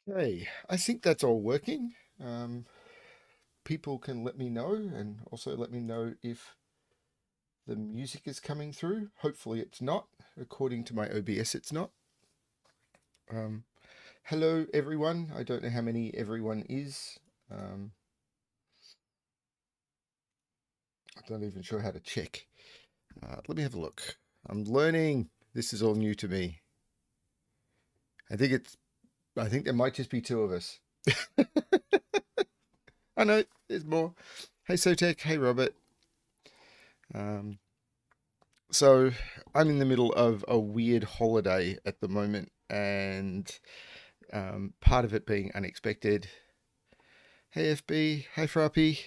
Okay, I think that's all working. Um, People can let me know and also let me know if the music is coming through. Hopefully it's not. According to my OBS, it's not. Um, Hello, everyone. I don't know how many everyone is. Um, I'm not even sure how to check. Let me have a look. I'm learning. This is all new to me. I think it's. I think there might just be two of us. I know there's more. Hey, Sotek. Hey, Robert. Um, So I'm in the middle of a weird holiday at the moment, and part of it being unexpected. Hey FB, hey Frappy.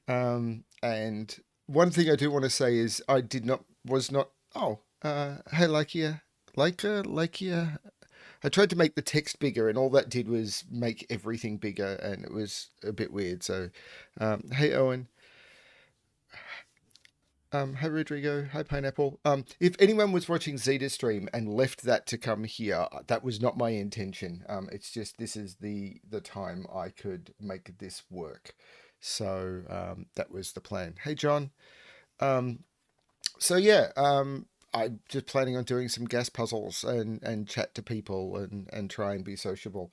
And one thing I do want to say is I did not was not. Oh, hey Lakia, Lakia. I tried to make the text bigger, and all that did was make everything bigger, and it was a bit weird. So, hey Owen. Hi Rodrigo, hi Pineapple. If anyone was watching Zeta stream and left that to come here, that was not my intention. It's just this is the time I could make this work. So that was the plan. Hey John. Um, so yeah, I'm just planning on doing some gas puzzles and chat to people and try and be sociable.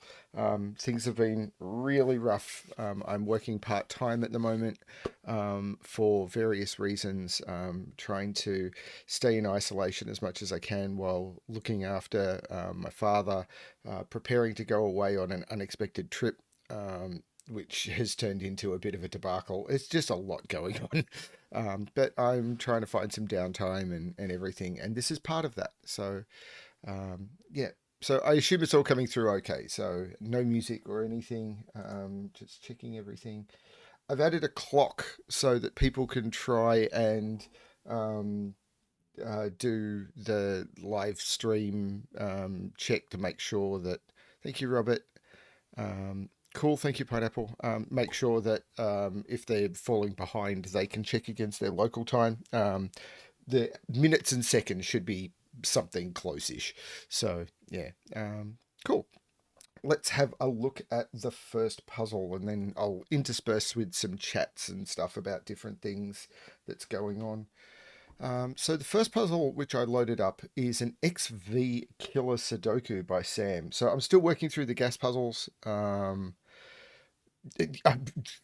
Things have been really rough. I'm working part time at the moment for various reasons, trying to stay in isolation as much as I can while looking after my father, preparing to go away on an unexpected trip. Which has turned into a bit of a debacle. It's just a lot going on. But I'm trying to find some downtime and everything, and this is part of that. So, yeah. So I assume it's all coming through okay. So no music or anything. Just checking everything. I've added a clock so that people can try and um, do the live stream check to make sure that. Thank you, Robert. Cool, thank you, Pineapple. Make sure that if they're falling behind, they can check against their local time. The minutes and seconds should be something close-ish. So yeah, cool. Let's have a look at the first puzzle, and then I'll intersperse with some chats and stuff about different things that's going on. So the first puzzle which I loaded up is an XV Killer Sudoku by Sam. So I'm still working through the gas puzzles.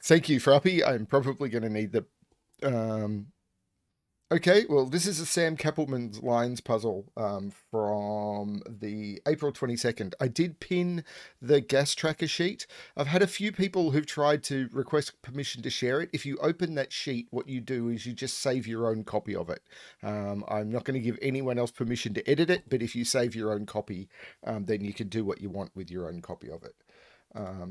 Thank you, Frappy. I'm probably going to need the. Um, okay, well, this is a Sam Kappelman's lines puzzle from the April 22nd. I did pin the gas tracker sheet. I've had a few people who've tried to request permission to share it. If you open that sheet, what you do is you just save your own copy of it. I'm not going to give anyone else permission to edit it, but if you save your own copy, then you can do what you want with your own copy of it.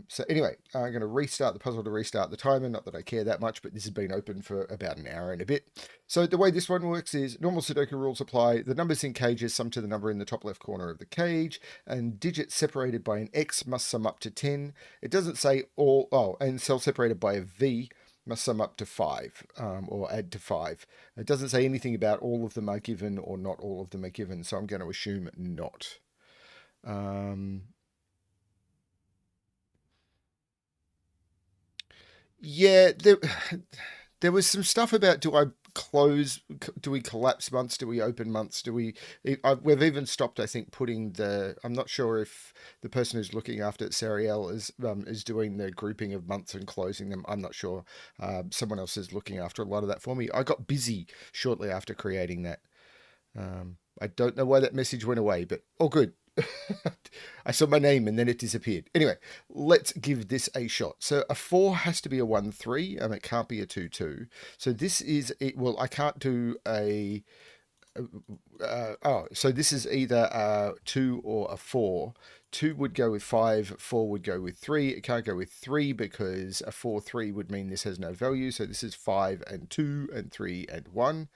So anyway, I'm going to restart the puzzle to restart the timer. Not that I care that much, but this has been open for about an hour and a bit. So the way this one works is normal Sudoku rules apply. The numbers in cages sum to the number in the top left corner of the cage, and digits separated by an X must sum up to 10. It doesn't say all, oh, and cells separated by a V must sum up to 5 or add to 5. It doesn't say anything about all of them are given or not all of them are given, so I'm going to assume not. Um, Yeah, there was some stuff about do we collapse months, do we open months, we've even stopped, I think, putting I'm not sure if the person who's looking after it, Sariel, is doing the grouping of months and closing them. I'm not sure. Someone else is looking after a lot of that for me. I got busy shortly after creating that. I don't know why that message went away, but all good. I saw my name and then it disappeared. Anyway, let's give this a shot. So a 4 has to be a 1-3, and it can't be a 2-2. So this is it. Well, I can't do a. So this is either a 2 or a 4. 2 would go with 5, 4 would go with 3. It can't go with 3 because a 4-3 would mean this has no value. So this is 5 and 2 and 3 and 1.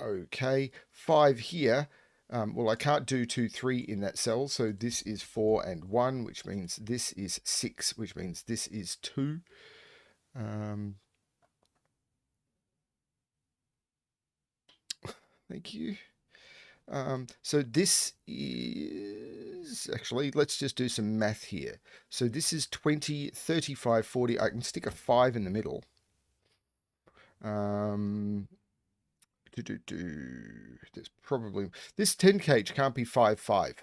Okay, 5 here. Well, I can't do 2, 3 in that cell, so this is 4 and 1, which means this is 6, which means this is 2. Um, Thank you. So this is is, actually, let's just do some math here. So this is 20, 35, 40. I can stick a 5 in the middle. There's probably, this 10 cage can't be 5, 5.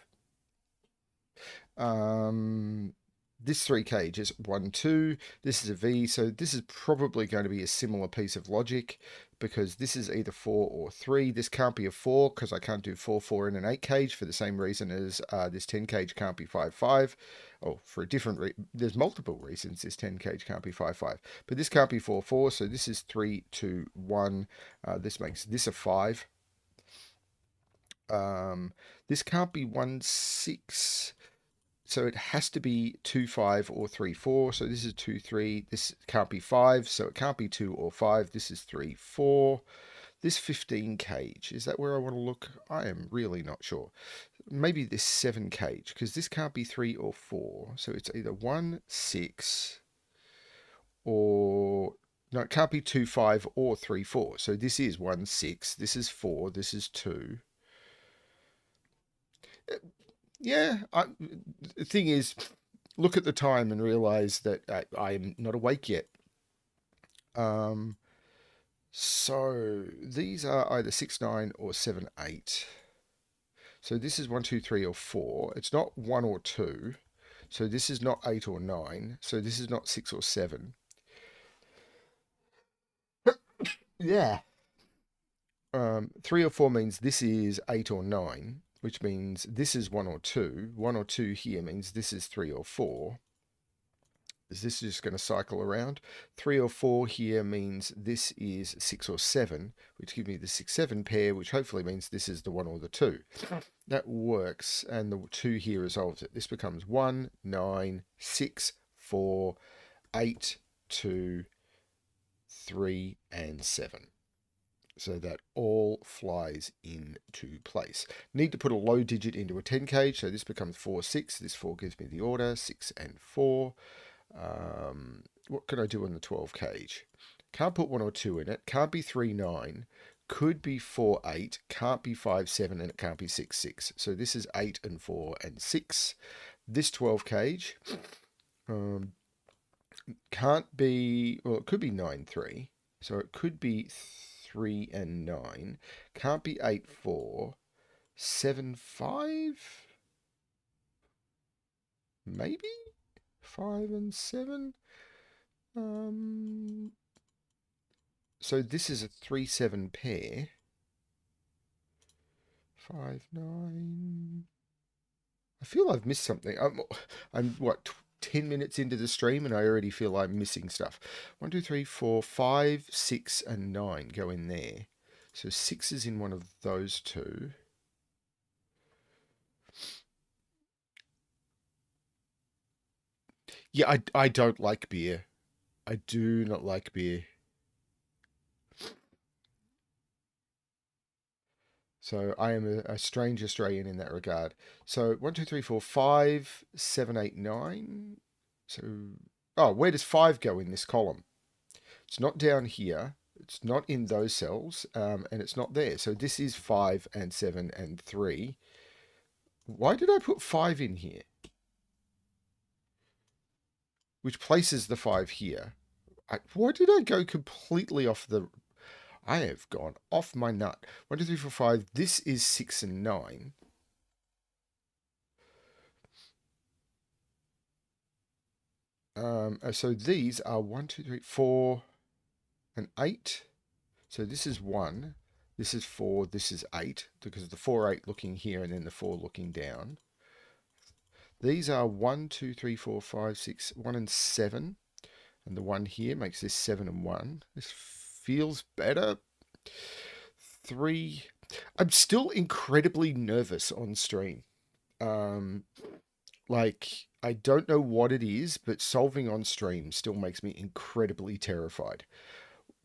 This 3 cage is 1, 2. This is a V, so this is probably going to be a similar piece of logic because this is either 4 or 3. This can't be a 4 because I can't do 4, 4 in an 8 cage for the same reason as this 10 cage can't be 5, 5. Oh, for a different there's multiple reasons this 10 cage can't be 5, 5. But this can't be 4, 4, so this is 3, 2, 1. This makes this a 5. This can't be 1, 6. So it has to be 2, 5 or 3, 4. So this is 2, 3. This can't be 5. So it can't be 2 or 5. This is 3, 4. This 15 cage, is that where I want to look? I am really not sure. Maybe this 7 cage, because this can't be 3 or 4. So it's either 1, 6 or... No, it can't be 2, 5 or 3, 4. So this is 1, 6. This is 4. This is 2. Yeah, the thing is, look at the time and realize that I'm not awake yet. So these are either 6, 9 or 7, 8. So this is 1, 2, 3 or 4. It's not 1 or 2. So this is not 8 or 9. So this is not 6 or 7. Yeah. 3 or 4 means this is 8 or 9. Which means this is 1 or 2. 1 or 2 here means this is 3 or 4. Is this just going to cycle around? 3 or 4 here means this is 6 or 7, which gives me the 6, 7 pair, which hopefully means this is the 1 or the 2. That works, and the 2 here resolves it. This becomes 1, 9, 6, 4, 8, 2, 3, and 7. So that all flies into place. Need to put a low digit into a 10 cage, so this becomes 4, 6. This 4 gives me the order, 6 and 4. What can I do on the 12 cage? Can't put 1 or 2 in it. Can't be 3, 9. Could be 4, 8. Can't be 5, 7, and it can't be 6, 6. So this is 8 and 4 and 6. This 12 cage can't be, well, it could be 9, 3. So it could be 3 and 9. Can't be 8, 4. 7, 5? Maybe? 5 and 7? So this is a 3, 7 pair. 5, 9. I feel I've missed something. I'm what, 10 minutes into the stream and I already feel I'm missing stuff. 1, 2, 3, 4, 5, 6, and 9 go in there. So 6 is in one of those two. Yeah, I don't like beer. I do not like beer. So I am a strange Australian in that regard. So 1, 2, 3, 4, 5, 7, 8, 9. So, oh, where does 5 go in this column? It's not down here. It's not in those cells, and it's not there. So this is 5 and 7 and 3. Why did I put 5 in here? Which places the 5 here. Why did I go completely off the... I have gone off my nut. 1, 2, 3, 4, 5. This is 6 and 9. So these are 1, 2, 3, 4, and 8. So this is 1. This is 4. This is 8. Because the 4, 8 looking here and then the 4 looking down. These are 1, 2, 3, 4, 5, 6, 1 and 7. And the 1 here makes this 7 and 1. This feels better. 3. I'm still incredibly nervous on stream. Like, I don't know what it is, but solving on stream still makes me incredibly terrified.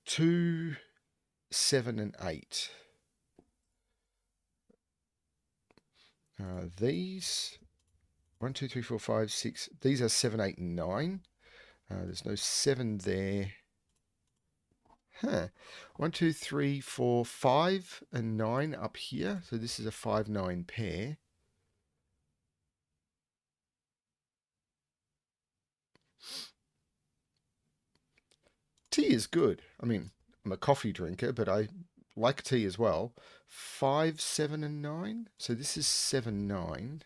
2, 7, and 8. These 1, 2, 3, 4, 5, 6. These are 7, 8, and 9. There's no 7 there. Huh. 1, 2, 3, 4, 5, and 9 up here. So this is a 5, 9 pair. tea is good. I mean, I'm a coffee drinker, but I like tea as well. 5, 7, and 9. So this is 7, 9.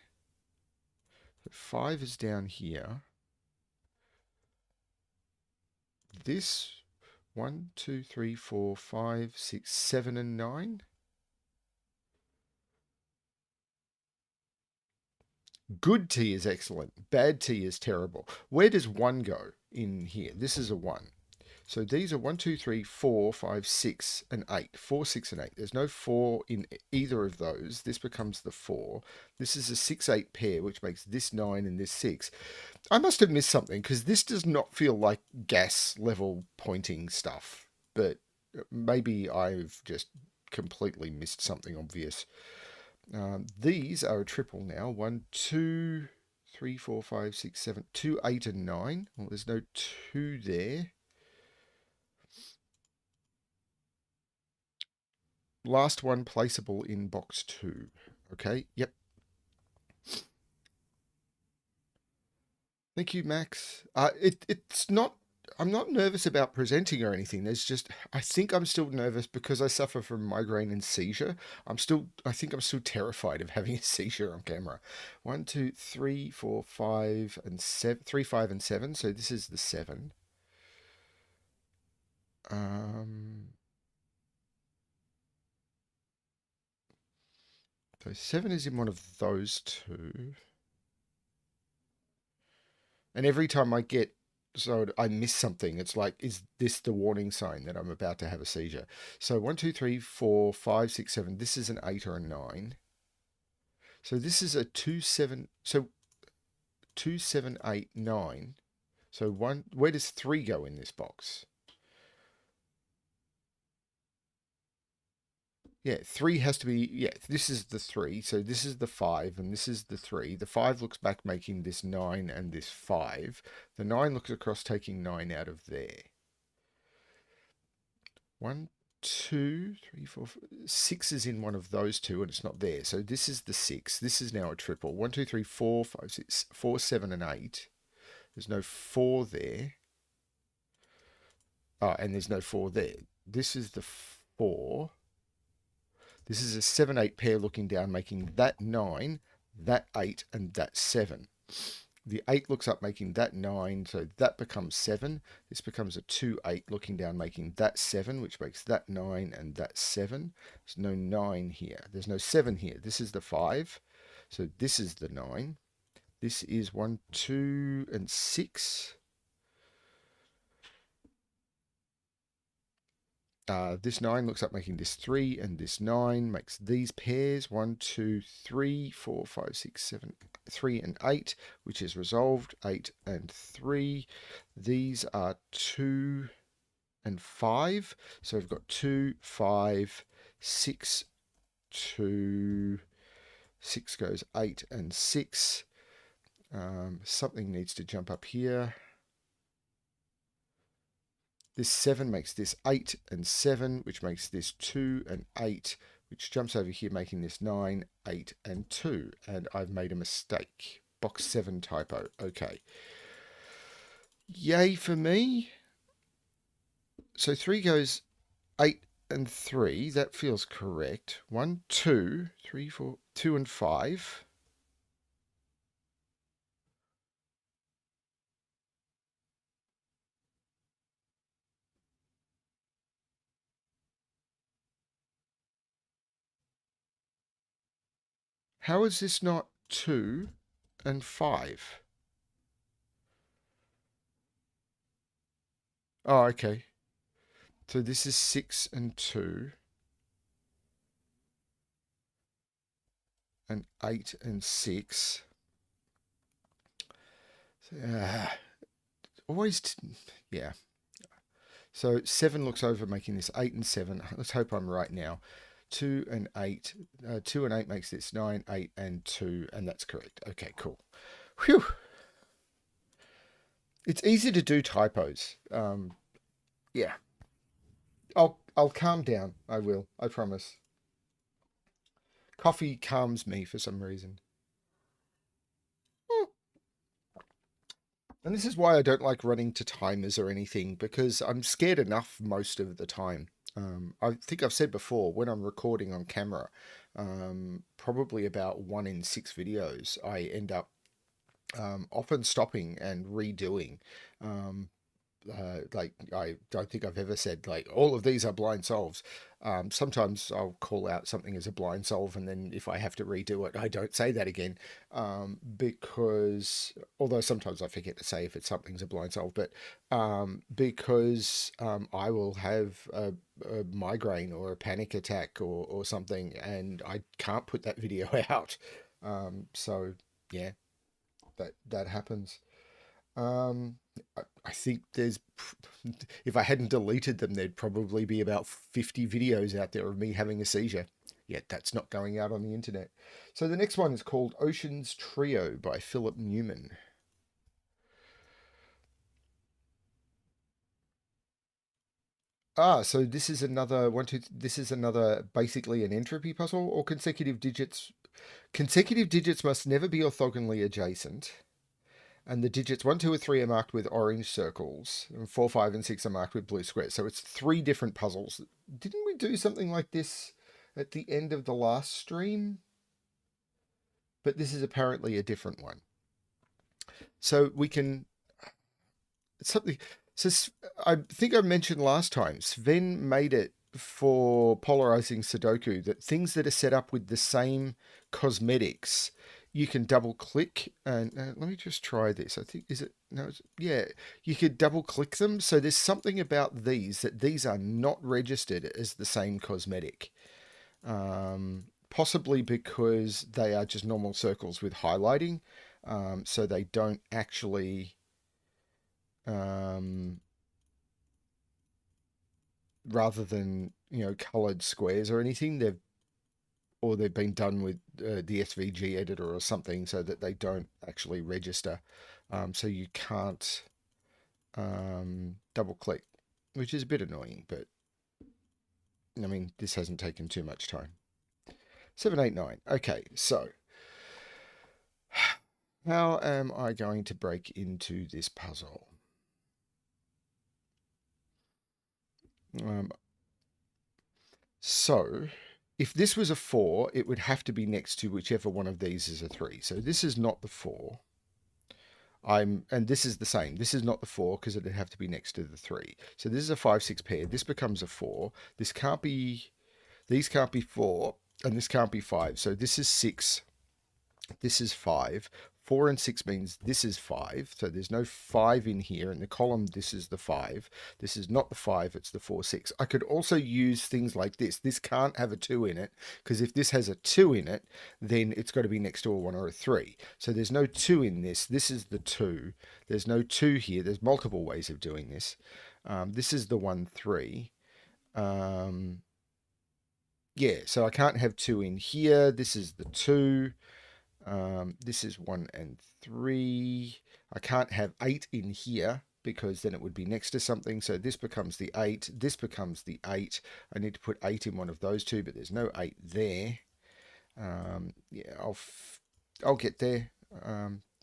5 is down here. This 1, 2, 3, 4, 5, 6, 7, and 9. Good tea is excellent. Bad tea is terrible. Where does 1 go in here? This is a 1. So these are 1, 2, 3, 4, 5, 6, and 8. 4, 6, and 8. There's no 4 in either of those. This becomes the 4. This is a 6, 8 pair, which makes this 9 and this 6. I must have missed something because this does not feel like gas level pointing stuff. But maybe I've just completely missed something obvious. These are a triple now. 1, 2, 3, 4, 5, 6, 7, 2, 8, and 9. Well, there's no 2 there. Last one placeable in box 2. Okay, yep. Thank you, Max. It's not, I'm not nervous about presenting or anything. There's just, I think I'm still nervous because I suffer from migraine and seizure. I think I'm still terrified of having a seizure on camera. 1, 2, 3, 4, 5, and 7, 3, 5, and 7. So this is the 7. So 7 is in one of those two. And every time I miss something, it's like, is this the warning sign that I'm about to have a seizure? So 1, 2, 3, 4, 5, 6, 7. This is an 8 or a 9. So this is a 2, 7. So 2, 7, 8, 9. So where does 3 go in this box? Yeah, 3 has to be, yeah, this is the 3. So this is the 5 and this is the 3. The 5 looks back making this 9 and this 5. The 9 looks across taking 9 out of there. 1, 2, 3, 4, 5, 6 is in one of those two and it's not there. So this is the 6. This is now a triple. 1, 2, 3, 4, 5, 6, 4, 7, and 8. There's no 4 there. Oh, and there's no 4 there. This is the 4. This is a 7, 8 pair looking down, making that 9, that 8, and that 7. The 8 looks up, making that 9, so that becomes 7. This becomes a 2, 8 looking down, making that 7, which makes that 9 and that 7. There's no 9 here. There's no 7 here. This is the 5. So this is the 9. This is 1, 2, and 6. This 9 looks up, making this 3, and this 9 makes these pairs 1, 2, 3, 4, 5, 6, 7, 3, and 8, which is resolved. 8 and 3. These are 2 and 5. So we've got 2, 5, 6, 2. 6 goes 8 and 6. Something needs to jump up here. This 7 makes this 8 and 7, which makes this 2 and 8, which jumps over here, making this 9, 8, and 2. And I've made a mistake. Box 7 typo. Okay. Yay for me. So 3 goes 8 and 3. That feels correct. 1, 2, 3, 4, 2 and 5. How is this not 2 and 5? Oh, okay. So this is 6 and 2. And 8 and 6. So, yeah. So 7 looks over, making this 8 and 7. Let's hope I'm right now. 2 and 8. 2 and 8 makes this 9, 8, and 2, and that's correct. Okay, cool. Whew. It's easy to do typos. Yeah. I'll calm down. I will. I promise. Coffee calms me for some reason. And this is why I don't like running to timers or anything, because I'm scared enough most of the time. I think I've said before, when I'm recording on camera, probably about 1 in 6 videos, I end up often stopping and redoing. Um, like I don't think I've ever said like all of these are blind solves. Sometimes I'll call out something as a blind solve, and then if I have to redo it, I don't say that again. Because although sometimes I forget to say if it's something's a blind solve, but because I will have a migraine or a panic attack or something, and I can't put that video out. So yeah, that happens. Um, I think if I hadn't deleted them, there'd probably be about 50 videos out there of me having a seizure. Yet that's not going out on the internet. So the next one is called Ocean's Trio by Philip Newman. So this is another one, two. This is another basically an entropy puzzle or consecutive digits. Consecutive digits must never be orthogonally adjacent. And the digits 1, 2, or 3 are marked with orange circles, and 4, 5, and 6 are marked with blue squares. So it's 3 different puzzles. Didn't we do something like this at the end of the last stream? But this is apparently a different one. So we can something. So I think I mentioned last time, Sven made it for polarizing Sudoku that things that are set up with the same cosmetics, you can double click and let me just try this. I think is it no, yeah, you could double click them. So there's something about these that these are not registered as the same cosmetic. Possibly because they are just normal circles with highlighting, so they don't actually um, rather than colored squares or anything, they've been done with the SVG editor or something so that they don't actually register. So you can't double click, which is a bit annoying, but I mean, this hasn't taken too much time. 789. Okay, so how am I going to break into this puzzle? Um, so if this was a 4, it would have to be next to whichever one of these is a 3. So this is not the 4. And this is the same. This is not the 4 because it'd have to be next to the 3. So this is a 5, 6 pair. This becomes a 4. This can't be, these can't be 4, and this can't be 5. So this is 6. This is 5. 4 and 6 means this is 5. So there's no 5 in here. In the column, this is the 5. This is not the 5, it's the 4, 6. I could also use things like this. This can't have a 2 in it, because if this has a 2 in it, then it's got to be next to a 1 or a 3. So there's no 2 in this. This is the 2. There's no 2 here. There's multiple ways of doing this. This is the 1, 3. Yeah, so I can't have 2 in here. This is the 2. This is 1 and 3. I can't have 8 in here because then it would be next to something. So this becomes the 8. This becomes the 8. I need to put 8 in one of those two, but there's no 8 there. Yeah, I'll get there.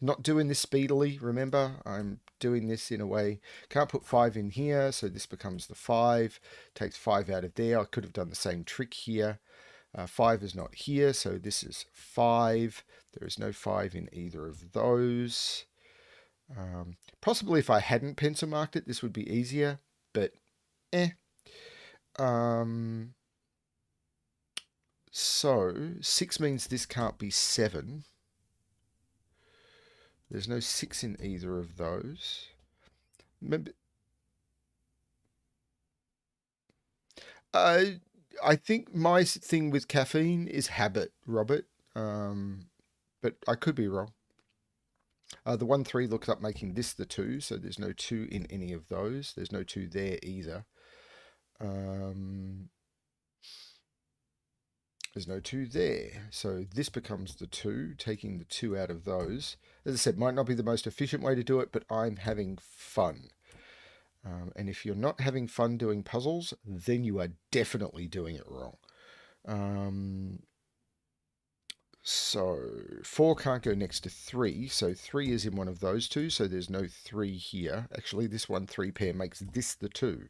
Not doing this speedily, remember. I'm doing this in a way. Can't put 5 in here, so this becomes the 5. Takes 5 out of there. I could have done the same trick here. 5 is not here, so this is 5. There is no 5 in either of those. Possibly if I hadn't pencil marked it, this would be easier, but eh. So 6 means this can't be 7. There's no 6 in either of those. Remember, uh, I think my thing with caffeine is habit, Robert. But I could be wrong. The 1, 3 looks up making this the 2, so there's no 2 in any of those. There's no 2 there either. There's no 2 there. So this becomes the 2, taking the 2 out of those. As I said, might not be the most efficient way to do it, but I'm having fun. And if you're not having fun doing puzzles, then you are definitely doing it wrong. So 4 can't go next to 3, so 3 is in one of those two, so there's no 3 here. Actually, this 1-3 pair makes this the 2.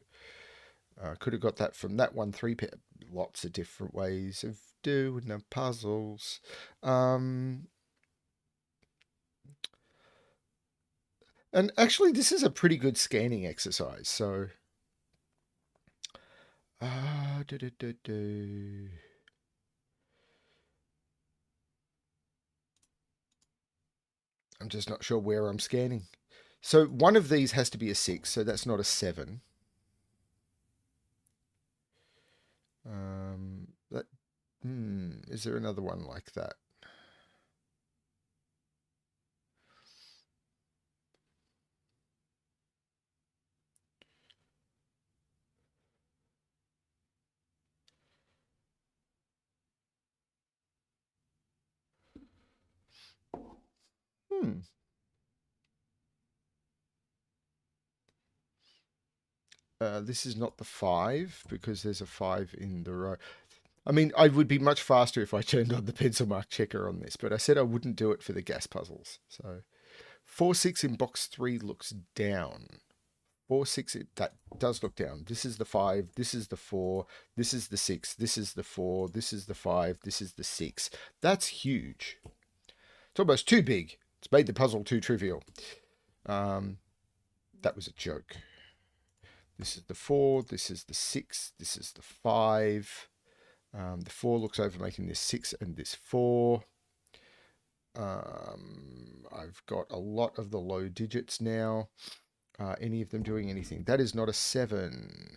Could have got that from that 1-3 pair. Lots of different ways of doing the puzzles. And actually, this is a pretty good scanning exercise, so... I'm just not sure where I'm scanning. So one of these has to be a 6, so that's not a 7. That is there another one like that? This is not the 5 because there's a 5 in the row. I mean, I would be much faster if I turned on the pencil mark checker on this, but I said I wouldn't do it for the gas puzzles. So 4-6 in box 3 looks down. 4-6, that does look down. This is the 5, this is the 4, this is the 6, this is the 4, this is the 5, this is the 6. That's huge. It's almost too big. It's made the puzzle too trivial. That was a joke. This is the 4, this is the 6, this is the 5. The 4 looks over making this 6 and this 4. I've got a lot of the low digits now. Any of them doing anything? That is not a 7.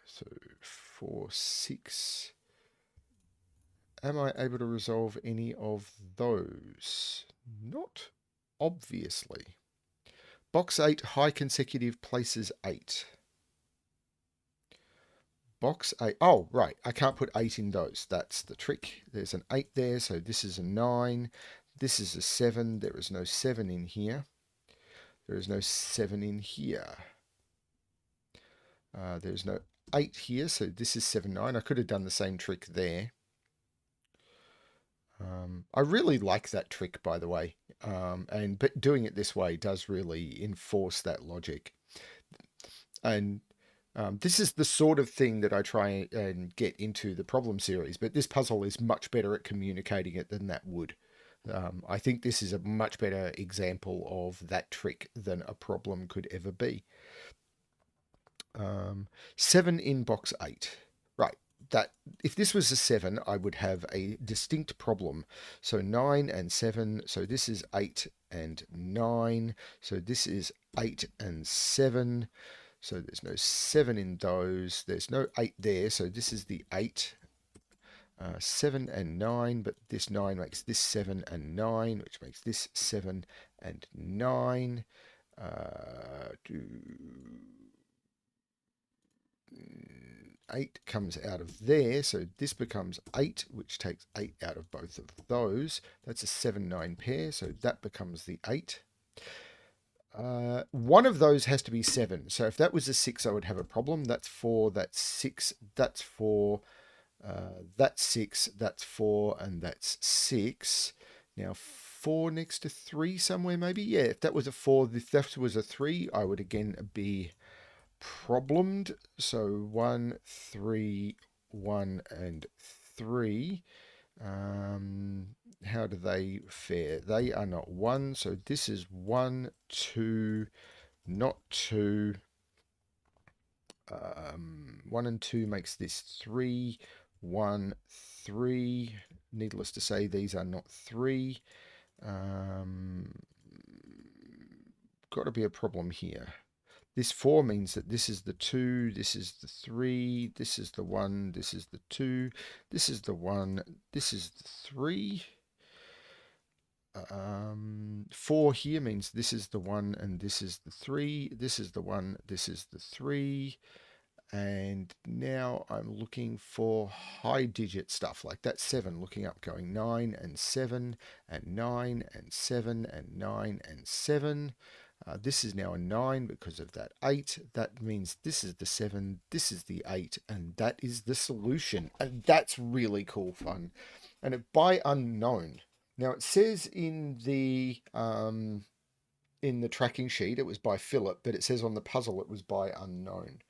So 4, 6. Am I able to resolve any of those? Not obviously. Box 8, high consecutive places 8. Box 8. Oh, right. I can't put 8 in those. That's the trick. There's an 8 there, so this is a 9. This is a 7. There is no 7 in here. There is no 7 in here. There's no 8 here, so this is 7, 9. I could have done the same trick there. I really like that trick, by the way. But doing it this way does really enforce that logic. And this is the sort of thing that I try and get into the problem series, but this puzzle is much better at communicating it than that would. I think this is a much better example of that trick than a problem could ever be. 7 in box 8. Right. That if this was a 7, I would have a distinct problem. So 9 and 7. So this is 8 and 9. So this is 8 and 7. So there's no 7 in those. There's no 8 there. So this is the 8. 7 and 9, but this 9 makes this 7 and 9, which makes this 7 and 9. 8 comes out of there, so this becomes 8, which takes 8 out of both of those. That's a 7-9 pair, so that becomes the 8. One of those has to be 7. So if that was a 6, I would have a problem. That's 4, that's 6, that's 4, that's 6, that's 4, and that's 6. Now 4 next to 3 somewhere maybe? Yeah, if that was a 4, if that was a 3, I would again be problemed. So 1, 3, 1, and 3. How do they fare? They are not 1, so this is 1, 2, not 2. 1 and 2 makes this 3, 1, 3. Needless to say, these are not 3. Got to be a problem here. This 4 means that this is the 2, this is the 3, this is the 1, this is the 2, this is the 1, this is the 3. 4 here means this is the 1 and this is the 3, this is the 1, this is the 3. And now I'm looking for high digit stuff like that 7, looking up, going 9 and 7 and 9 and 7 and 9 and 7. This is now a 9 because of that 8. That means this is the 7, this is the 8, and that is the solution. And that's really cool fun. And it by unknown. Now it says in the tracking sheet it was by Philip, but it says on the puzzle it was by unknown.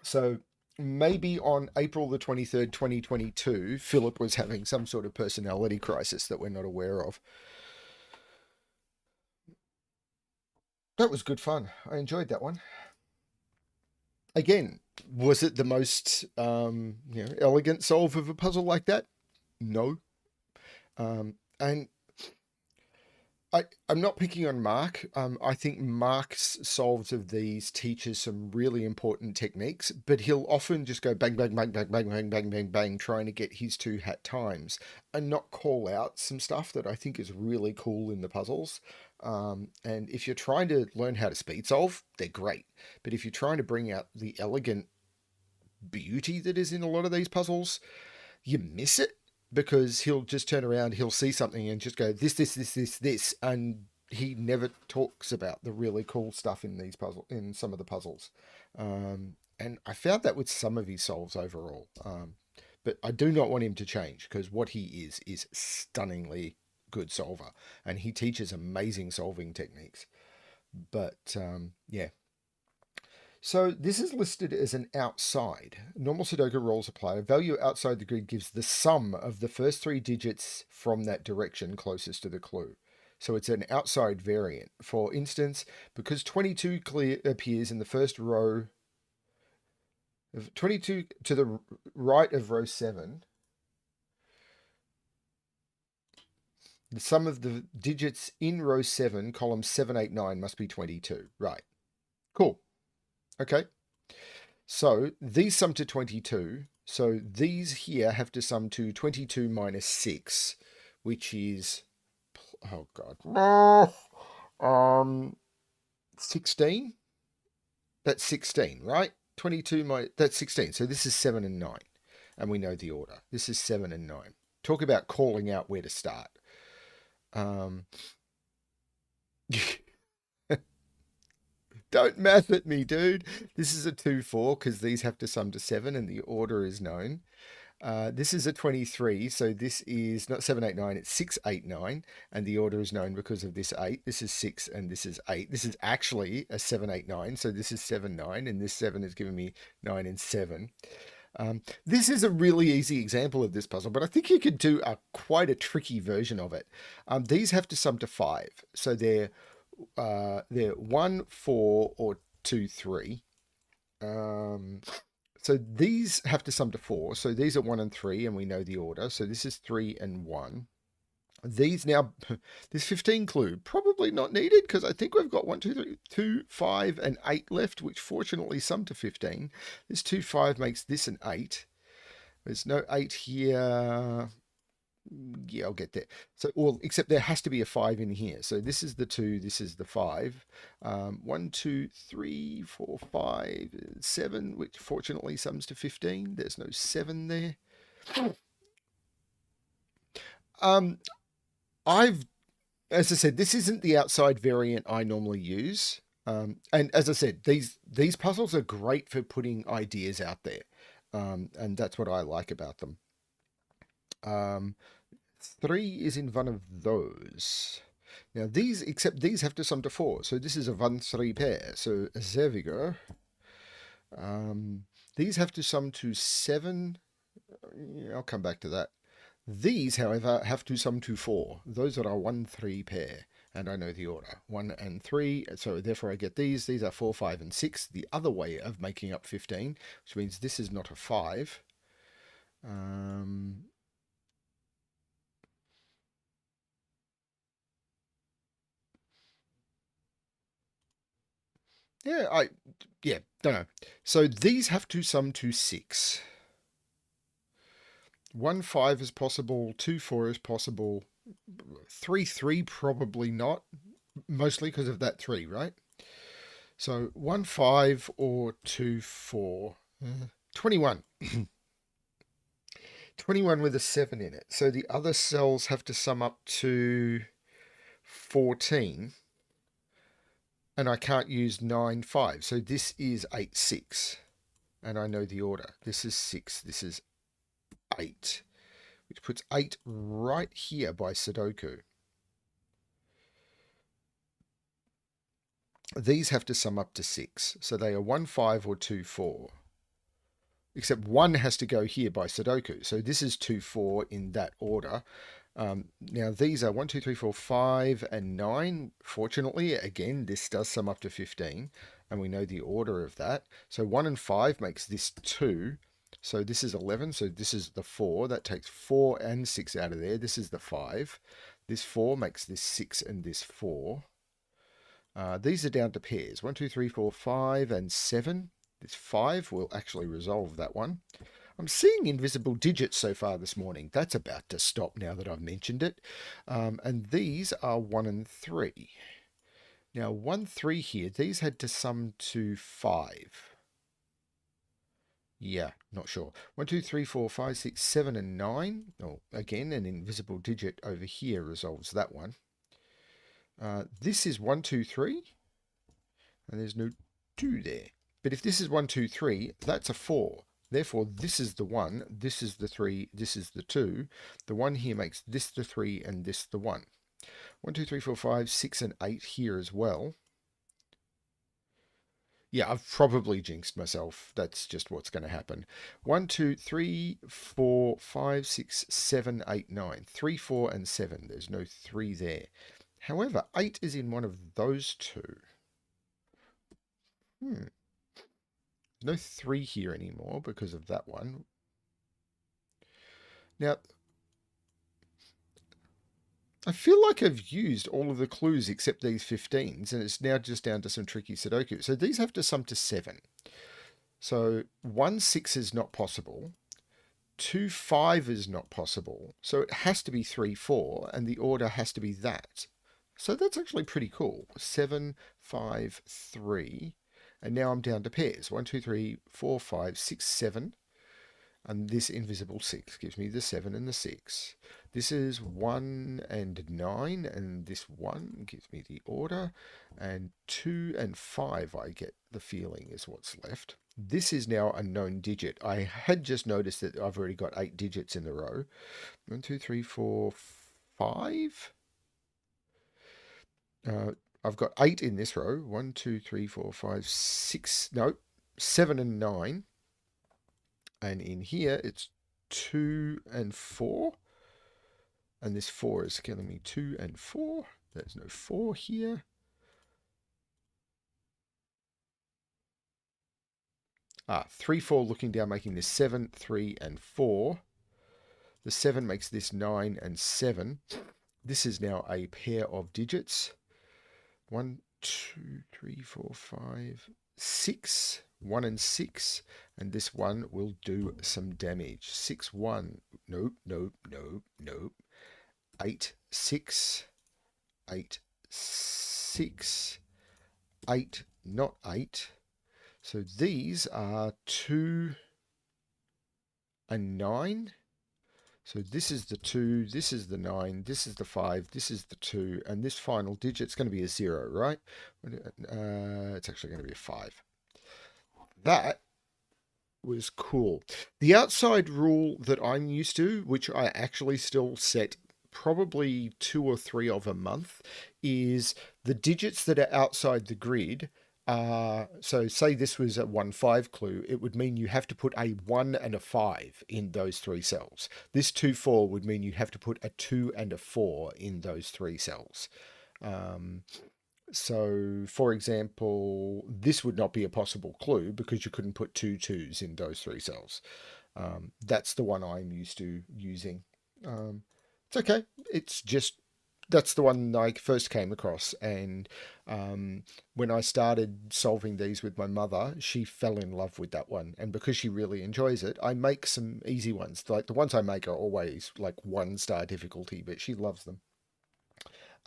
So maybe on April the 23rd, 2022, Philip was having some sort of personality crisis that we're not aware of. That was good fun. I enjoyed that one. Again, was it the most elegant solve of a puzzle like that? No. And I'm not picking on Mark. I think Mark's solves of these teaches some really important techniques, but he'll often just go bang, bang, bang, bang, bang, bang, bang, bang, bang, trying to get his 2 hat times and not call out some stuff that I think is really cool in the puzzles. And if you're trying to learn how to speed solve, they're great. But if you're trying to bring out the elegant beauty that is in a lot of these puzzles, you miss it, because he'll just turn around, he'll see something and just go this, and he never talks about the really cool stuff in some of the puzzles. And I found that with some of his solves overall. But I do not want him to change, because what he is stunningly good solver, and he teaches amazing solving techniques. But yeah. So this is listed as an outside. Normal Sudoku rules apply. A value outside the grid gives the sum of the first 3 digits from that direction closest to the clue. So it's an outside variant. For instance, because 22 appears in the first row, 22 to the right of row 7, the sum of the digits in row 7, column 7, 8, 9 must be 22. Right. Cool. Okay. So these sum to 22. So these here have to sum to 22 minus 6, which is, oh God, 16. That's 16, right? 22 minus, that's 16. So this is 7 and 9. And we know the order. This is 7 and 9. Talk about calling out where to start. Don't math at me, dude. This is a 2-4 because these have to sum to 7 and the order is known. This is a 23, so this is not 7, 8, 9, it's 6, 8, 9, and the order is known because of this 8. This is 6 and this is 8. This is actually a 7, 8, 9, so this is 7, 9, and this 7 is giving me 9 and 7. This is a really easy example of this puzzle, but I think you could do quite a tricky version of it. These have to sum to 5, so they're 1, 4, or 2, 3. So these have to sum to 4. So these are 1 and 3, and we know the order. So this is 3 and 1. These now, this 15 clue, probably not needed, because I think we've got 1, 2, 3, 2, 5, and 8 left, which fortunately sum to 15. This 2, 5 makes this an 8. There's no 8 here. Yeah, I'll get there. So, well, except there has to be a 5 in here. So this is the 2, this is the 5. 1, 2, 3, 4, 5, 7, which fortunately sums to 15. There's no 7 there. As I said, this isn't the outside variant I normally use. And as I said, these puzzles are great for putting ideas out there. And that's what I like about them. 3 is in one of those. Now these, except these have to sum to 4. So this is a 1-3 pair. So there we go. These have to sum to 7. I'll come back to that. These, however, have to sum to 4. Those are a 1-3 pair. And I know the order. 1 and 3. So therefore I get these. These are 4, 5, and 6. The other way of making up 15, which means this is not a 5. Don't know. So these have to sum to 6. 1, 5 is possible. 2, 4 is possible. 3, 3 probably not. Mostly because of that 3, right? So 1, 5 or 2, 4. 21. 21 with a 7 in it. So the other cells have to sum up to 14, and I can't use 9, 5. So this is 8, 6. And I know the order. This is 6, this is 8, which puts 8 right here by Sudoku. These have to sum up to 6. So they are 1, 5 or 2, 4. Except 1 has to go here by Sudoku. So this is 2, 4 in that order. Now these are 1, 2, 3, 4, 5, and 9. Fortunately, again, this does sum up to 15. And we know the order of that. So 1 and 5 makes this 2. So this is 11. So this is the 4. That takes 4 and 6 out of there. This is the 5. This 4 makes this 6 and this 4. These are down to pairs. 1, 2, 3, 4, 5, and 7. This 5 will actually resolve that one. I'm seeing invisible digits so far this morning. That's about to stop now that I've mentioned it. And these are 1 and 3. Now 1, 3 here, these had to sum to 5. Yeah, not sure. 1, 2, 3, 4, 5, 6, 7, and 9. Oh, again, an invisible digit over here resolves that one. This is 1, 2, 3. And there's no 2 there. But if this is 1, 2, 3, that's a 4. Therefore, this is the 1, this is the 3, this is the 2. The 1 here makes this the 3 and this the 1. 1, 2, 3, 4, 5, 6, and 8 here as well. Yeah, I've probably jinxed myself. That's just what's going to happen. 1, 2, 3, 4, 5, 6, 7, 8, 9. 3, 4, and 7. There's no 3 there. However, 8 is in one of those two. No 3 here anymore because of that one. Now, I feel like I've used all of the clues except these 15s, and it's now just down to some tricky Sudoku. So these have to sum to 7. So 1, 6 is not possible. 2, 5 is not possible. So it has to be 3, 4, and the order has to be that. So that's actually pretty cool. 7, 5, 3. And now I'm down to pairs. 1, 2, 3, 4, 5, 6, 7. And this invisible 6 gives me the 7 and the 6. This is 1 and 9, and this 1 gives me the order. And 2 and 5, I get the feeling, is what's left. This is now a known digit. I had just noticed that I've already got 8 digits in the row. 1, 2, 3, 4, 5. I've got 8 in this row. 1, 2, 3, 4, 5, 6. No, 7 and 9. And in here, it's 2 and 4. And this 4 is killing me. 2 and 4. There's no 4 here. Ah, 3, 4 looking down, making this 7, 3, and 4. The 7 makes this 9 and 7. This is now a pair of digits. 1, 2, 3, 4, 5, 6. 1 and 6. And this one will do some damage. 6, 1. Nope, nope, nope, nope. 8, 6. 8, 6. 8, not 8. So these are 2 and 9. So this is the 2, this is the 9, this is the 5, this is the 2, and this final digit's going to be a 0, right? It's actually going to be a 5. That was cool. The outside rule that I'm used to, which I actually still set probably 2 or 3 of a month, is the digits that are outside the grid. So say this was a 1, 5 clue, it would mean you have to put a 1 and a 5 in those 3 cells. This 2, 4 would mean you have to put a 2 and a 4 in those 3 cells. So, for example, this would not be a possible clue because you couldn't put 2 2s in those 3 cells. That's the one I'm used to using. It's okay. It's just, that's the one I first came across. And when I started solving these with my mother, she fell in love with that one. And because she really enjoys it, I make some easy ones. Like the ones I make are always like 1-star difficulty, but she loves them.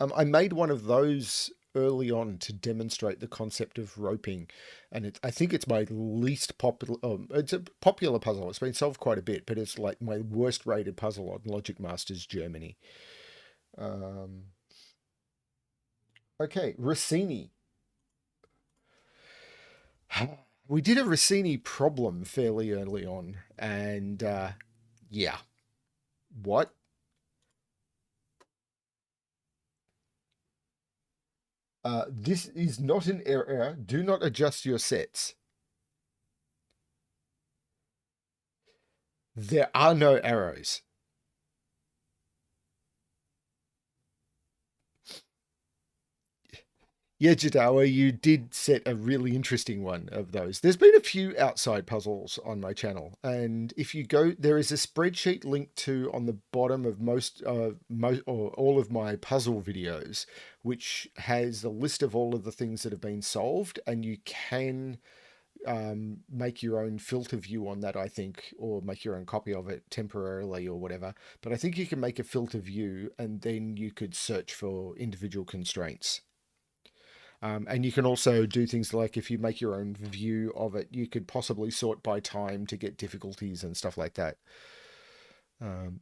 I made one of those early on to demonstrate the concept of roping, and I think it's my least popular. It's a popular puzzle. It's been solved quite a bit, but it's like my worst rated puzzle on Logic Masters Germany. Okay, Rossini. We did a Rossini problem fairly early on, and yeah, what? This is not an error. Do not adjust your sets. There are no arrows. Yeah, Jadawa, you did set a really interesting one of those. There's been a few outside puzzles on my channel, and if you go, there is a spreadsheet linked to on the bottom of most or all of my puzzle videos, which has a list of all of the things that have been solved, and you can make your own filter view on that, I think, or make your own copy of it temporarily or whatever. But I think you can make a filter view, and then you could search for individual constraints. And you can also do things like if you make your own view of it, you could possibly sort by time to get difficulties and stuff like that. Um,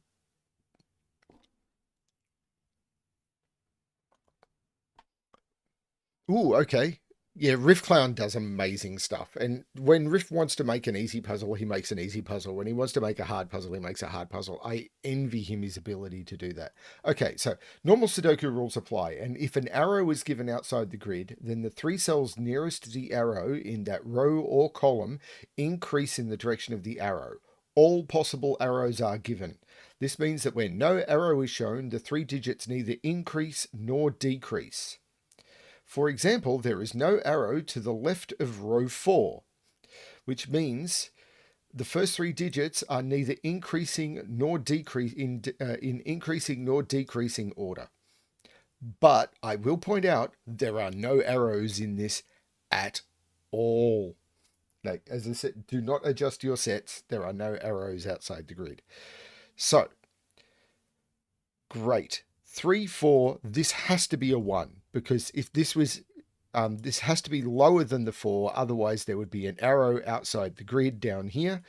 ooh, okay. Yeah, Riff Clown does amazing stuff. And when Riff wants to make an easy puzzle, he makes an easy puzzle. When he wants to make a hard puzzle, he makes a hard puzzle. I envy him his ability to do that. Okay, so normal Sudoku rules apply. And if an arrow is given outside the grid, then the three cells nearest the arrow in that row or column increase in the direction of the arrow. All possible arrows are given. This means that when no arrow is shown, the three digits neither increase nor decrease. For example, there is no arrow to the left of row 4, which means the first three digits are neither increasing nor decrease in increasing nor decreasing order. But I will point out there are no arrows in this at all. Like, as I said, do not adjust your sets. There are no arrows outside the grid. So, great. 3, 4, this has to be a 1, because if this was, this has to be lower than the 4, otherwise there would be an arrow outside the grid down here,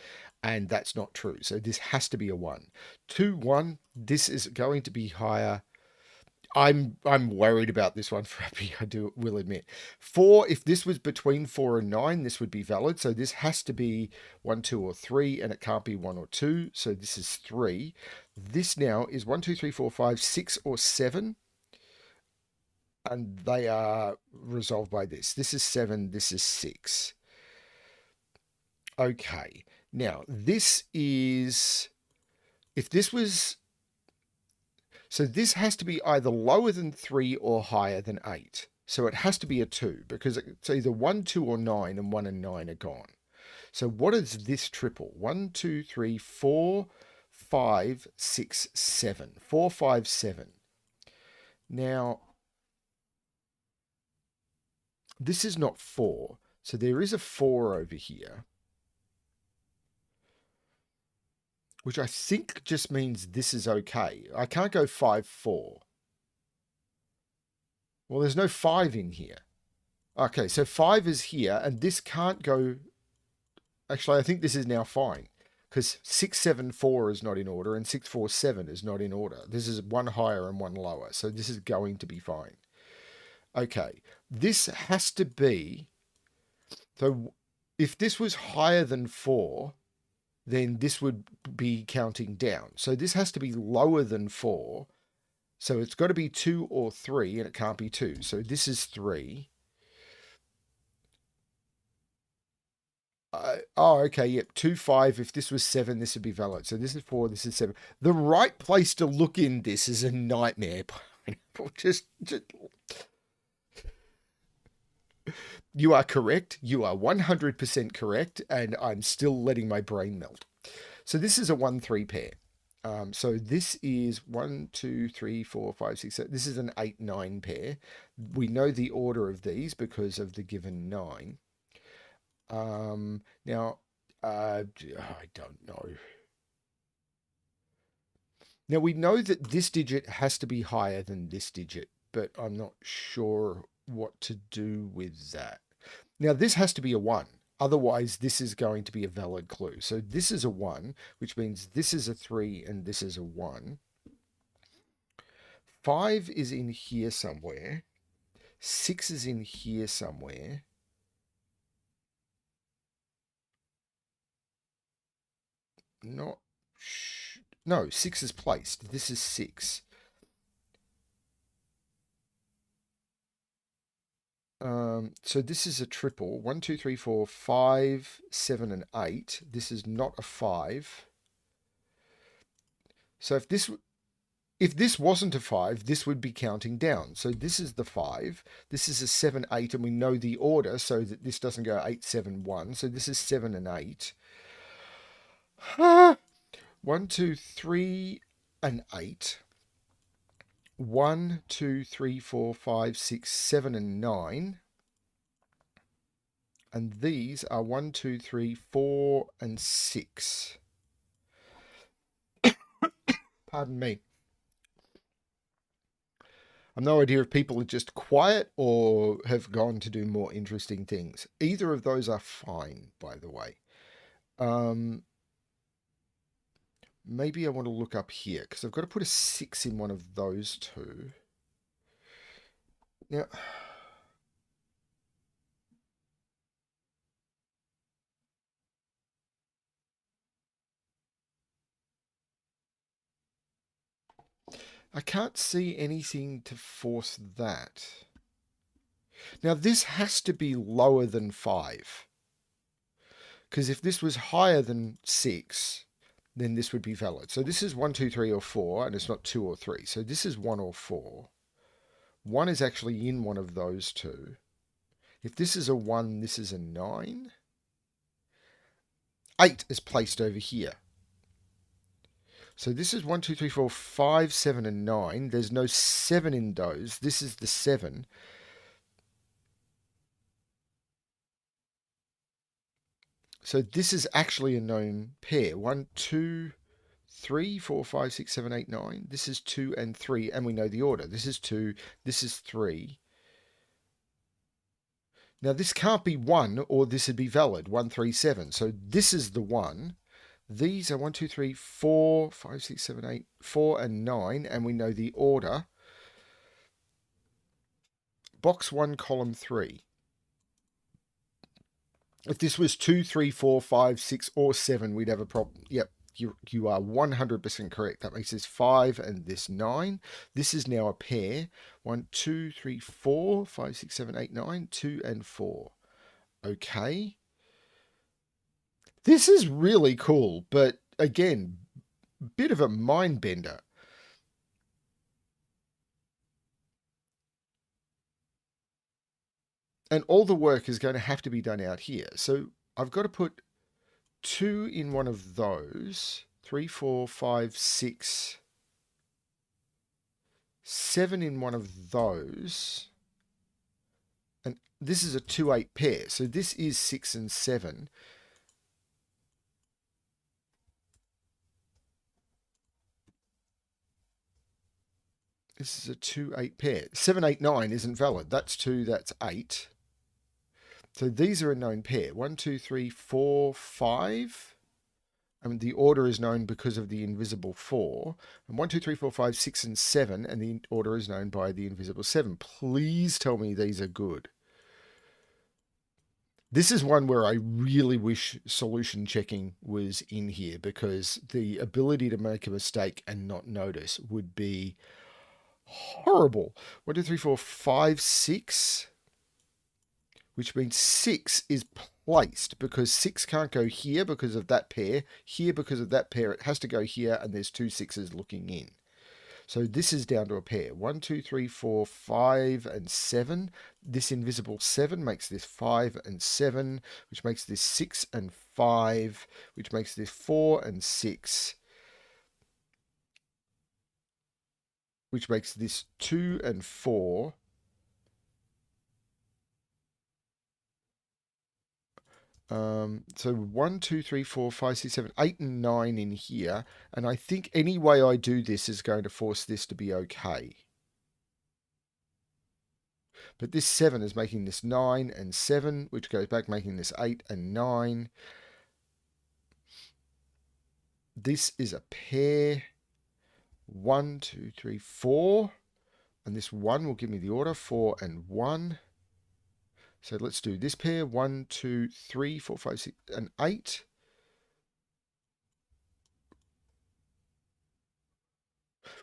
and that's not true. So this has to be a 1. 2, 1, this is going to be higher. I'm worried about this one, Frappy, will admit. 4, if this was between 4 and 9, this would be valid. So this has to be 1, 2, or 3, and it can't be 1 or 2. So this is 3. This now is 1, 2, 3, 4, 5, 6, or 7. And they are resolved by this. This is 7, this is 6. Okay. Now, this is, if this was, so this has to be either lower than 3 or higher than 8. So it has to be a 2, because it's either 1, 2, or 9, and 1 and 9 are gone. So what is this triple? 1, 2, 3, 4, 5, 6, 7. 4, 5, 7. Now, this is not 4. So there is a 4 over here, which I think just means this is okay. I can't go 5, 4. Well, there's no 5 in here. Okay, so 5 is here, and this can't go... Actually, I think this is now fine, because 6, 7, 4 is not in order, and 6, 4, 7 is not in order. This is one higher and one lower, so this is going to be fine. Okay, this has to be... So if this was higher than 4, then this would be counting down. So this has to be lower than 4. So it's got to be 2 or 3, and it can't be 2. So this is 3. Oh, okay, yep, 2, 5. If this was 7, this would be valid. So this is 4, this is 7. The right place to look in this is a nightmare. just You are correct. You are 100% correct, and I'm still letting my brain melt. So this is a 1, 3 pair. So this is 1, 2, 3, 4, 5, 6, 7. This is an 8, 9 pair. We know the order of these because of the given 9. Now, I don't know. Now we know that this digit has to be higher than this digit, but I'm not sure what to do with that. Now this has to be a 1. Otherwise, this is going to be a valid clue. So this is a 1, which means this is a 3 and this is a 1. 5 is in here somewhere. 6 is in here somewhere. Not... No, 6 is placed. This is 6. So this is a triple. 1, 2, 3, 4, 5, 7, and 8. This is not a 5. So if this wasn't a 5, this would be counting down. So this is the 5. This is a 7, 8, and we know the order so that this doesn't go 8, 7, 1. So this is 7 and 8. 1, 2, 3, and 8. 1, 2, 3, 4, 5, 6, 7, and 9. And these are 1, 2, 3, 4, and 6. Pardon me. I've no idea if people are just quiet or have gone to do more interesting things. Either of those are fine, by the way. Maybe I want to look up here because I've got to put a 6 in one of those two. Now, I can't see anything to force that. Now, this has to be lower than 5. Because if this was higher than 6, then this would be valid. So this is 1, 2, 3, or 4, and it's not 2 or 3. So this is 1 or 4. 1 is actually in one of those two. If this is a 1, this is a 9. 8 is placed over here. So this is 1, 2, 3, 4, 5, 7, and 9. There's no 7 in those. This is the 7. So this is actually a known pair. 1, 2, 3, 4, 5, 6, 7, 8, 9. This is 2 and 3, and we know the order. This is 2, this is 3. Now this can't be 1, or this would be valid. 1, 3, 7. So this is the 1. These are 1, 2, 3, 4, 5, 6, 7, 8, 4, and 9, and we know the order. Box 1, column 3. If this was 2, 3, 4, 5, 6, or 7, we'd have a problem. Yep, you are 100% correct. That makes this 5 and this 9. This is now a pair. 1, 2, 3, 4, 5, 6, 7, 8, 9, 2, and 4. Okay. This is really cool, but again, bit of a mind bender. And all the work is going to have to be done out here. So I've got to put 2 in one of those. 3, 4, 5, 6, 7 in one of those. And this is a 2, 8 pair. So this is 6 and 7. This is a 2, 8 pair. 7, 8, 9 isn't valid. That's 2, that's 8. So these are a known pair. 1, 2, 3, 4, 5. I mean, the order is known because of the invisible 4. And 1, 2, 3, 4, 5, 6, and 7. And the order is known by the invisible 7. Please tell me these are good. This is one where I really wish solution checking was in here, because the ability to make a mistake and not notice would be horrible. 1, 2, 3, 4, 5, 6. Which means 6 is placed, because 6 can't go here because of that pair, here because of that pair. It has to go here, and there's 2 6s looking in. So this is down to a pair. 1, 2, 3, 4, 5, and 7. This invisible 7 makes this 5 and 7, which makes this 6 and 5, which makes this 4 and 6, which makes this 2 and 4. So 1, 2, 3, 4, 5, 6, 7, 8, and 9 in here. And I think any way I do this is going to force this to be okay. But this 7 is making this 9 and 7, which goes back making this 8 and 9. This is a pair. 1, 2, 3, 4. And this 1 will give me the order 4 and 1. So let's do this pair 1, 2, 3, 4, 5, 6, and 8.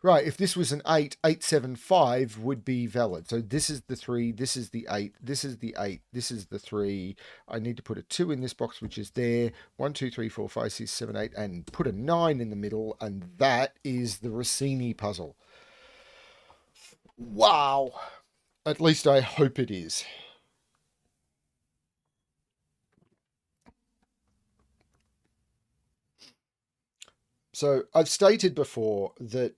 Right, if this was an 8, 8, 7, 5 would be valid. So this is the 3, this is the 8, this is the 8, this is the 3. I need to put a 2 in this box, which is there. 1, 2, 3, 4, 5, 6, 7, 8, and put a 9 in the middle, and that is the Rossini puzzle. Wow! At least I hope it is. So I've stated before that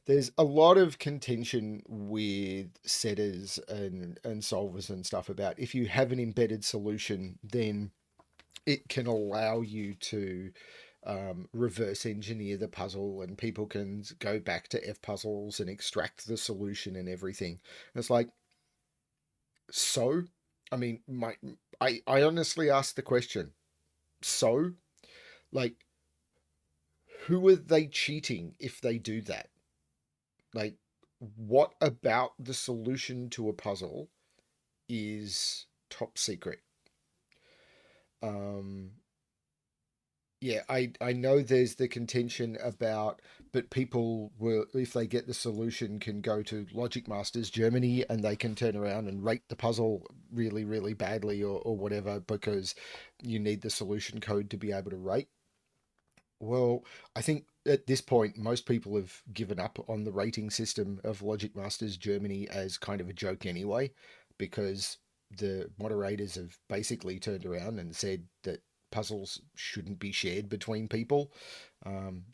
there's a lot of contention with setters and solvers and stuff about if you have an embedded solution, then it can allow you to reverse engineer the puzzle, and people can go back to F puzzles and extract the solution and everything. And it's like, so, I mean, I honestly ask the question, so, like, who are they cheating if they do that? Like, what about the solution to a puzzle is top secret? Um, yeah, I know there's the contention about, but people will, if they get the solution, can go to Logic Masters Germany and they can turn around and rate the puzzle really, really badly or whatever because you need the solution code to be able to rate. Well, I think at this point, most people have given up on the rating system of Logic Masters Germany as kind of a joke anyway, because the moderators have basically turned around and said that puzzles shouldn't be shared between people.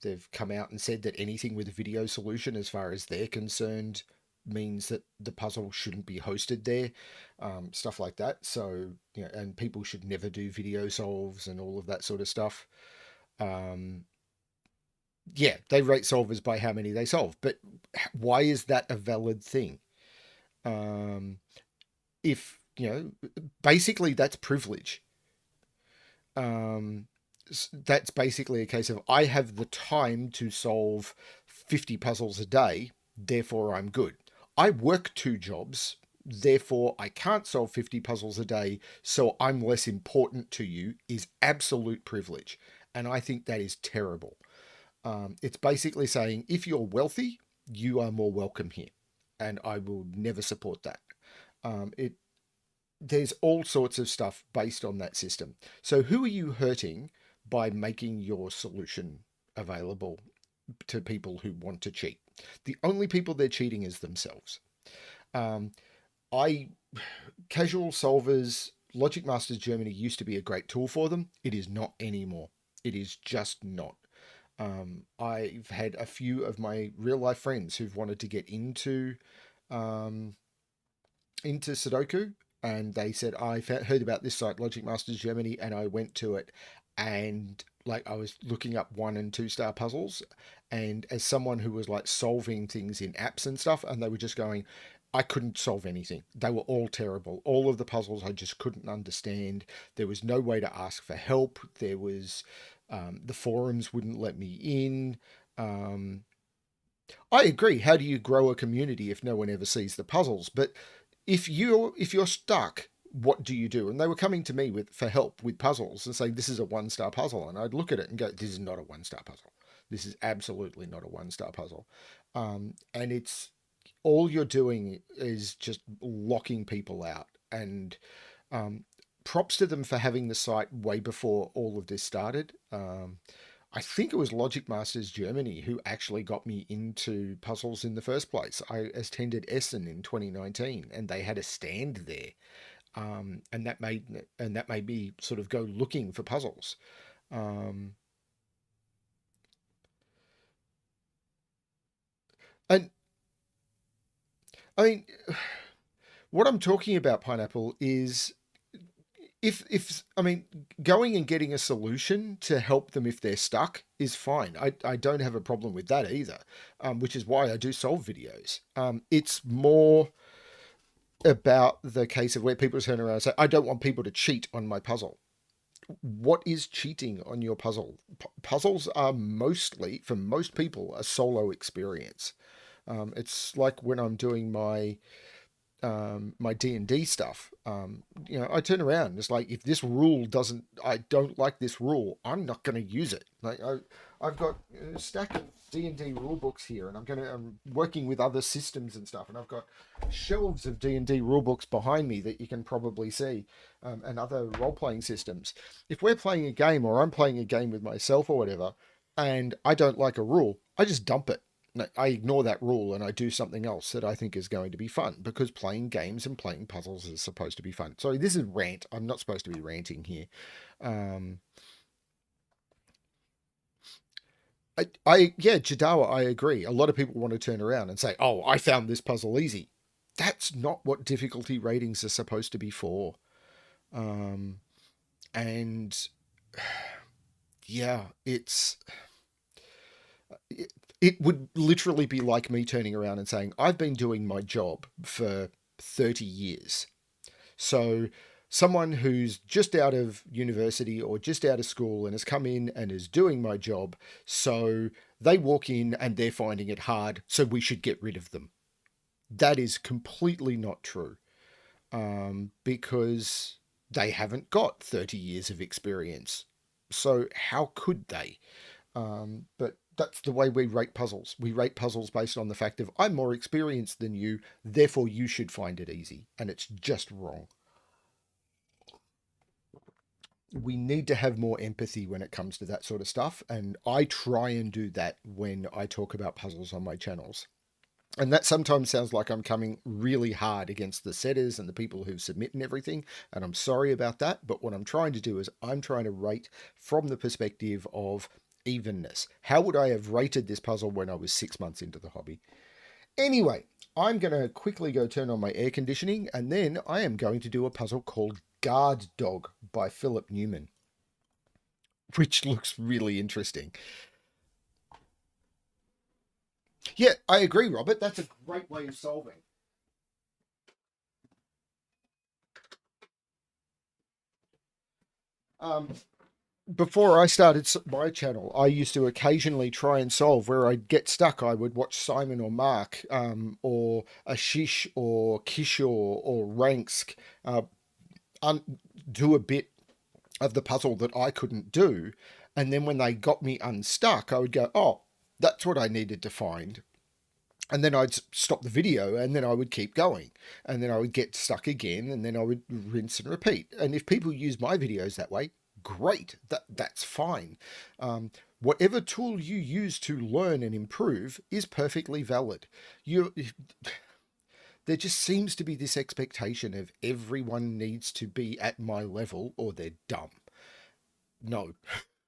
They've come out and said that anything with a video solution, as far as they're concerned, means that the puzzle shouldn't be hosted there, stuff like that. So, you know, and people should never do video solves and all of that sort of stuff. Um, yeah, they rate solvers by how many they solve, but why is that a valid thing? Um, if you know, basically that's privilege. Um, that's basically a case of I have the time to solve 50 puzzles a day, therefore I'm good. I work 2 jobs, therefore I can't solve 50 puzzles a day, so I'm less important to you, is absolute privilege. And I think that is terrible. It's basically saying if you're wealthy, you are more welcome here, and I will never support that. It There's all sorts of stuff based on that system. So who are you hurting by making your solution available to people who want to cheat? The only people they're cheating is themselves. Um, I Casual solvers, Logic Masters Germany used to be a great tool for them. It is not anymore. It is just not. I've had a few of my real life friends who've wanted to get um, into Sudoku, and they said heard about this site, Logic Masters Germany, and I went to it, and like I was looking up 1 and 2 star puzzles, and as someone who was like solving things in apps and stuff, and they were just going, I couldn't solve anything. They were all terrible. All of the puzzles I just couldn't understand. There was no way to ask for help. There was the forums wouldn't let me in. Um, I agree. How do you grow a community if no one ever sees the puzzles? But if you're stuck, what do you do? And they were coming to me for help with puzzles and saying this is a 1 star puzzle, and I'd look at it and go, this is not a 1 star puzzle. This is absolutely not a 1 star puzzle. And it's all you're doing is just locking people out. And um, props to them for having the site way before all of this started. I think it was Logic Masters Germany who actually got me into puzzles in the first place. I attended Essen in 2019, and they had a stand there, and that made me sort of go looking for puzzles. Um, and I mean, what I'm talking about, Pineapple, is if I mean, going and getting a solution to help them if they're stuck is fine. I don't have a problem with that either, which is why I do solve videos. It's more about the case of where people turn around and say, I don't want people to cheat on my puzzle. What is cheating on your puzzle? Puzzles are mostly, for most people, a solo experience. It's like when I'm doing my D&D stuff. I turn around. It's like, if this rule doesn't, I don't like this rule, I'm not going to use it. I've got a stack of D&D rule books here, and I'm working with other systems and stuff, and I've got shelves of D&D rule books behind me that you can probably see, and other role playing systems. If we're playing a game, or I'm playing a game with myself or whatever, and I don't like a rule, I just dump it. No, I ignore that rule and I do something else that I think is going to be fun, because playing games and playing puzzles is supposed to be fun. Sorry, this is rant. I'm not supposed to be ranting here. Um, yeah, Jadawa, I agree. A lot of people want to turn around and say, "Oh, I found this puzzle easy." That's not what difficulty ratings are supposed to be for. Um, and yeah, it would literally be like me turning around and saying, "I've been doing my job for 30 years." So someone who's just out of university or just out of school and has come in and is doing my job, so they walk in and they're finding it hard, so we should get rid of them. That is completely not true, because they haven't got 30 years of experience. So how could they? But that's the way we rate puzzles. We rate puzzles based on the fact of, I'm more experienced than you, therefore you should find it easy. And it's just wrong. We need to have more empathy when it comes to that sort of stuff. And I try and do that when I talk about puzzles on my channels. And that sometimes sounds like I'm coming really hard against the setters and the people who submit and everything. And I'm sorry about that. But what I'm trying to do is, I'm trying to rate from the perspective of evenness. How would I have rated this puzzle when I was 6 months into the hobby? Anyway, I'm going to quickly go turn on my air conditioning, and then I am going to do a puzzle called Guard Dog by Philip Newman, which looks really interesting. Yeah, I agree, Robert. That's a great way of solving. Um, Before I started my channel, I used to occasionally try and solve. Where I'd get stuck, I would watch Simon or Mark, or Ashish or Kishore or Ranksk, uh, do a bit of the puzzle that I couldn't do. And then when they got me unstuck, I would go, "Oh, that's what I needed to find." And then I'd stop the video, and then I would keep going, and then I would get stuck again, and then I would rinse and repeat. And if people use my videos that way, great, that's fine. Whatever tool you use to learn and improve is perfectly valid. You There just seems to be this expectation of everyone needs to be at my level or they're dumb. No,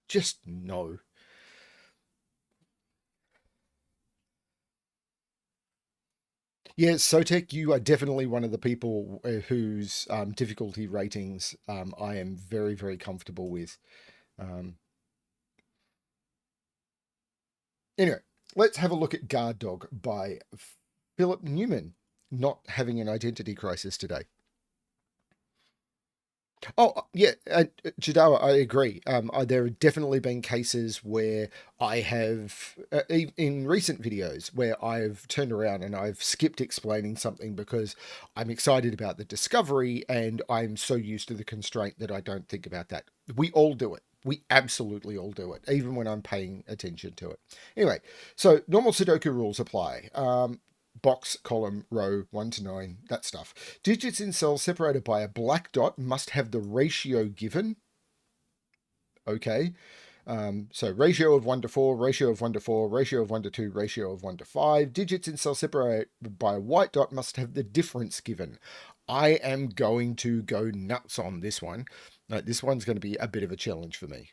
just no. Yeah, Sotek, you are definitely one of the people whose difficulty ratings I am very, very comfortable with. Um, anyway, let's have a look at Guard Dog by Philip Newman, not having an identity crisis today. Oh, yeah, Jadawa, I agree. There have definitely been cases where I have, in recent videos, where I've turned around and I've skipped explaining something because I'm excited about the discovery and I'm so used to the constraint that I don't think about that. We all do it. We absolutely all do it, even when I'm paying attention to it. Anyway, so normal Sudoku rules apply. Box, column, row, 1 to 9, that stuff. Digits in cells separated by a black dot must have the ratio given. Okay. So ratio of 1 to 4, ratio of 1 to 4, ratio of 1 to 2, ratio of 1 to 5. Digits in cells separated by a white dot must have the difference given. I am going to go nuts on this one. This one's going to be a bit of a challenge for me.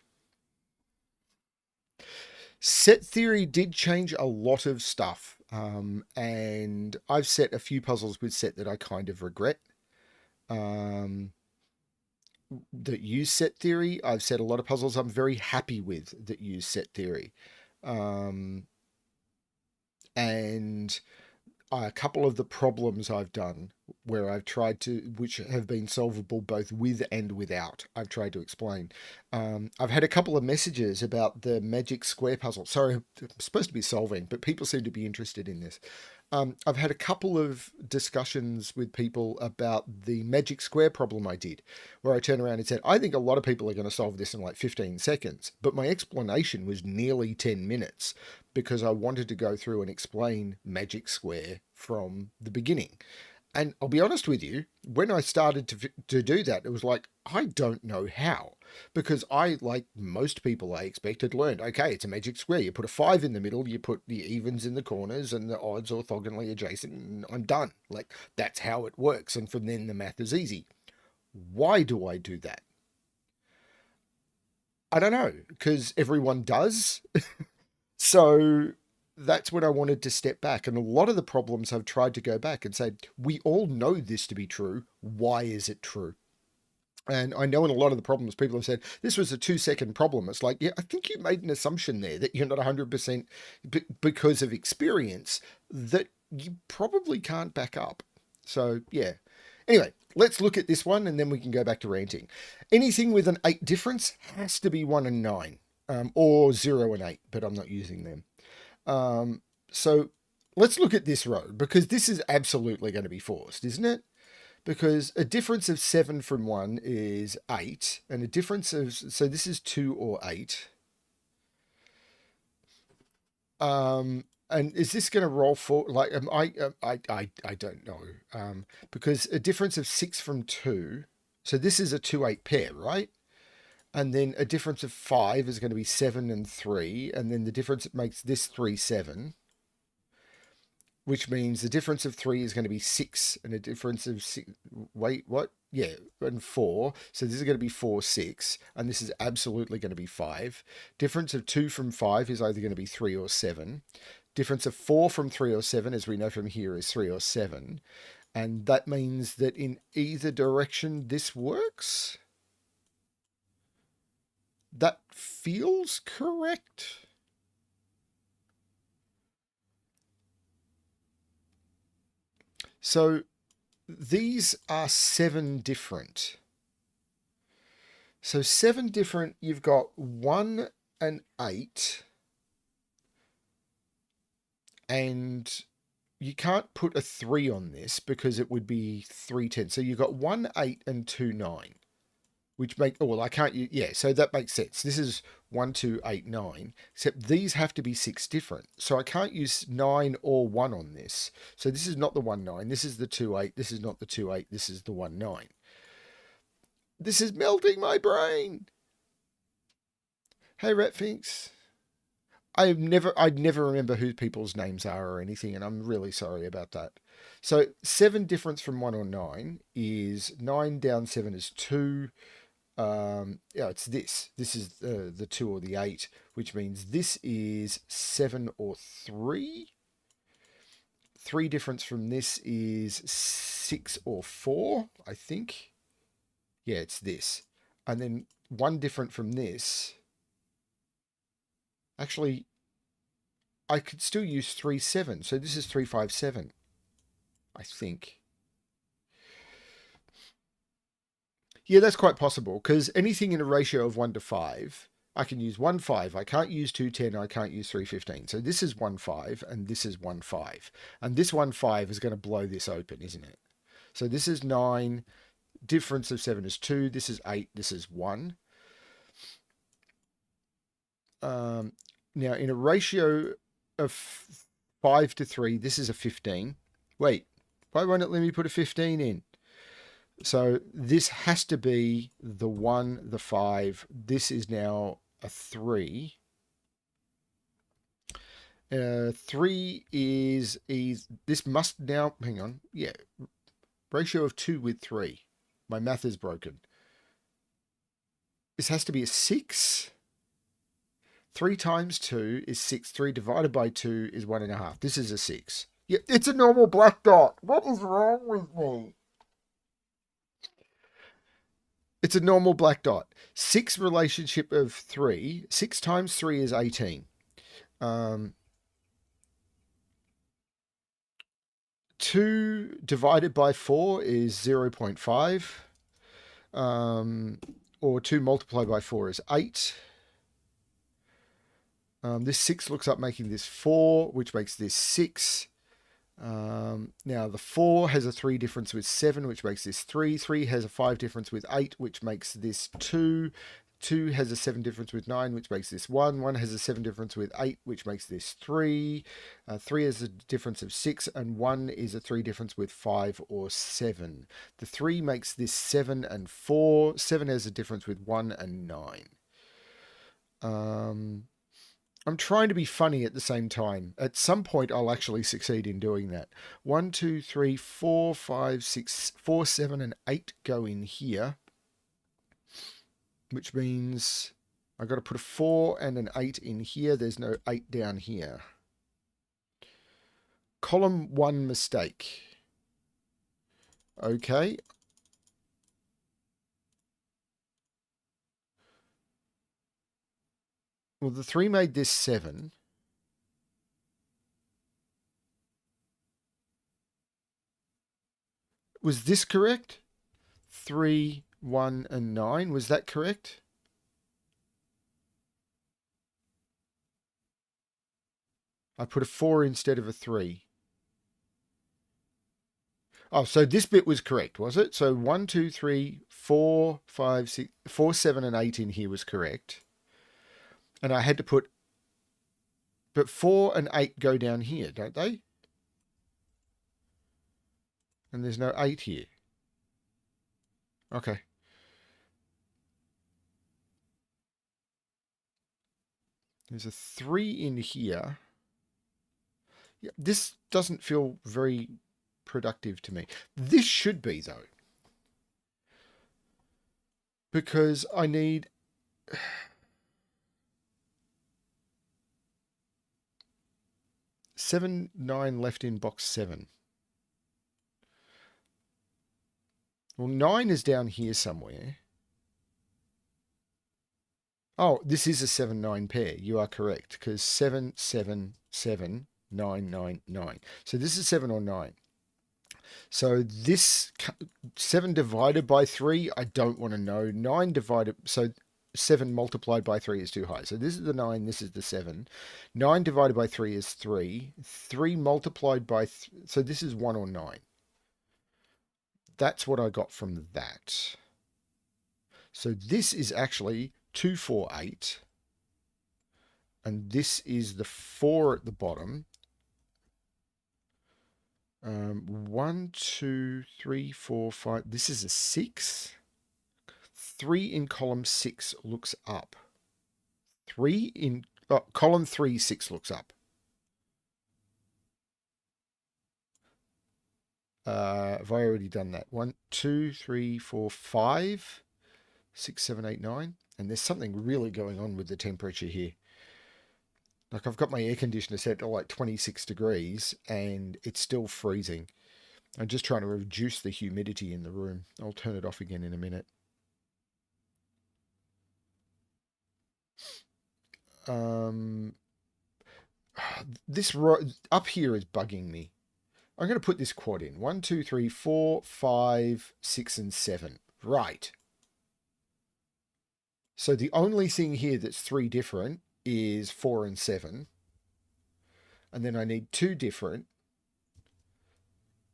Set theory did change a lot of stuff. And I've set a few puzzles with set that I kind of regret. That use set theory. I've set a lot of puzzles I'm very happy with that use set theory. And a couple of the problems I've done where I've tried to, which have been solvable both with and without, I've tried to explain. I've had a couple of messages about the magic square puzzle. Sorry, I'm supposed to be solving, but people seem to be interested in this. I've had a couple of discussions with people about the magic square problem I did, where I turned around and said, I think a lot of people are going to solve this in like 15 seconds. But my explanation was nearly 10 minutes because I wanted to go through and explain magic square from the beginning. And I'll be honest with you, when I started to do that, it was like, I don't know how. Because I, like most people I expected, learned, okay, it's a magic square. You put a 5 in the middle, you put the evens in the corners and the odds orthogonally adjacent, and I'm done. Like, that's how it works. And from then the math is easy. Why do I do that? I don't know, because everyone does. So that's when I wanted to step back. And a lot of the problems I've tried to go back and say, we all know this to be true. Why is it true? And I know in a lot of the problems, people have said, this was a 2-second problem. It's like, yeah, I think you made an assumption there that you're not 100% because of experience that you probably can't back up. So, yeah. Anyway, let's look at this one and then we can go back to ranting. Anything with an 8 difference has to be 1 and 9, or 0 and 8, but I'm not using them. So let's look at this row because this is absolutely going to be forced, isn't it? Because a difference of 7 from 1 is 8, and a difference of, so this is 2 or 8. And is this going to roll for, like, I don't know, because a difference of 6 from 2, so this is a 2-8 pair, right? And then a difference of 5 is going to be 7 and 3, and then the difference that makes this 3, 7. Which means the difference of 3 is going to be 6, and a difference of 6, wait, what? Yeah, and 4. So this is going to be 4, 6, and this is absolutely going to be 5. Difference of 2 from 5 is either going to be 3 or 7. Difference of 4 from 3 or 7, as we know from here, is 3 or 7. And that means that in either direction this works. That feels correct. So these are 7 different. So 7 different, you've got 1 and 8. And you can't put a 3 on this because it would be 3, 10. So you've got 1, 8 and 2, 9. Which make, oh, well, I can't, yeah, so that makes sense. This is 1, 2, 8, 9, except these have to be 6 different. So I can't use 9 or 1 on this. So this is not the 1, 9. This is the 2, 8. This is not the 2, 8. This is the 1, 9. This is melting my brain. Hey, Ratfinks. I'd never remember who people's names are or anything, and I'm really sorry about that. So 7 difference from 1 or 9 is 9 down 7 is 2. Yeah, it's this. This is the 2 or the 8, which means this is 7 or 3. 3 difference from this is 6 or 4, I think. Yeah, it's this. And then 1 different from this. Actually, I could still use 3, 7. So this is 3, 5, 7, I think. Yeah, that's quite possible because anything in a ratio of 1 to 5, I can use 1, 5. I can't use 2, 10. I can't use 3, 15. So this is 1, 5 and this is 1, 5. And this 1, 5 is going to blow this open, isn't it? So this is 9. Difference of 7 is 2. This is 8. This is 1. Now, in a ratio of 5 to 3, this is a 15. Wait, why won't it let me put a 15 in? So this has to be the 1, the 5. This is now a 3. 3 is this must now, hang on, yeah, ratio of 2 with 3. My math is broken. This has to be a 6. 3 times 2 is 6. 3 divided by 2 is 1.5. This is a 6. Yeah, it's a normal black dot. What is wrong with me? It's a normal black dot. 6 relationship of 3. 6 times 3 is 18. 2 divided by 4 is 0.5. Or 2 multiplied by 4 is 8. This 6 looks up making this 4, which makes this 6. Now the 4 has a 3 difference with 7, which makes this 3. 3 has a 5 difference with 8, which makes this 2. 2 has a 7 difference with 9, which makes this 1. 1 has a 7 difference with 8, which makes this 3. 3 has a difference of 6, and 1 is a 3 difference with 5 or 7. The 3 makes this 7 and 4. 7 has a difference with 1 and 9. I'm trying to be funny at the same time. At some point, I'll actually succeed in doing that. 1, 2, 3, 4, 5, 6, 4, 7, and 8 go in here, which means I've got to put a 4 and an 8 in here. There's no 8 down here. Column 1 mistake. Okay. Well, the 3 made this 7. Was this correct? 3, 1, and 9. Was that correct? I put a 4 instead of a 3. Oh, so this bit was correct, was it? So 1, 2, 3, 4, 5, 6, 4, 7, and 8 in here was correct. And I had to put, but 4 and 8 go down here, don't they? And there's no 8 here. Okay. There's a 3 in here. Yeah, this doesn't feel very productive to me. This should be, though. Because I need... Seven, 9 left in box 7. Well, 9 is down here somewhere. Oh, this is a 7-9 pair. You are correct, because 7, 7, 7, 9, 9, 9. So this is 7 or 9. So this 7 divided by 3, I don't want to know. 9 divided... So 7 multiplied by 3 is too high. So this is the 9, this is the 7. 9 divided by 3 is 3. 3 multiplied by... So this is 1 or 9. That's what I got from that. So this is actually 2, 4, 8. And this is the 4 at the bottom. 1, 2, 3, 4, 5. This is a 6. 3 in column 6 looks up. 3 in column 3, 6 looks up. Have I already done that? 1, 2, 3, 4, 5, 6, 7, 8, 9. And there's something really going on with the temperature here. Like I've got my air conditioner set to like 26 degrees and it's still freezing. I'm just trying to reduce the humidity in the room. I'll turn it off again in a minute. This up here is bugging me. I'm going to put this quad in. 1, 2, 3, 4, 5, 6, and 7. Right. So the only thing here that's 3 different is 4 and 7. And then I need 2 different.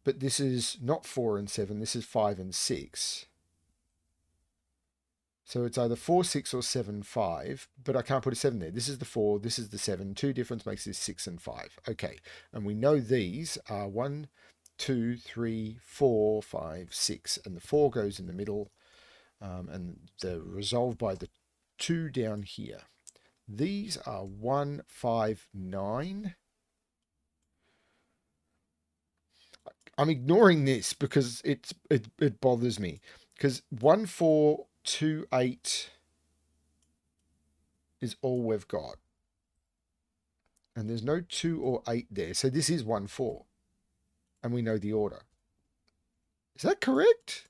But this is not 4 and 7. This is 5 and 6. So it's either 4, 6, or 7, 5. But I can't put a 7 there. This is the 4. This is the 7. 2 difference makes this 6 and 5. Okay. And we know these are 1, 2, 3, 4, 5, 6. And the 4 goes in the middle. And they're resolved by the 2 down here. These are 1, 5, 9. I'm ignoring this because it bothers me. Because 1, 4, 2, 8 is all we've got. And there's no 2 or 8 there. So this is 1, 4. And we know the order. Is that correct?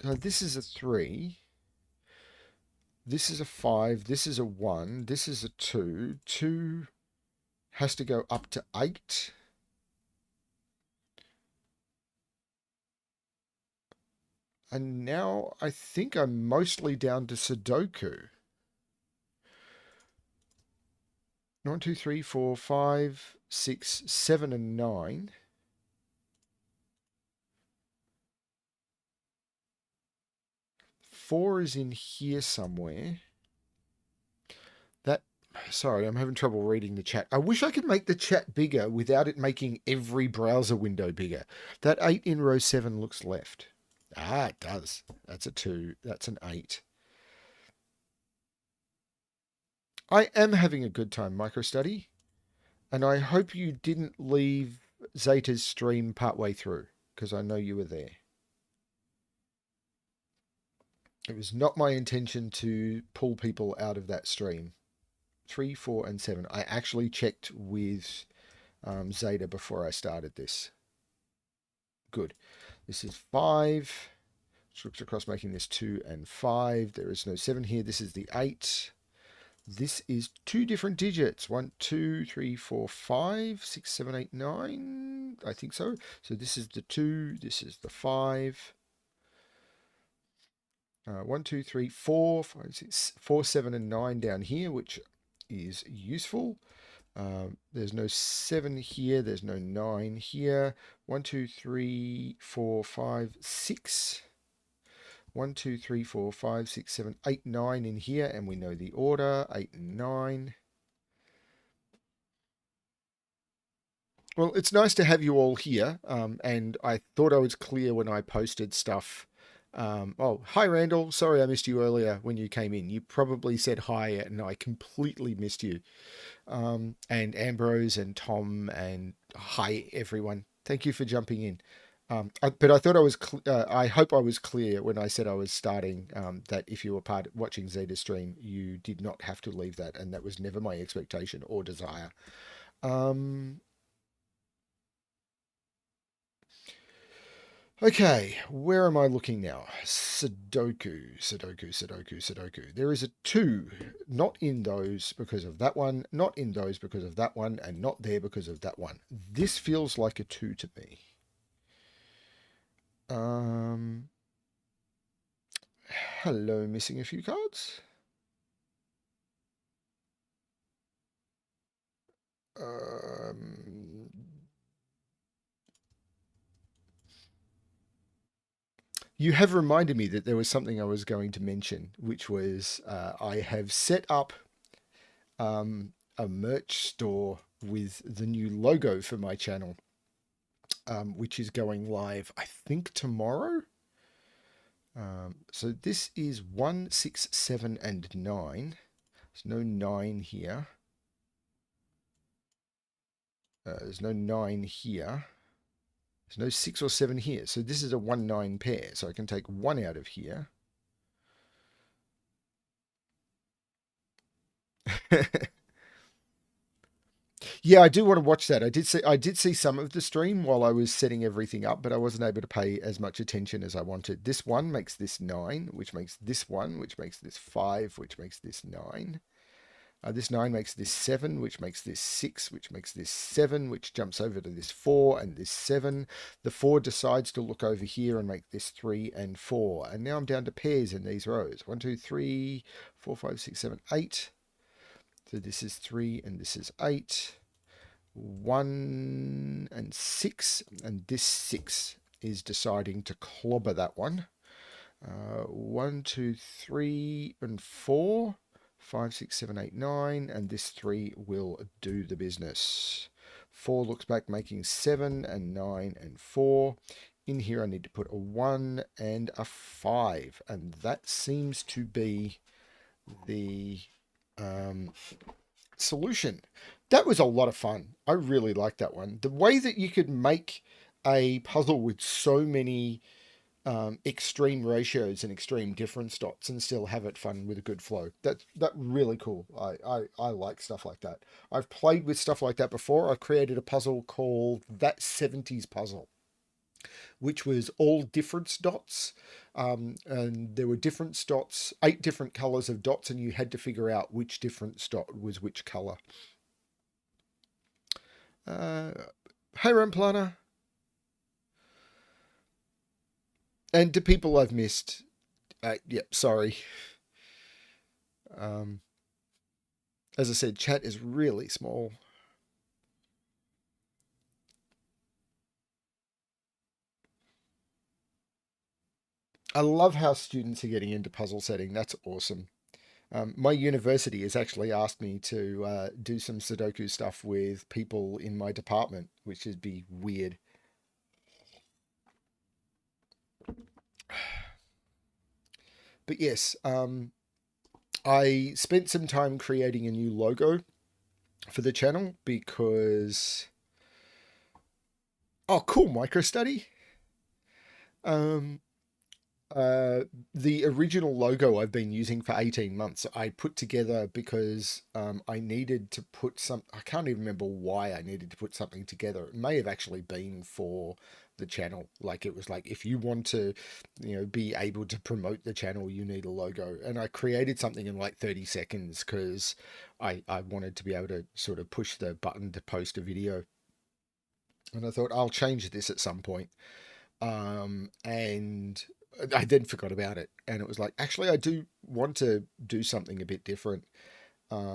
this is a 3. This is a 5. This is a 1. This is a 2. 2 has to go up to 8. And now I think I'm mostly down to Sudoku. 1, 2, 3, 4, 5, 6, 7, and 9. Four is in here somewhere. That, sorry, I'm having trouble reading the chat. I wish I could make the chat bigger without it making every browser window bigger. That 8 in row 7 looks left. Ah, it does. That's a 2. That's an 8. I am having a good time microstudy, and I hope you didn't leave Zeta's stream partway through, because I know you were there. It was not my intention to pull people out of that stream. 3, 4, and 7. I actually checked with Zeta before I started this. Good. This is 5. Which looks across, making this 2 and 5. There is no 7 here. This is the 8. This is 2 different digits. 1, 2, 3, 4, 5, 6, 7, 8, 9. I think so. So this is the 2. This is the 5. 1, 2, 3, 4, 5, 6, 4, 7, and 9 down here, which is useful. There's no 7 here. There's no 9 here. 1, 2, 3, 4, 5, 6. 1, 2, 3, 4, 5, 6, 7, 8, 9 in here, and we know the order, 8 and 9. Well, it's nice to have you all here, and I thought I was clear when I posted stuff. Oh, hi, Randall. Sorry I missed you earlier when you came in. You probably said hi, and I completely missed you. And Ambrose and Tom, and hi, everyone. Thank you for jumping in. But I thought I was. I hope I was clear when I said I was starting. That if you were watching Zeta stream, you did not have to leave that, and that was never my expectation or desire. Okay, where am I looking now? Sudoku, Sudoku, Sudoku, Sudoku. There is a 2, not in those because of that one, not in those because of that one, and not there because of that one. This feels like a 2 to me. Hello, missing a few cards. You have reminded me that there was something I was going to mention, which was I have set up a merch store with the new logo for my channel, which is going live, I think, tomorrow. So this is 1, 6, 7, and 9. There's no 9 here. There's no 9 here. There's no 6 or 7 here. So this is a 1, 9 pair. So I can take 1 out of here. Yeah, I do want to watch that. I did see some of the stream while I was setting everything up, but I wasn't able to pay as much attention as I wanted. This 1 makes this 9, which makes this 1, which makes this 5, which makes this 9. This 9 makes this 7, which makes this 6, which makes this 7, which jumps over to this 4 and this 7. The 4 decides to look over here and make this 3 and 4. And now I'm down to pairs in these rows. 1, 2, 3, 4, 5, 6, 7, 8. So this is 3 and this is 8. 1 and 6. And this 6 is deciding to clobber that one. 1, 2, 3, and 4. 5, 6, 7, 8, 9, and this 3 will do the business. 4 looks back, making 7 and 9 and 4. In here I need to put a 1 and a 5, and that seems to be the solution. That was a lot of fun. I really liked that one. The way that you could make a puzzle with so many extreme ratios and extreme difference dots and still have it fun with a good flow. That really cool. I like stuff like that. I've played with stuff like that before. I created a puzzle called That 70s Puzzle, which was all difference dots. And there were difference dots, 8 different colors of dots, and you had to figure out which difference dot was which color. Hey, Ramplana. And to people I've missed, sorry. As I said, chat is really small. I love how students are getting into puzzle setting. That's awesome. My university has actually asked me to do some Sudoku stuff with people in my department, which would be weird. But yes, I spent some time creating a new logo for the channel because... Oh, cool, micro-study. The original logo I've been using for 18 months, I put together because I needed to put some... I can't even remember why I needed to put something together. It may have actually been for the channel. Like, it was like, if you want to, be able to promote the channel, you need a logo. And I created something in like 30 seconds because I wanted to be able to sort of push the button to post a video. And I thought, I'll change this at some point. And I then forgot about it, and it was like, actually, I do want to do something a bit different. I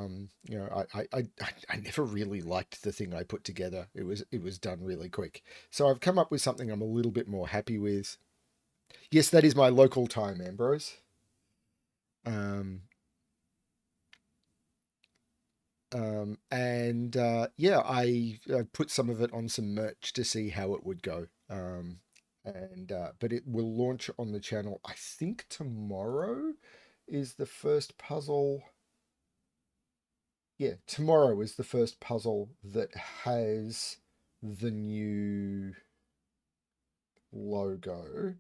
never really liked the thing I put together. It was done really quick, so I've come up with something I'm a little bit more happy with. Yes, that is my local time, Ambrose. And yeah, I put some of it on some merch to see how it would go. But it will launch on the channel. I think tomorrow is the first puzzle. Yeah, tomorrow is the first puzzle that has the new logo.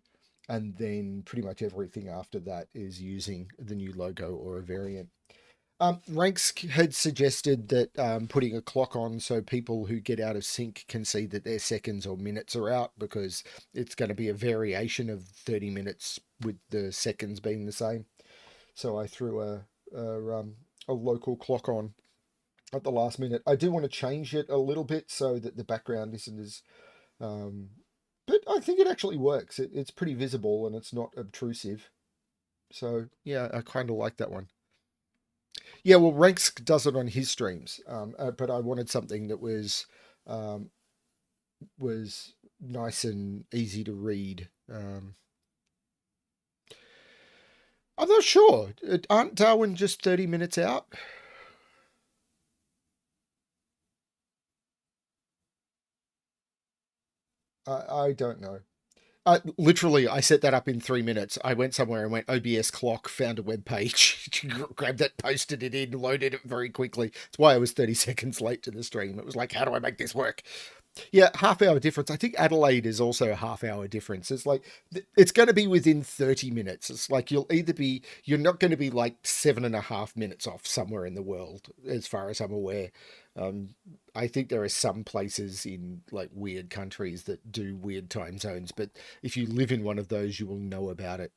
And then pretty much everything after that is using the new logo or a variant. Ranks had suggested that putting a clock on so people who get out of sync can see that their seconds or minutes are out, because it's going to be a variation of 30 minutes with the seconds being the same. So I threw a local clock on at the last minute. I do want to change it a little bit so that the background isn't as... but I think it actually works. It's pretty visible and it's not obtrusive. So yeah, I kind of like that one. Yeah, well, Ranks does it on his streams, but I wanted something that was nice and easy to read. I'm not sure. Aren't Darwin just 30 minutes out? I don't know. Literally, I set that up in 3 minutes. I went somewhere and went OBS clock, found a web page, grabbed it, posted it in, loaded it very quickly. That's why I was 30 seconds late to the stream. It was like, how do I make this work? Yeah, half-hour difference. I think Adelaide is also a half-hour difference. It's like, it's going to be within 30 minutes. It's like you're not going to be like 7.5 minutes off somewhere in the world, as far as I'm aware. I think there are some places in like weird countries that do weird time zones, but if you live in one of those, you will know about it.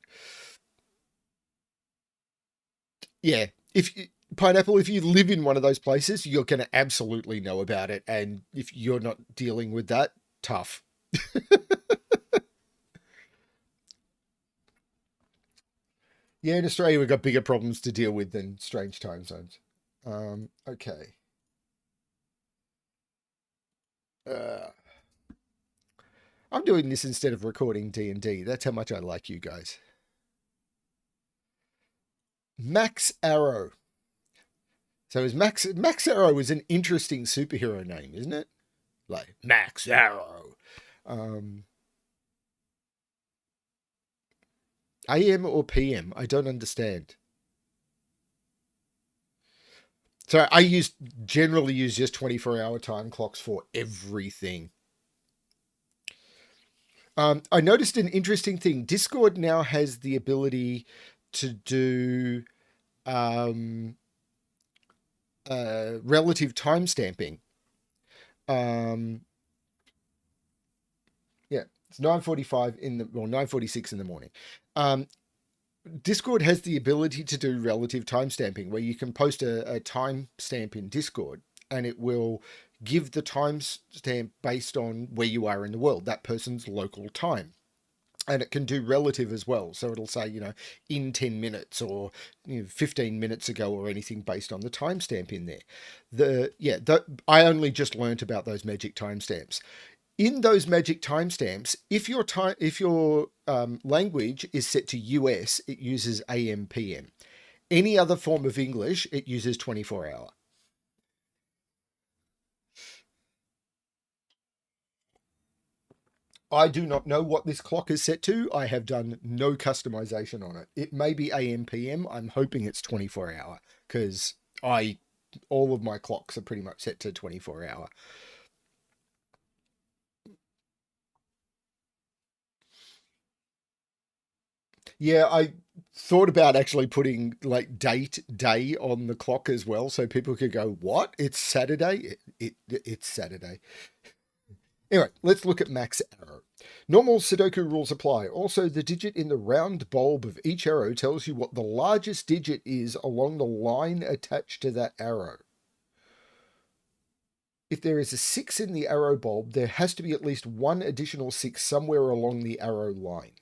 Yeah, if Pineapple, if you live in one of those places, you're going to absolutely know about it, and if you're not dealing with that, tough. Yeah, in Australia, we've got bigger problems to deal with than strange time zones. Okay. Uh, I'm doing this instead of recording D&D. That's how much I like you guys. Max Arrow. So is Max Arrow is an interesting superhero name, isn't it? Like Max Arrow. Um, AM or PM? I don't understand. So I generally use just 24-hour time clocks for everything. I noticed an interesting thing. Discord now has the ability to do relative timestamping. Yeah. It's 9:45 in the, well, 9:46 in the morning. Um, Discord has the ability to do relative timestamping where you can post a timestamp in Discord and it will give the timestamp based on where you are in the world, that person's local time. And it can do relative as well. So it'll say, in 10 minutes or 15 minutes ago or anything based on the timestamp in there. I only just learnt about those magic timestamps. In those magic timestamps, if your language is set to US, it uses AM PM. Any other form of English, it uses 24-hour. I do not know what this clock is set to. I have done no customization on it. It may be AM PM. I'm hoping it's 24-hour because all of my clocks are pretty much set to 24-hour. Yeah, I thought about actually putting like date day on the clock as well, so people could go, "What? It's Saturday? It's Saturday." Anyway, let's look at max arrow. Normal Sudoku rules apply. Also, the digit in the round bulb of each arrow tells you what the largest digit is along the line attached to that arrow. If there is a 6 in the arrow bulb, there has to be at least one additional 6 somewhere along the arrow line.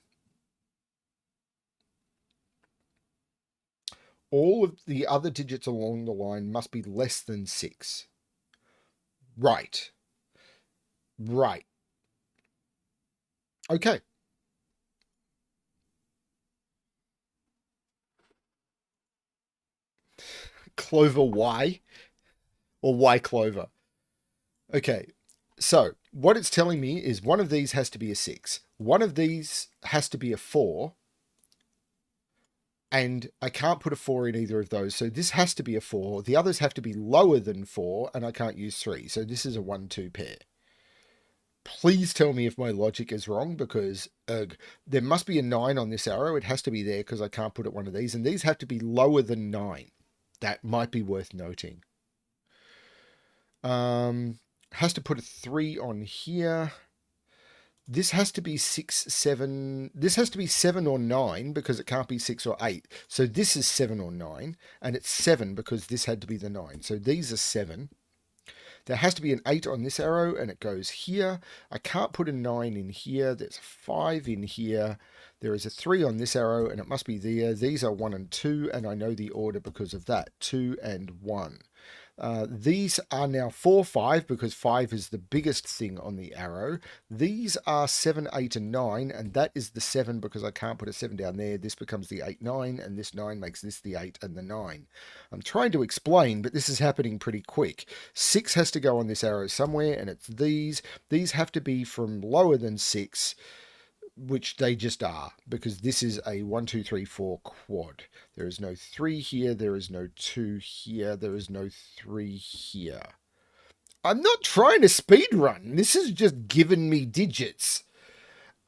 All of the other digits along the line must be less than 6. Right. Right. Okay. Clover Y or Y clover. Okay. So what it's telling me is one of these has to be a 6. One of these has to be a 4. And I can't put a 4 in either of those. So this has to be a 4. The others have to be lower than 4, and I can't use 3. So this is a 1-2 pair. Please tell me if my logic is wrong, because there must be a 9 on this arrow. It has to be there because I can't put it one of these. And these have to be lower than 9. That might be worth noting. Has to put a 3 on here. This has to be 6, 7. This has to be 7 or 9 because it can't be 6 or 8. So this is 7 or 9. And it's 7 because this had to be the 9. So these are 7. There has to be an 8 on this arrow and it goes here. I can't put a 9 in here. There's a 5 in here. There is a 3 on this arrow and it must be there. These are 1 and 2 and I know the order because of that. 2 and 1. These are now 4, 5 because 5 is the biggest thing on the arrow. These are 7, 8 and 9 and that is the 7 because I can't put a 7 down there. This becomes the 8, 9 and this 9 makes this the 8 and the 9. I'm trying to explain, but this is happening pretty quick. 6 has to go on this arrow somewhere and it's these. These have to be from lower than 6, which they just are, because this is a 1, 2, 3, 4 quad. There is no 3 here, there is no 2 here, there is no 3 here. I'm not trying to speed run. This is just giving me digits.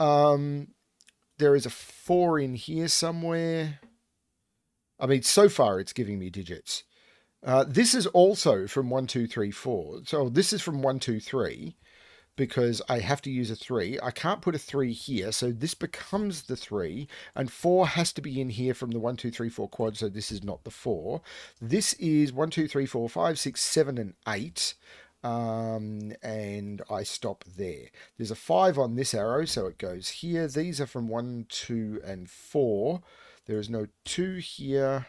There is a 4 in here somewhere. I mean, so far it's giving me digits. This is also from 1, 2, 3, 4. So this is from 1, 2, 3. Because I have to use a 3. I can't put a 3 here, so this becomes the 3, and 4 has to be in here from the 1, 2, 3, 4 quad, so this is not the 4. This is 1, 2, 3, 4, 5, 6, 7, and 8, and I stop there. There's a 5 on this arrow, so it goes here. These are from 1, 2, and 4. There is no 2 here.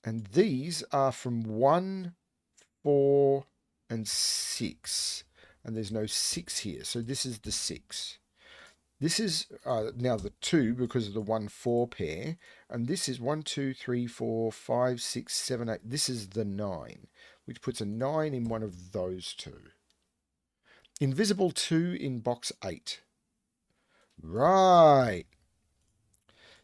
And these are from 1, 4, and 6. And there's no 6 here. So this is the 6. This is now the 2 because of the 1, 4 pair. And this is 1, 2, 3, 4, 5, 6, 7, 8. This is the 9, which puts a 9 in one of those two. Invisible 2 in box 8. Right.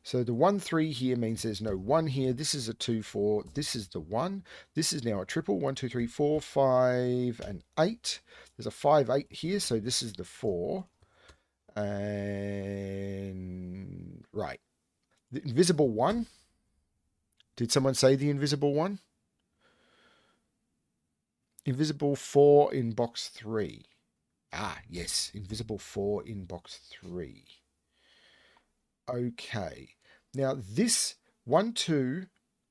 So the 1, 3 here means there's no 1 here. This is a 2, 4. This is the 1. This is now a triple. 1, 2, 3, 4, 5, and 8. There's a 5, 8 here. So this is the 4. And right. The invisible 1. Did someone say the invisible 1? Invisible 4 in box 3. Ah, yes, invisible 4 in box 3. Okay. Now this 1, 2,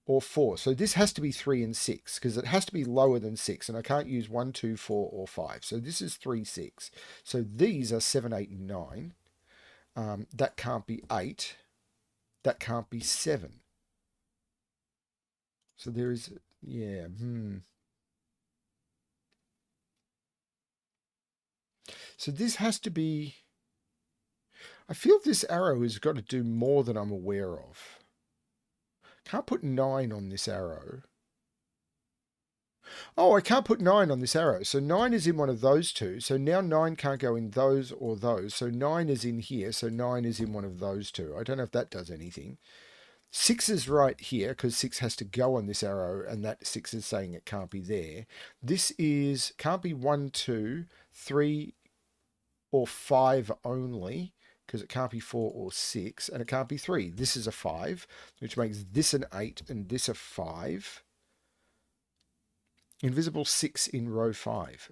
or 4. So this has to be 3 and 6 because it has to be lower than 6. And I can't use 1, 2, 4, or 5. So this is 3, 6. So these are 7, 8, and 9. That can't be 8. That can't be 7. So there is, yeah. So this has to be, I feel this arrow has got to do more than I'm aware of. Can't put 9 on this arrow. Oh, I can't put 9 on this arrow. So 9 is in one of those two. So now 9 can't go in those or those. So 9 is in here. So 9 is in one of those two. I don't know if that does anything. 6 is right here because 6 has to go on this arrow, and that 6 is saying it can't be there. This is can't be 1, 2, 3, or 5 only because it can't be 4 or 6, and it can't be 3. This is a 5, which makes this an 8 and this a 5. Invisible 6 in row 5.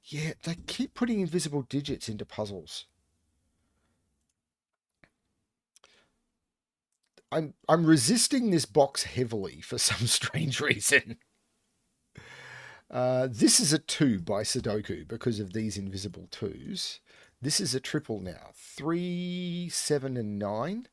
Yeah, they keep putting invisible digits into puzzles. I'm resisting this box heavily for some strange reason. This is a 2 by Sudoku because of these invisible 2s. This is a triple now. 3, 7, and 9.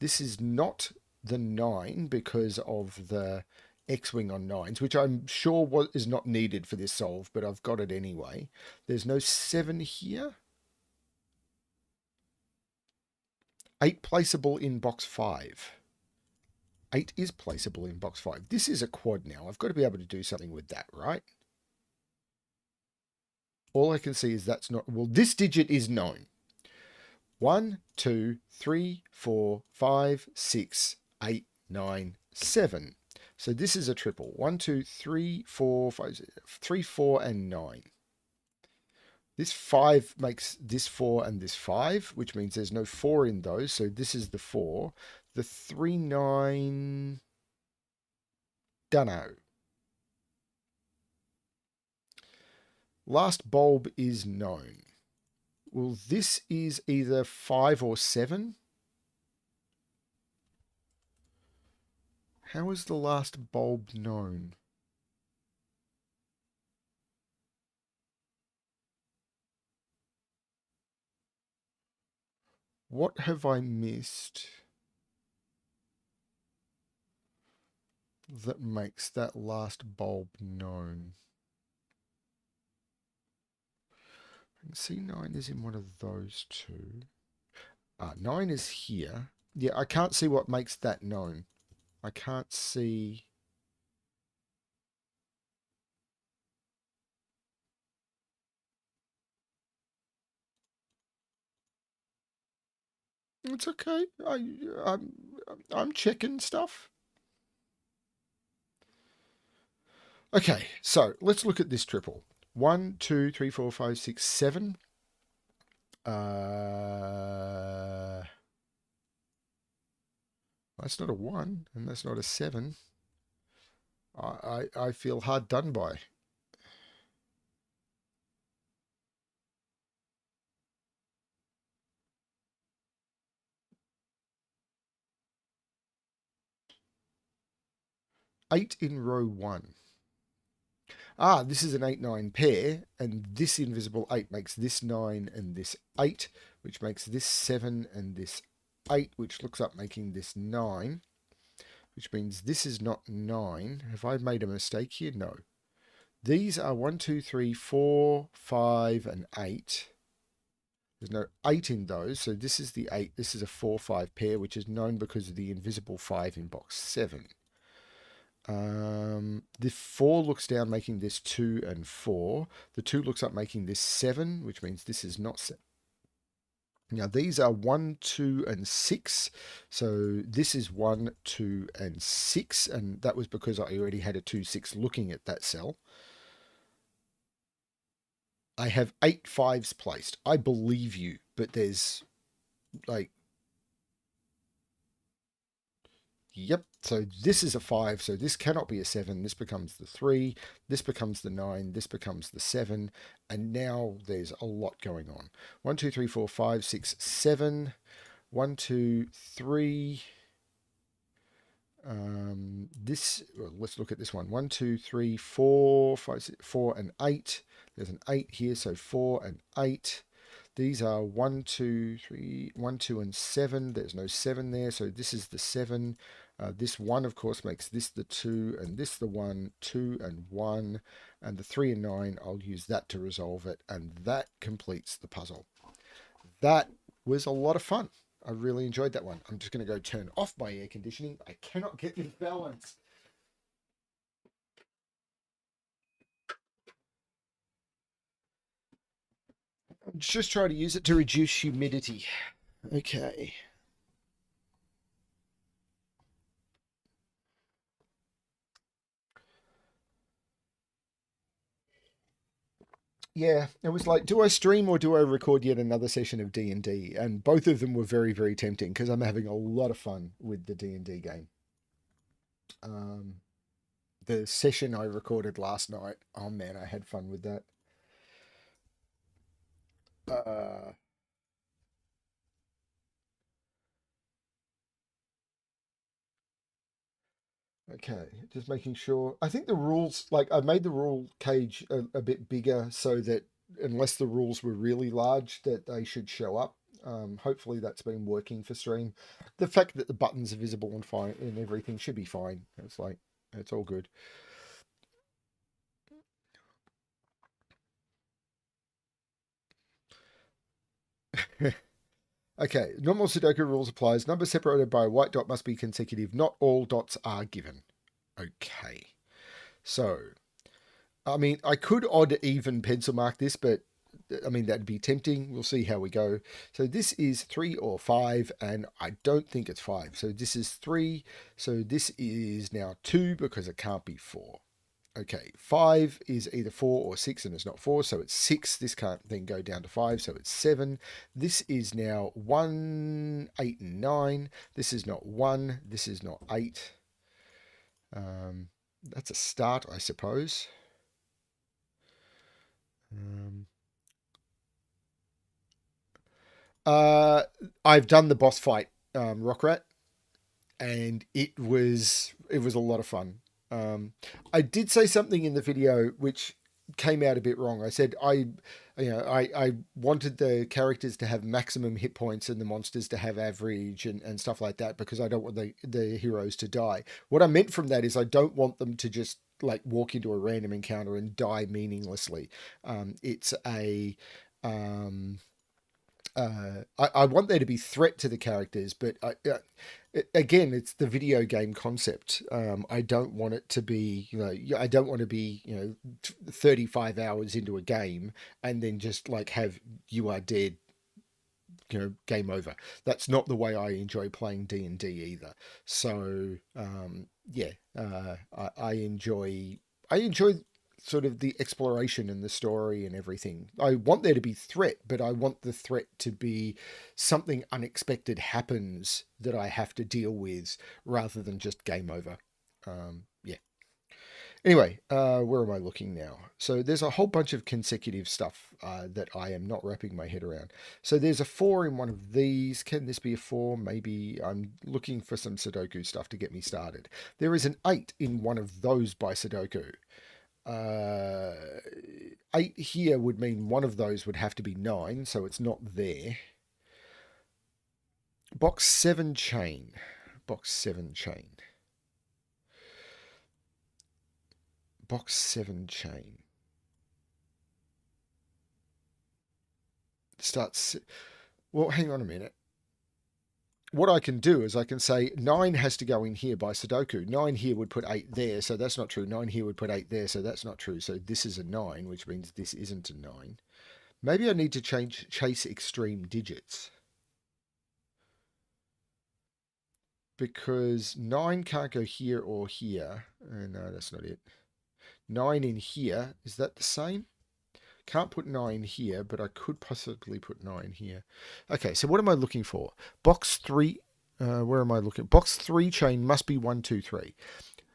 This is not the 9 because of the X-Wing on 9s, which I'm sure is not needed for this solve, but I've got it anyway. There's no 7 here. 8 placeable in box 5. 8 is placeable in box 5. This is a quad now. I've got to be able to do something with that, right? All I can see is that's not... Well, this digit is known. 1, 2, 3, 4, 5, 6, 8, 9, 7. So this is a triple. 1, 2, 3, 4, 5, 3, 4, and 9. This 5 makes this 4 and this 5, which means there's no 4 in those. So this is the 4. The 3, 9... Dunno. Last bulb is known. Well, this is either 5 or 7. How is the last bulb known? What have I missed that makes that last bulb known? I can see 9 is in one of those two. 9 is here. Yeah, I can't see what makes that known. I can't see... It's okay. I'm checking stuff. Okay, so let's look at this triple. 1, 2, 3, 4, 5, 6, 7. That's not a 1, and that's not a 7. I feel hard done by. Eight in row 1. This is an 8-9 pair, and this invisible 8 makes this 9 and this 8, which makes this 7 and this 8, which looks up making this 9, which means this is not 9. Have I made a mistake here? No. These are 1, 2, 3, 4, 5, and 8. There's no 8 in those, so this is the 8. This is a 4-5 pair, which is known because of the invisible 5 in box 7. The 4 looks down, making this 2 and 4. The 2 looks up, making this 7, which means this is not 7. Now, these are 1, 2, and 6. So this is 1, 2, and 6. And that was because I already had a 2, 6 looking at that cell. I have 8 5s placed. I believe you, but there's like... Yep, so this is a 5, so this cannot be a 7. This becomes the 3, this becomes the 9, this becomes the 7, and now there's a lot going on. 1, 2, 3, 4, 5, 6, 7. 1, 2, 3. Well, let's look at this one. 1, 2, 3, 4, 5, 6, 4, and 8. There's an 8 here, so 4 and 8. These are 1, 2, 3, 1, 2, and 7. There's no 7 there, so this is the 7. This 1, of course, makes this the 2, and this the 1, 2, and 1. And the 3 and 9, I'll use that to resolve it, and that completes the puzzle. That was a lot of fun. I really enjoyed that one. I'm just going to go turn off my air conditioning. I cannot get this balanced. I'm just trying to use it to reduce humidity. Okay. Yeah, it was like, do I stream or do I record yet another session of D&D? And both of them were very, very tempting because I'm having a lot of fun with the D&D game. The session I recorded last night, oh man, I had fun with that. Uh, Okay, just making sure. I think the rules, like I made the rule cage a bit bigger so that unless the rules were really large, that they should show up. Hopefully that's been working for stream. The fact that the buttons are visible and fine and everything should be fine. It's like, it's all good. Okay, normal Sudoku rules applies. Number separated by a white dot must be consecutive. Not all dots are given. Okay, so I mean, I could odd even pencil mark this, but I mean, that'd be tempting. We'll see how we go. So this is 3 or 5, and I don't think it's 5. So this is 3. So this is now 2 because it can't be 4. Okay, 5 is either 4 or 6, and it's not 4, so it's 6. This can't then go down to 5, so it's 7. This is now 1, 8, and 9. This is not 1. This is not 8. That's a start, I suppose. Uh, I've done the boss fight, Rockrat, and it was a lot of fun. I did say something in the video which came out a bit wrong. I said I wanted the characters to have maximum hit points and the monsters to have average and stuff like that because I don't want the heroes to die. What I meant from that is I don't want them to just like walk into a random encounter and die meaninglessly. It's a I want there to be threat to the characters, but again, it's the video game concept. I don't want it to be, I don't want to be, 35 hours into a game and then just like have you are dead, game over. That's not the way I enjoy playing D&D either. So, yeah, I enjoy sort of the exploration and the story and everything. I want there to be threat, but I want the threat to be something unexpected happens that I have to deal with rather than just game over. Yeah. Anyway, where am I looking now? So there's a whole bunch of consecutive stuff that I am not wrapping my head around. So there's a 4 in one of these. Can this be a 4? Maybe. I'm looking for some Sudoku stuff to get me started. There is an 8 in one of those by Sudoku. 8 here would mean one of those would have to be 9, so it's not there. Box 7 chain. Box 7 chain. Box 7 chain. Starts. Well, hang on a minute. What I can do is I can say 9 has to go in here by Sudoku. 9 here would put 8 there, so that's not true. 9 here would put 8 there, so that's not true. So this is a 9, which means this isn't a 9. Maybe I need to chase extreme digits. Because 9 can't go here or here. No, that's not it. 9 in here. Is that the same? Can't put 9 here, but I could possibly put 9 here. Okay, so what am I looking for? Box 3. Where am I looking? Box 3 chain must be 1, 2, 3.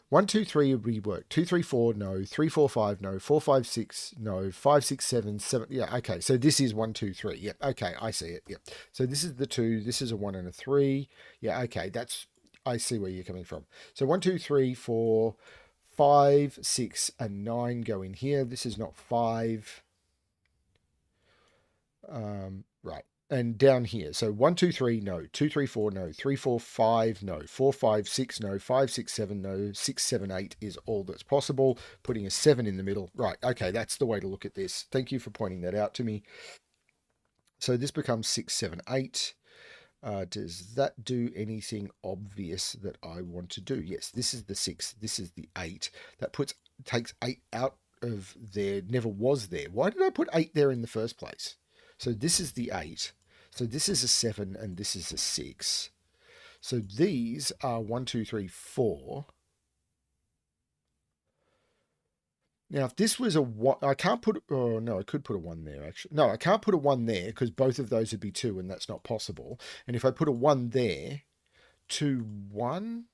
1, 2, 3 would be work. 2, 3, 4, no. 3, 4, 5, no. 4, 5, 6, no. 5, 6, 7, 7. Yeah, okay. So this is 1, 2, 3. Yep. Okay, I see it. Yep. So this is the 2. This is a 1 and a 3. Yeah, okay. I see where you're coming from. So 1, 2, 3, 4, 5, 6, and 9 go in here. This is not 5. Right. And down here. So 1, 2, 3, no. 2, 3, 4, no. 3, 4, 5, no. 4, 5, 6, no. 5, 6, 7, no. 6, 7, 8 is all that's possible. Putting a 7 in the middle. Right. Okay. That's the way to look at this. Thank you for pointing that out to me. So this becomes 6, 7, 8. Does that do anything obvious that I want to do? Yes. This is the 6. This is the 8. That takes 8 out of there. Never was there. Why did I put 8 there in the first place? So this is the 8. So this is a 7 and this is a 6. So these are 1, 2, 3, 4. Now, if this was a 1, I can't put, oh no, I could put a 1 there actually. No, I can't put a 1 there because both of those would be 2 and that's not possible. And if I put a 1 there, 2, 1,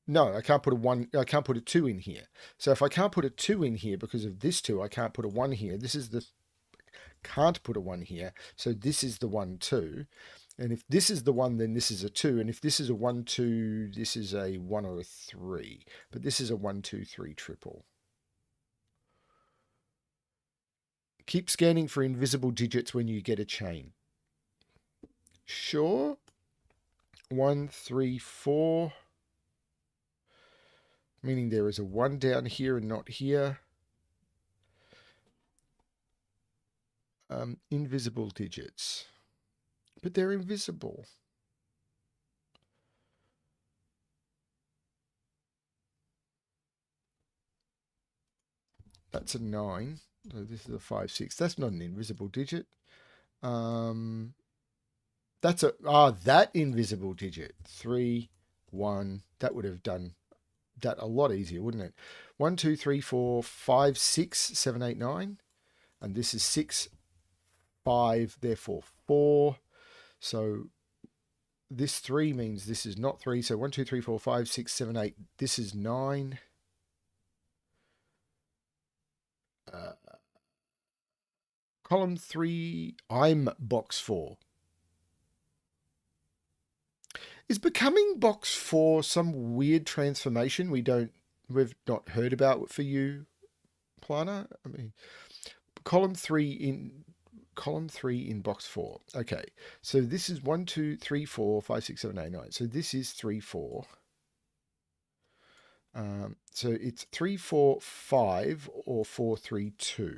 no, I can't put a 1, I can't put a 2 in here. So if I can't put a 2 in here because of this 2, I can't put a 1 here. This is the, can't put a 1 here. So this is the 1, 2. And if this is the 1, then this is a 2. And if this is a 1, 2, this is a 1 or a 3. But this is a 1, 2, 3 triple. Keep scanning for invisible digits when you get a chain. Sure. 1, 3, 4. Meaning there is a 1 down here and not here. Invisible digits. But they're invisible. That's a 9. So this is a 5, 6. That's not an invisible digit. That's that invisible digit. 3, 1. That would have done that a lot easier, wouldn't it? 1, 2, 3, 4, 5, 6, 7, 8, 9. And this is 6, 5, therefore 4. So this 3 means this is not 3. So 1, 2, 3, 4, 5, 6, 7, 8. This is 9. Column 3, I'm box 4. Is becoming box 4 some weird transformation we've not heard about for you, Plana? I mean, column 3 in box 4. Okay, so this is 1, 2, 3, 4, 5, 6, 7, 8, 9. So this is 3, 4. So it's 3, 4, 5 or 4, 3, 2.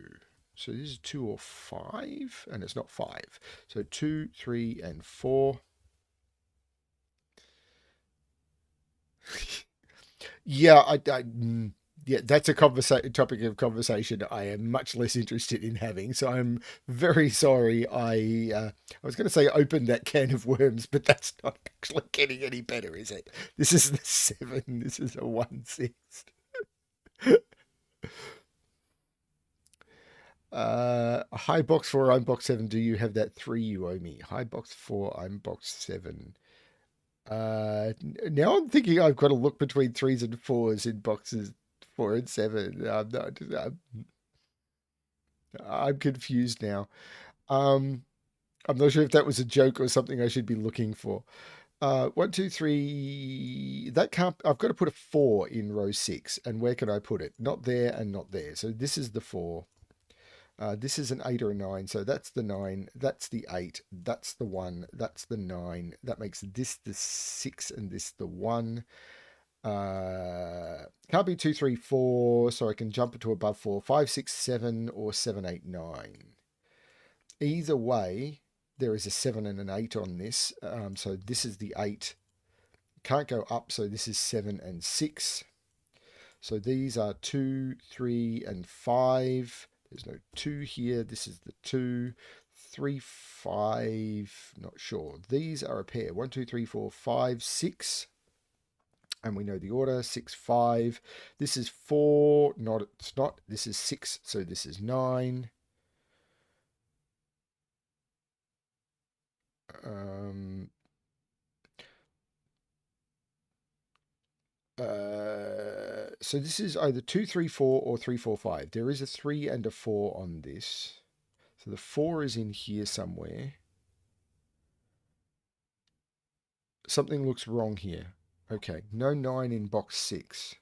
So this is 2 or 5, and it's not 5. So 2, 3, and 4. Yeah, yeah, that's a topic of conversation I am much less interested in having. So I'm very sorry. I was going to say open that can of worms, but that's not actually getting any better, is it? This is the 7. This is a 1, 6. Hi box 4, I'm box 7. Do you have that 3 you owe me? Hi box 4, I'm box 7. Now I'm thinking I've got to look between 3s and 4s in boxes 4 and 7. I'm confused now. I'm not sure if that was a joke or something I should be looking for. 1, 2, 3. That can't. I've got to put a 4 in row 6, and where can I put it? Not there and not there. So this is the 4. This is an 8 or a 9, so that's the 9, that's the 8, that's the 1, that's the 9. That makes this the 6 and this the 1. Can't be 2, 3, 4, so I can jump it to above 4. 5, 6, 7, or 7, 8, 9. Either way, there is a 7 and an 8 on this, so this is the 8. Can't go up, so this is 7 and 6. So these are 2, 3, and 5. There's no 2 here. This is the 2, 3, 5. Not sure. These are a pair. 1, 2, 3, 4, 5, 6. And we know the order. 6, 5. This is 4. Not. It's not. This is 6. So this is 9. So this is either 2, 3, 4 or 3, 4, 5. There is a 3 and a 4 on this. So the 4 is in here somewhere. Something looks wrong here. Okay, no 9 in box 6.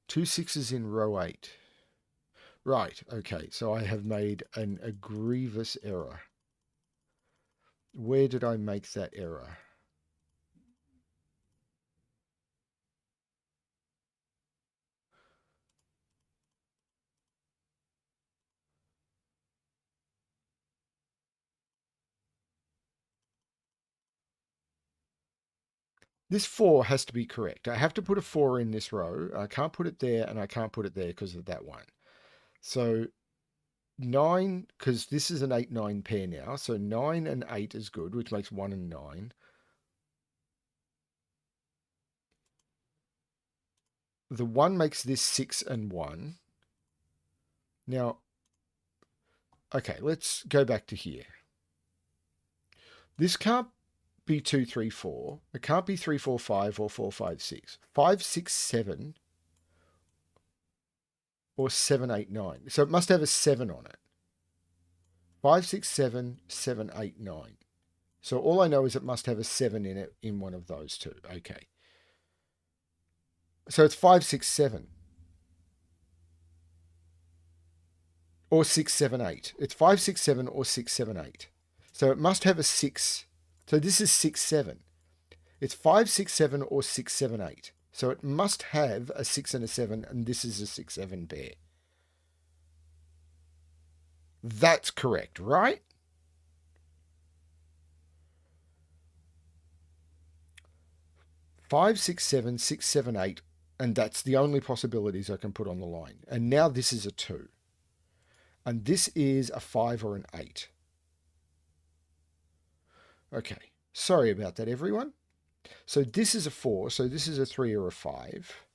Two 6s in row 8. Right, okay, so I have made a grievous error. Where did I make that error? This 4 has to be correct. I have to put a 4 in this row. I can't put it there and I can't put it there because of that one. So 9, because this is an 8-9 pair now. So 9 and 8 is good, which makes 1 and 9. The 1 makes this 6 and 1. Now, okay, let's go back to here. This can't be 2, 3, 4. It can't be 3, 4, 5 or 4, 5, 6. 5, 6, 7 or 7, 8, 9. So it must have a 7 on it. 5, 6, 7, 7, 8, 9. So all I know is it must have a 7 in it in one of those two. Okay. So it's 5, 6, 7. Or 6, 7, 8. It's 5, 6, 7 or 6, 7, 8. So it must have a 6. So this is 6, 7. It's 5, 6, 7 or 6, 7, 8. So it must have a 6 and a 7, and this is a 6, 7 pair. That's correct, right? Five, 6, 7, 6, 7, 8, and that's the only possibilities I can put on the line. And now this is a 2. And this is a 5 or an 8. Okay, sorry about that, everyone. So this is a 4, so this is a 3 or a 5.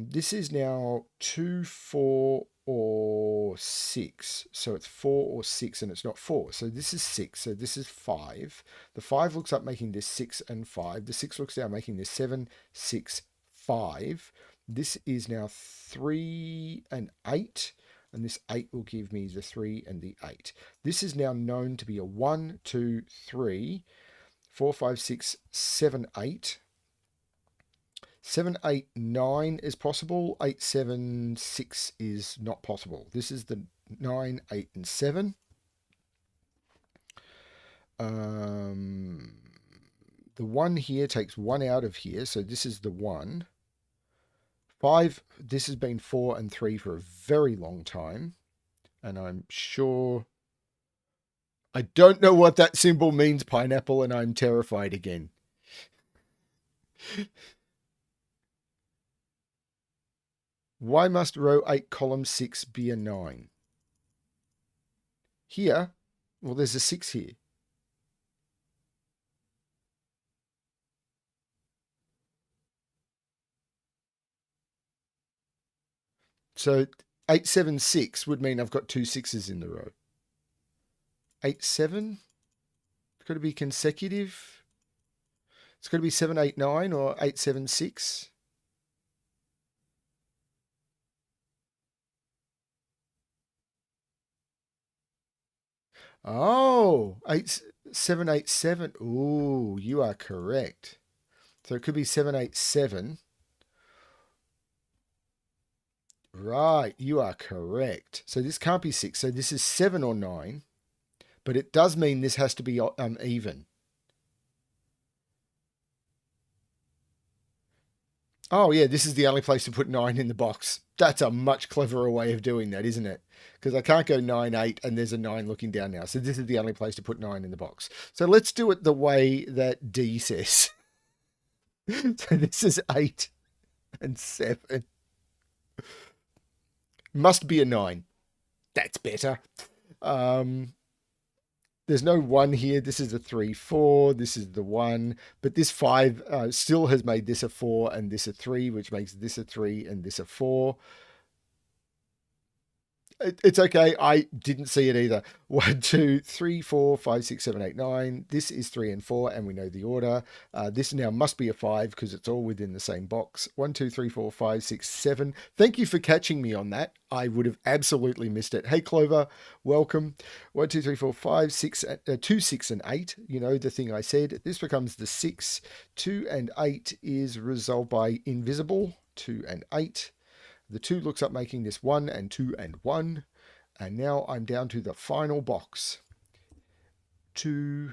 This is now 2, 4, or 6. So it's 4 or 6, and it's not 4. So this is 6. So this is 5. The 5 looks up making this 6 and 5. The 6 looks down making this 7, 6, 5. This is now 3 and 8. And this 8 will give me the 3 and the 8. This is now known to be a 1, 2, 3, 4, 5, 6, 7, 8. 7, 8, 9 is possible. 8, 7, 6 is not possible. This is the 9, 8, and 7. The 1 here takes 1 out of here, so this is the 1. 5, this has been 4 and 3 for a very long time. And I'm sure... I don't know what that symbol means, pineapple, and I'm terrified again. Why must row 8, column 6 be a 9? Here, well, there's a 6 here. So 8, 7, 6 would mean I've got 2 6s in the row. 8, 7? It's got to be consecutive. It's got to be 7, 8, 9 or 8, 7, 6. Oh, 8, 7, 8, 7. Ooh, you are correct. So it could be 7, 8, 7. Right, you are correct. So this can't be 6. So this is 7 or 9. But it does mean this has to be even. Oh, yeah, this is the only place to put 9 in the box. That's a much cleverer way of doing that, isn't it? Because I can't go 9, 8, and there's a 9 looking down now. So this is the only place to put 9 in the box. So let's do it the way that D says. So this is 8 and 7. Must be a 9. That's better. There's no 1 here. This is a 3, 4. This is the 1. But this 5 still has made this a 4 and this a 3, which makes this a 3 and this a 4. It's okay. I didn't see it either. 1, 2, 3, 4, 5, 6, 7, 8, 9. This is 3 and 4, and we know the order. This now must be a 5 because it's all within the same box. 1, 2, 3, 4, 5, 6, 7. Thank you for catching me on that. I would have absolutely missed it. Hey, Clover, welcome. 1, 2, 3, 4, 5, 6, 2, 6, and 8. You know the thing I said. This becomes the 6. 2 and 8 is resolved by invisible. 2 and 8. The 2 looks up making this 1 and 2 and 1. And now I'm down to the final box. 2,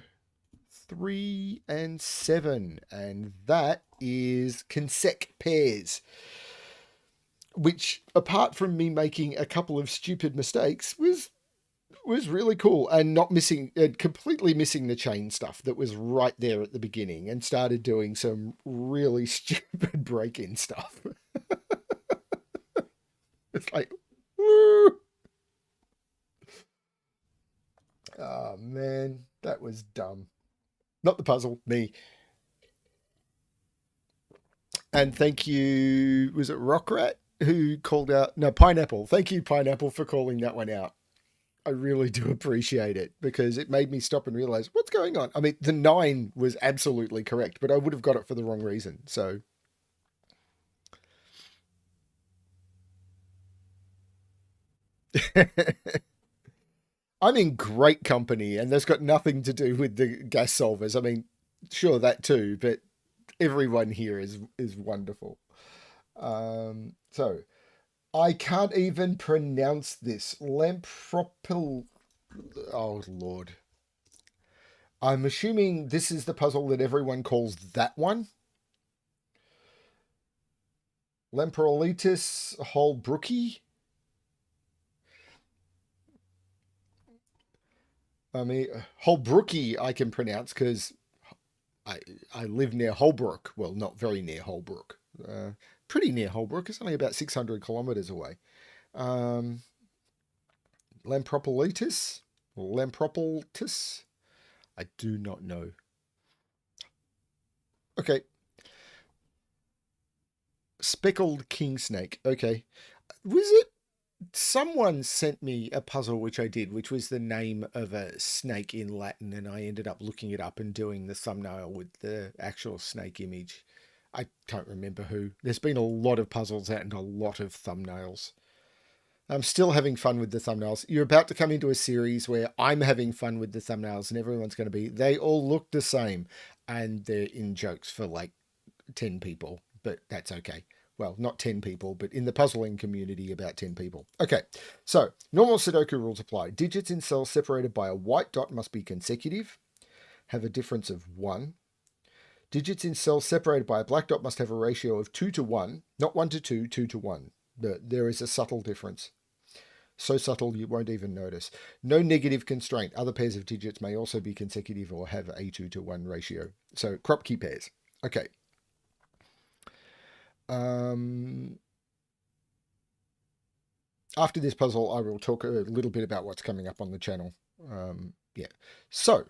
3, and 7. And that is consec pairs. Which, apart from me making a couple of stupid mistakes, was really cool, and not missing, completely missing the chain stuff that was right there at the beginning, and started doing some really stupid break-in stuff. It's like, woo! Oh man, that was dumb. Not the puzzle, me. And thank you, was it Rockrat who called out? No, Pineapple. Thank you, Pineapple, for calling that one out. I really do appreciate it because it made me stop and realize what's going on. I mean, the 9 was absolutely correct, but I would have got it for the wrong reason. So I'm in great company, and that's got nothing to do with the gas solvers. I mean, sure that too, but everyone here is wonderful. So I can't even pronounce this. Lampropel. Oh Lord. I'm assuming this is the puzzle that everyone calls that one. Lampropeltis Holbrookie. I mean, Holbrookie I can pronounce because I live near Holbrook. Well, not very near Holbrook. Pretty near Holbrook. It's only about 600 kilometers away. Um, Lampropeltis? Lampropeltis? I do not know. Okay. Speckled king snake. Okay. Was it someone sent me a puzzle which I did, which was the name of a snake in Latin, and I ended up looking it up and doing the thumbnail with the actual snake image. I don't remember who. There's been a lot of puzzles out and a lot of thumbnails. I'm still having fun with the thumbnails. You're about to come into a series where I'm having fun with the thumbnails and everyone's going to be, they all look the same and they're in jokes for like 10 people, but that's okay. Well, not 10 people, but in the puzzling community, about 10 people. Okay, so normal Sudoku rules apply. Digits in cells separated by a white dot must be consecutive, have a difference of 1. Digits in cells separated by a black dot must have a ratio of 2 to 1, not 1 to 2, 2 to 1. There is a subtle difference. So subtle you won't even notice. No negative constraint. Other pairs of digits may also be consecutive or have a 2 to 1 ratio. So crop key pairs. Okay. After this puzzle, I will talk a little bit about what's coming up on the channel. Yeah. So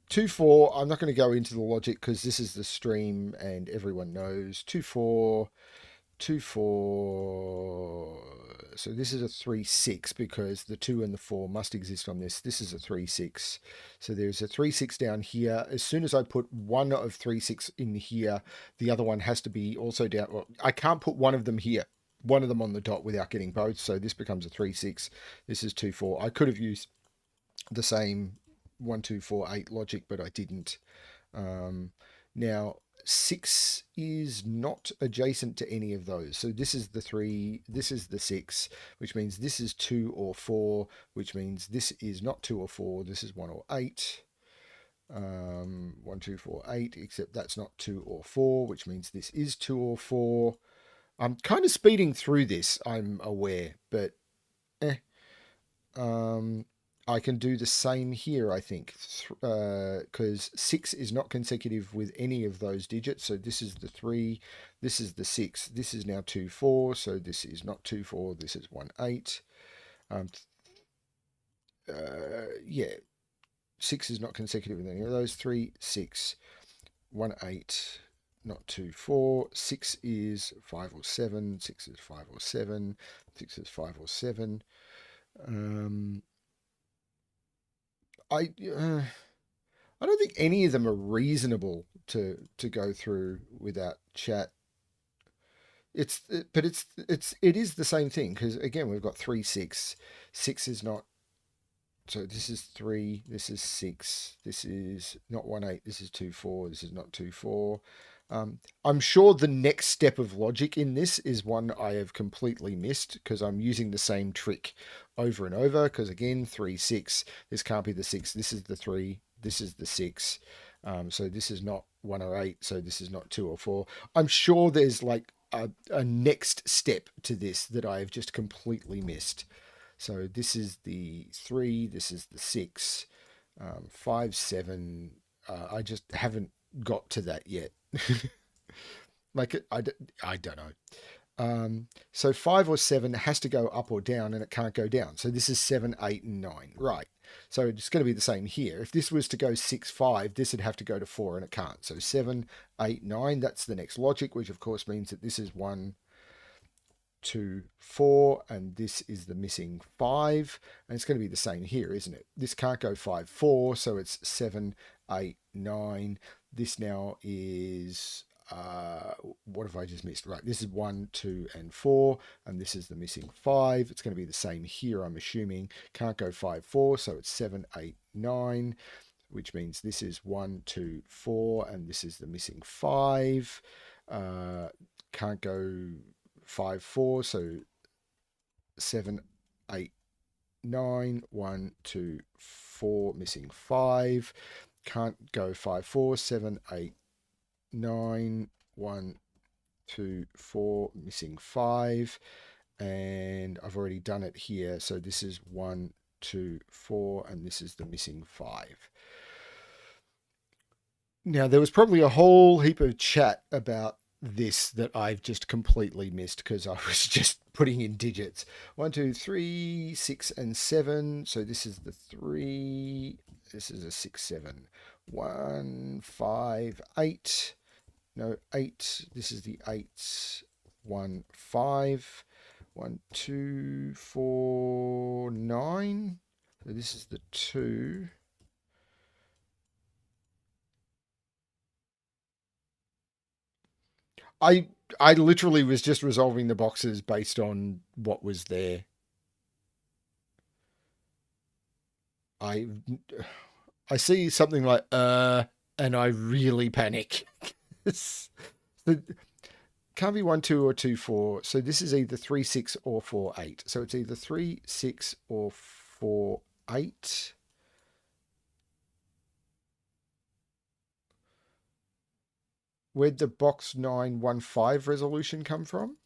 2, 4. I'm not going to go into the logic because this is the stream and everyone knows. 2, 4. 2, 4. So this is a 3, 6 because the 2 and the 4 must exist on this. This is a 3, 6. So there's a 3, 6 down here. As soon as I put one of 3, 6 in here, the other one has to be also down. Well, I can't put one of them here, one of them on the dot without getting both. So this becomes a 3, 6. This is 2, 4. I could have used the same 1, 2, 4, 8 logic, but I didn't. Now, 6 is not adjacent to any of those. So this is the 3, this is the 6, which means this is 2 or 4, which means this is not 2 or 4, this is 1 or 8. 1, 2, 4, 8, except that's not 2 or 4, which means this is 2 or 4. I'm kind of speeding through this, I'm aware, but I can do the same here, I think, because 6 is not consecutive with any of those digits. So this is the 3, this is the 6, this is now 2, 4, so this is not 2, 4, this is 1, 8. Yeah, 6 is not consecutive with any of those. 3, 6, 1, 8, not 2, 4. 6 is 5 or 7, 6 is 5 or 7, 6 is 5 or 7. Um, I don't think any of them are reasonable to go through without chat. It is the same thing because again we've got 3 6. 6 is not, so this is 3, this is 6, this is not 1 8, this is 2 4, this is not 2 4. I'm sure the next step of logic in this is one I have completely missed because I'm using the same trick over and over. Because again, 3 6, this can't be the 6, this is the 3, this is the 6. So this is not 1 or 8, so this is not 2 or 4. I'm sure there's like a next step to this that I have just completely missed. So this is the 3, this is the 6, 5, 7. I just haven't got to that yet. Like, I don't know. So 5 or 7 has to go up or down and it can't go down. So this is 7, 8, and 9. Right. So it's going to be the same here. If this was to go 6, 5, this would have to go to 4 and it can't. So 7, 8, 9, that's the next logic, which of course means that this is 1, 2, 4, and this is the missing 5. And it's going to be the same here, isn't it? This can't go 5, 4, so it's 7, 8, 9. This now is what have I just missed? Right, this is 1, 2, and 4, and this is the missing 5. It's going to be the same here, I'm assuming. Can't go 5, 4, so it's 7, 8, 9, which means this is 1, 2, 4, and this is the missing 5. Can't go 5, 4, so 7, 8, 9, 1, 2, 4, missing 5. Can't go 5, 4, 7, 8, 9, 1, 2, 4, missing 5. And I've already done it here. So this is 1, 2, 4, and this is the missing 5. Now, there was probably a whole heap of chat about this that I've just completely missed because I was just putting in digits. 1, 2, 3, 6, and 7. So this is the 3. This is a 6, 7. 1, 5, 8. No, 8. This is the 8. 1, 5. 1, 2, 4, 9. So this is the 2. I I literally was just resolving the boxes based on what was there. I I see something like and I really panic. The can't be 1 2 or 2 4. So this is either 3 6 or 4 8. So it's either 3 6 or 4 8. Where'd the box 915 resolution come from?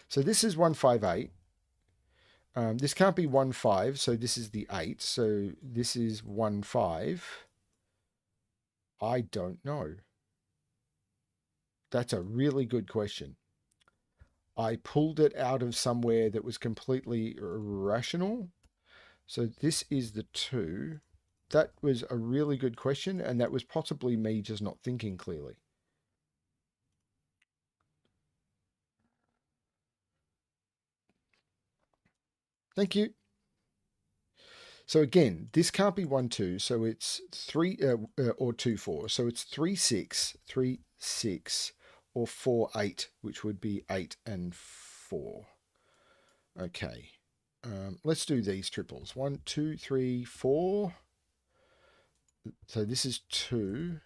So this is 158. This can't be 1 5, so this is the 8. So this is 1 5. I don't know. That's a really good question. I pulled it out of somewhere that was completely irrational. So this is the 2. That was a really good question, and that was possibly me just not thinking clearly. Thank you. So again, this can't be 1 2, so it's 3 or 2 4. So it's 3 6, 3 6, or 4 8, which would be 8 and 4. Okay. Let's do these triples. 1 2 3 4. So this is 2.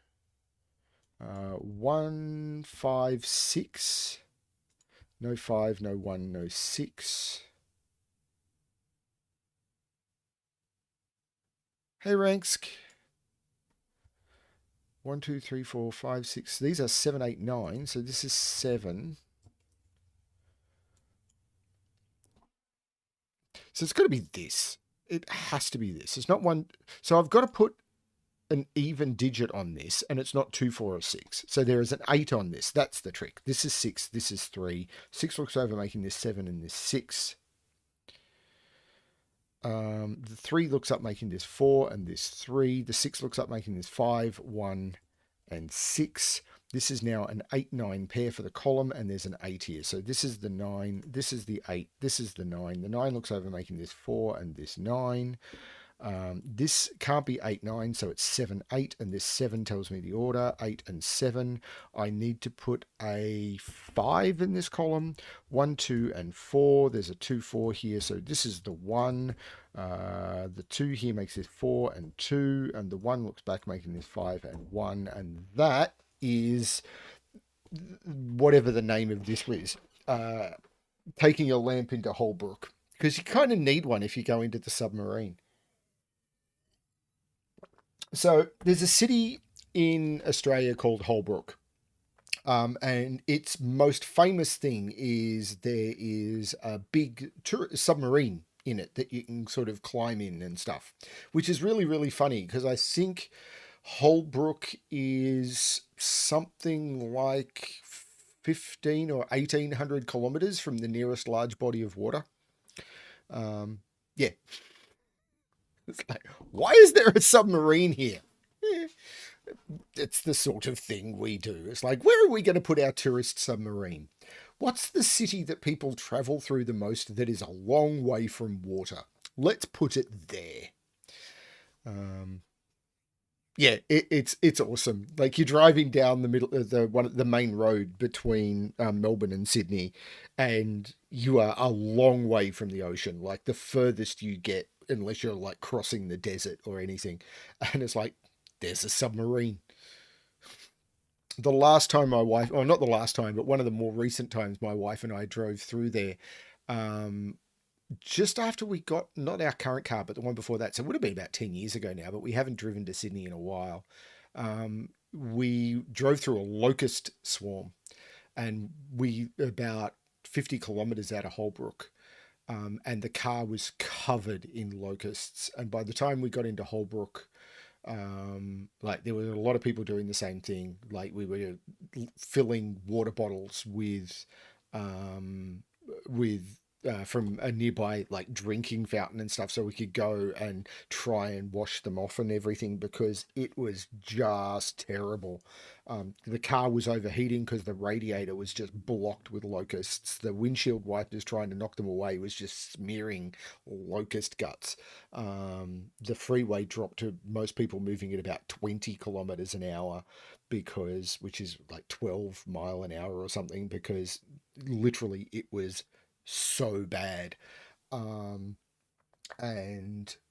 1 5 6. No 5, no 1, no 6. Hey, Ranksk. 1 2 3 4 5 6. These are 7 8 9. So this is 7. So it's got to be this. It has to be this. It's not one. So I've got to put an even digit on this, and it's not 2 4 or 6. So there is an 8 on this. That's the trick. This is 6. This is 3. 6 looks over, making this 7 and this 6. The 3 looks up, making this 4 and this 3. The 6 looks up, making this 5, 1, and 6. This is now an 8-9 pair for the column, and there's an 8 here. So this is the 9, this is the 8, this is the 9. The 9 looks over making this 4 and this 9. This can't be 8-9, so it's 7-8, and this 7 tells me the order, 8 and 7. I need to put a 5 in this column, 1, 2, and 4. There's a 2, 4 here, so this is the 1. The 2 here makes this 4 and 2, and the 1 looks back making this 5 and 1, and that is whatever the name of this is. Taking a lamp into Holbrook, because you kind of need one if you go into the submarine. So there's a city in Australia called Holbrook, and its most famous thing is there is a big submarine in it that you can sort of climb in and stuff, which is really, really funny because I think Holbrook is something like 15 or 1800 kilometers from the nearest large body of water. Yeah. It's like, why is there a submarine here? It's the sort of thing we do. It's like, where are we going to put our tourist submarine? What's the city that people travel through the most that is a long way from water? Let's put it there. Yeah, it's awesome. Like you're driving down the middle of the main road between Melbourne and Sydney, and you are a long way from the ocean. Like the furthest you get, unless you're like crossing the desert or anything, and it's like there's a submarine. The last time my wife, or not the last time, but one of the more recent times my wife and I drove through there, um, just after we got not our current car, but the one before that. So it would have been about 10 years ago now, but we haven't driven to Sydney in a while. We drove through a locust swarm, and we about 50 kilometers out of Holbrook. And the car was covered in locusts. And by the time we got into Holbrook, like there were a lot of people doing the same thing. Like we were filling water bottles with from a nearby like drinking fountain and stuff, so we could go and try and wash them off and everything because it was just terrible. The car was overheating because the radiator was just blocked with locusts. The windshield wipers trying to knock them away was just smearing locust guts. The freeway dropped to most people moving at about 20 kilometers an hour which is like 12 mile an hour or something, because literally it was so bad. And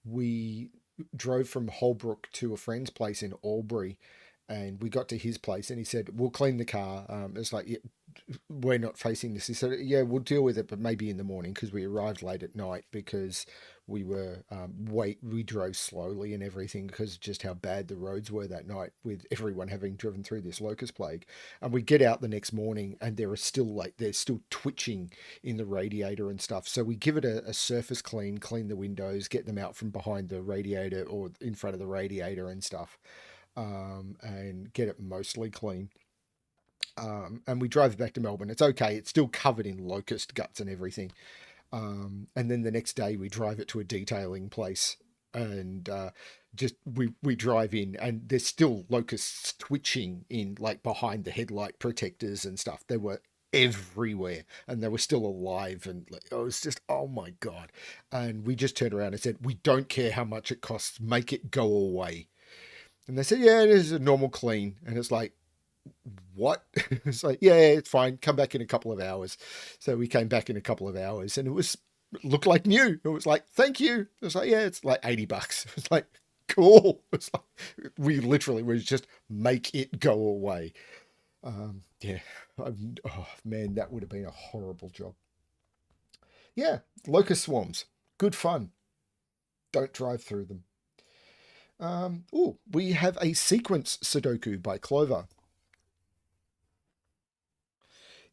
we drove from Holbrook to a friend's place in Albury, and we got to his place and he said, we'll clean the car. It's like, yeah, we're not facing this. He said, yeah, we'll deal with it, but maybe in the morning, because we arrived late at night because we were we drove slowly and everything because just how bad the roads were that night, with everyone having driven through this locust plague. And we get out the next morning and there's still twitching in the radiator and stuff. So we give it a surface clean the windows, get them out from behind the radiator or in front of the radiator and stuff, and get it mostly clean. And we drive back to Melbourne. It's okay. It's still covered in locust guts and everything. And then the next day we drive it to a detailing place, and just we drive in and there's still locusts twitching in like behind the headlight protectors and stuff. They were everywhere and they were still alive, and like, it was just, oh my God. And we just turned around and said, we don't care how much it costs, make it go away. And they said, yeah, it is a normal clean. And it's like, what? It's like, yeah, it's fine, come back in a couple of hours. So we came back in a couple of hours and it looked like new. It was like, thank you. It was like, yeah, it's like $80. It was like, cool. It's like, we literally was just make it go away. Yeah. Oh man, that would have been a horrible job. Yeah, locust swarms, good fun. Don't drive through them. We have a sequence Sudoku by Clover.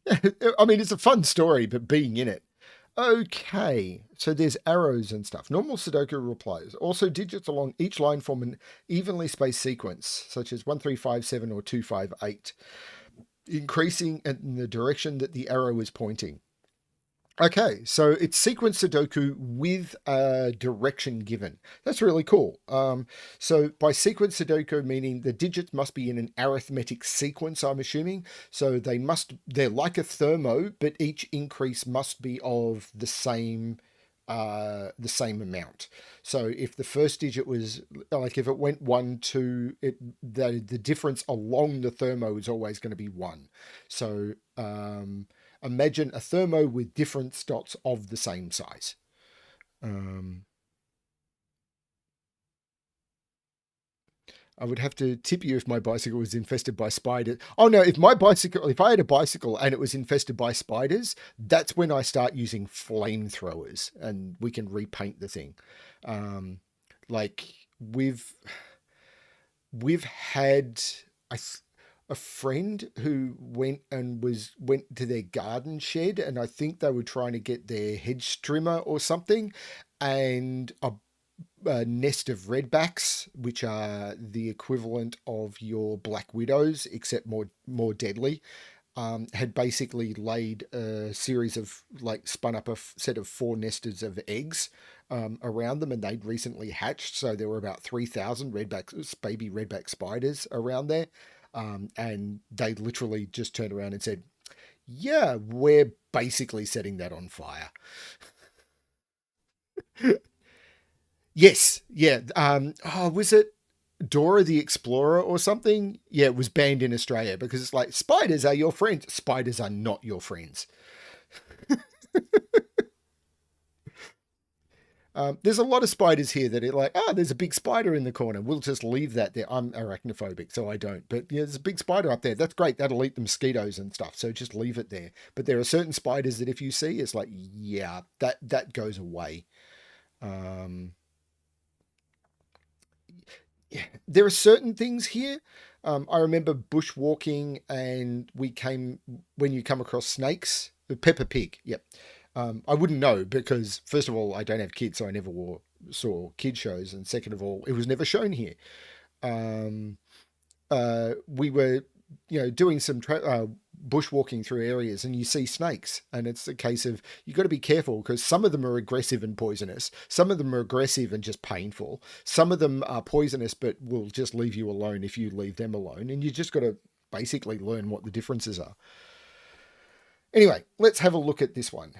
I mean, it's a fun story, but being in it. Okay, so there's arrows and stuff. Normal Sudoku replies. Also, digits along each line form an evenly spaced sequence, such as 1357 or 258, increasing in the direction that the arrow is pointing. Okay, so it's sequence Sudoku with a direction given. That's really cool. So by sequence Sudoku, meaning the digits must be in an arithmetic sequence, I'm assuming. So they're like a thermo, but each increase must be of the same amount. So if the first digit was like if it went 1 2, the difference along the thermo is always going to be 1. So imagine a thermo with different dots of the same size. Um, I would have to tip you if my bicycle was infested by spiders. Oh no, if I had a bicycle and it was infested by spiders, that's when I start using flamethrowers and we can repaint the thing. Um, like we've we've had a, a friend who went to their garden shed, and I think they were trying to get their hedge trimmer or something, and a nest of redbacks, which are the equivalent of your black widows, except more deadly, had basically laid a series of like spun up a set of four nesters of eggs around them, and they'd recently hatched. So there were about 3,000 baby redback spiders around there, and they literally just turned around and said, "Yeah, we're basically setting that on fire." Yes, yeah. Oh, was it Dora the Explorer or something? Yeah, it was banned in Australia because it's like spiders are your friends. Spiders are not your friends. There's a lot of spiders here that are like, there's a big spider in the corner. We'll just leave that there. I'm arachnophobic, so I don't. But yeah, there's a big spider up there. That's great. That'll eat the mosquitoes and stuff. So just leave it there. But there are certain spiders that if you see, it's like, yeah, that goes away. Um, yeah, there are certain things here. I remember bushwalking, and when you come across snakes, the Peppa Pig. Yep. I wouldn't know because first of all, I don't have kids, so I never saw kid shows, and second of all, it was never shown here. Um, we were, doing some bushwalking through areas, and you see snakes, and it's a case of you got to be careful because some of them are aggressive and poisonous, some of them are aggressive and just painful, some of them are poisonous but will just leave you alone if you leave them alone, and you just got to basically learn what the differences are. Anyway, let's have a look at this one.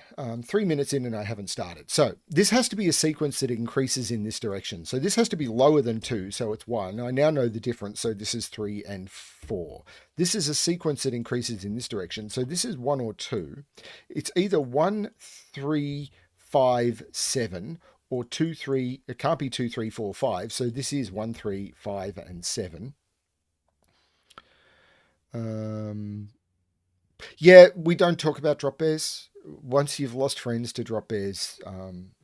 3 minutes in and I haven't started. So this has to be a sequence that increases in this direction. So this has to be lower than 2, so it's 1. I now know the difference, so this is 3 and 4. This is a sequence that increases in this direction. So this is 1 or 2. It's either 1, 3, 5, 7, or 2, 3. It can't be 2, 3, 4, 5. So this is 1, 3, 5, and 7. Um, Yeah, we don't talk about drop bears. Once you've lost friends to drop bears,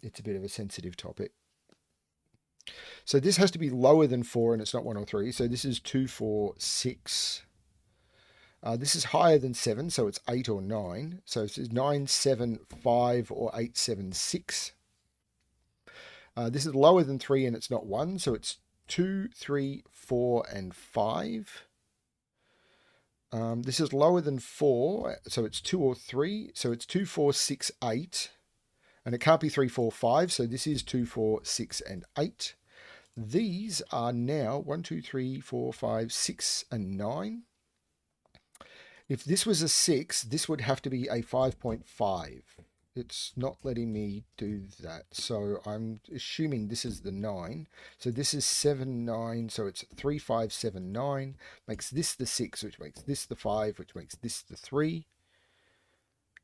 it's a bit of a sensitive topic. So this has to be lower than 4, and it's not 1 or 3. So this is 2, 4, 6. This is higher than 7, so it's 8 or 9. So it's 9, 7, 5, or 8, 7, 6. This is lower than 3, and it's not 1, so it's 2, 3, 4, and 5. This is lower than 4, so it's 2 or 3. So it's 2, 4, 6, 8. And it can't be 3, 4, 5. So this is 2, 4, 6, and 8. These are now 1, 2, 3, 4, 5, 6, and 9. If this was a 6, this would have to be a 5.5. It's not letting me do that. So I'm assuming this is the 9. So this is 7, 9. So it's 3, 5, 7, 9. Makes this the 6, which makes this the 5, which makes this the 3.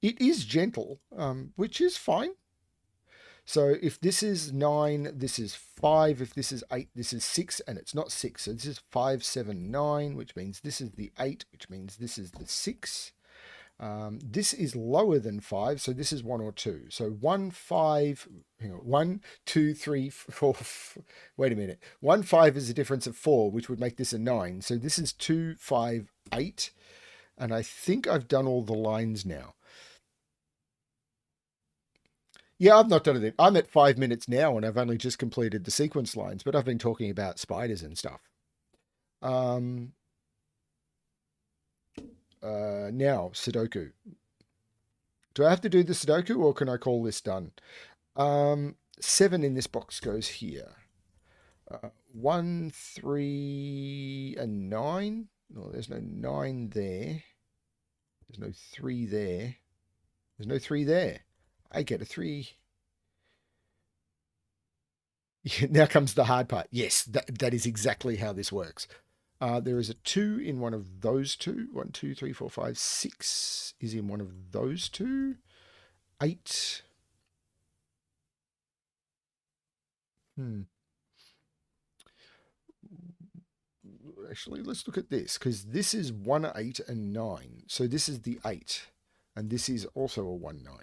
It is gentle, which is fine. So if this is 9, this is 5. If this is 8, this is 6, and it's not 6. So this is 5, 7, 9, which means this is the 8, which means this is the 6. This is lower than 5, so this is 1 or 2. So 1, 5, hang on, 1, 2, 3, 4, wait a minute. 1, 5 is a difference of 4, which would make this a 9. So this is 2, 5, 8. And I think I've done all the lines now. Yeah, I've not done anything. I'm at 5 minutes now, and I've only just completed the sequence lines, but I've been talking about spiders and stuff. Um, now, Sudoku. Do I have to do the Sudoku or can I call this done? 7 in this box goes here. 1, 3, and 9. No, there's no 9 there. There's no 3 there. There's no 3 there. I get a 3. Now comes the hard part. Yes, that is exactly how this works. There is a 2 in one of those two. 1, 2, 3, 4, 5, 6 is in one of those two. 8. Actually, let's look at this, because this is 1, 8, and 9. So this is the 8. And this is also a 1, 9.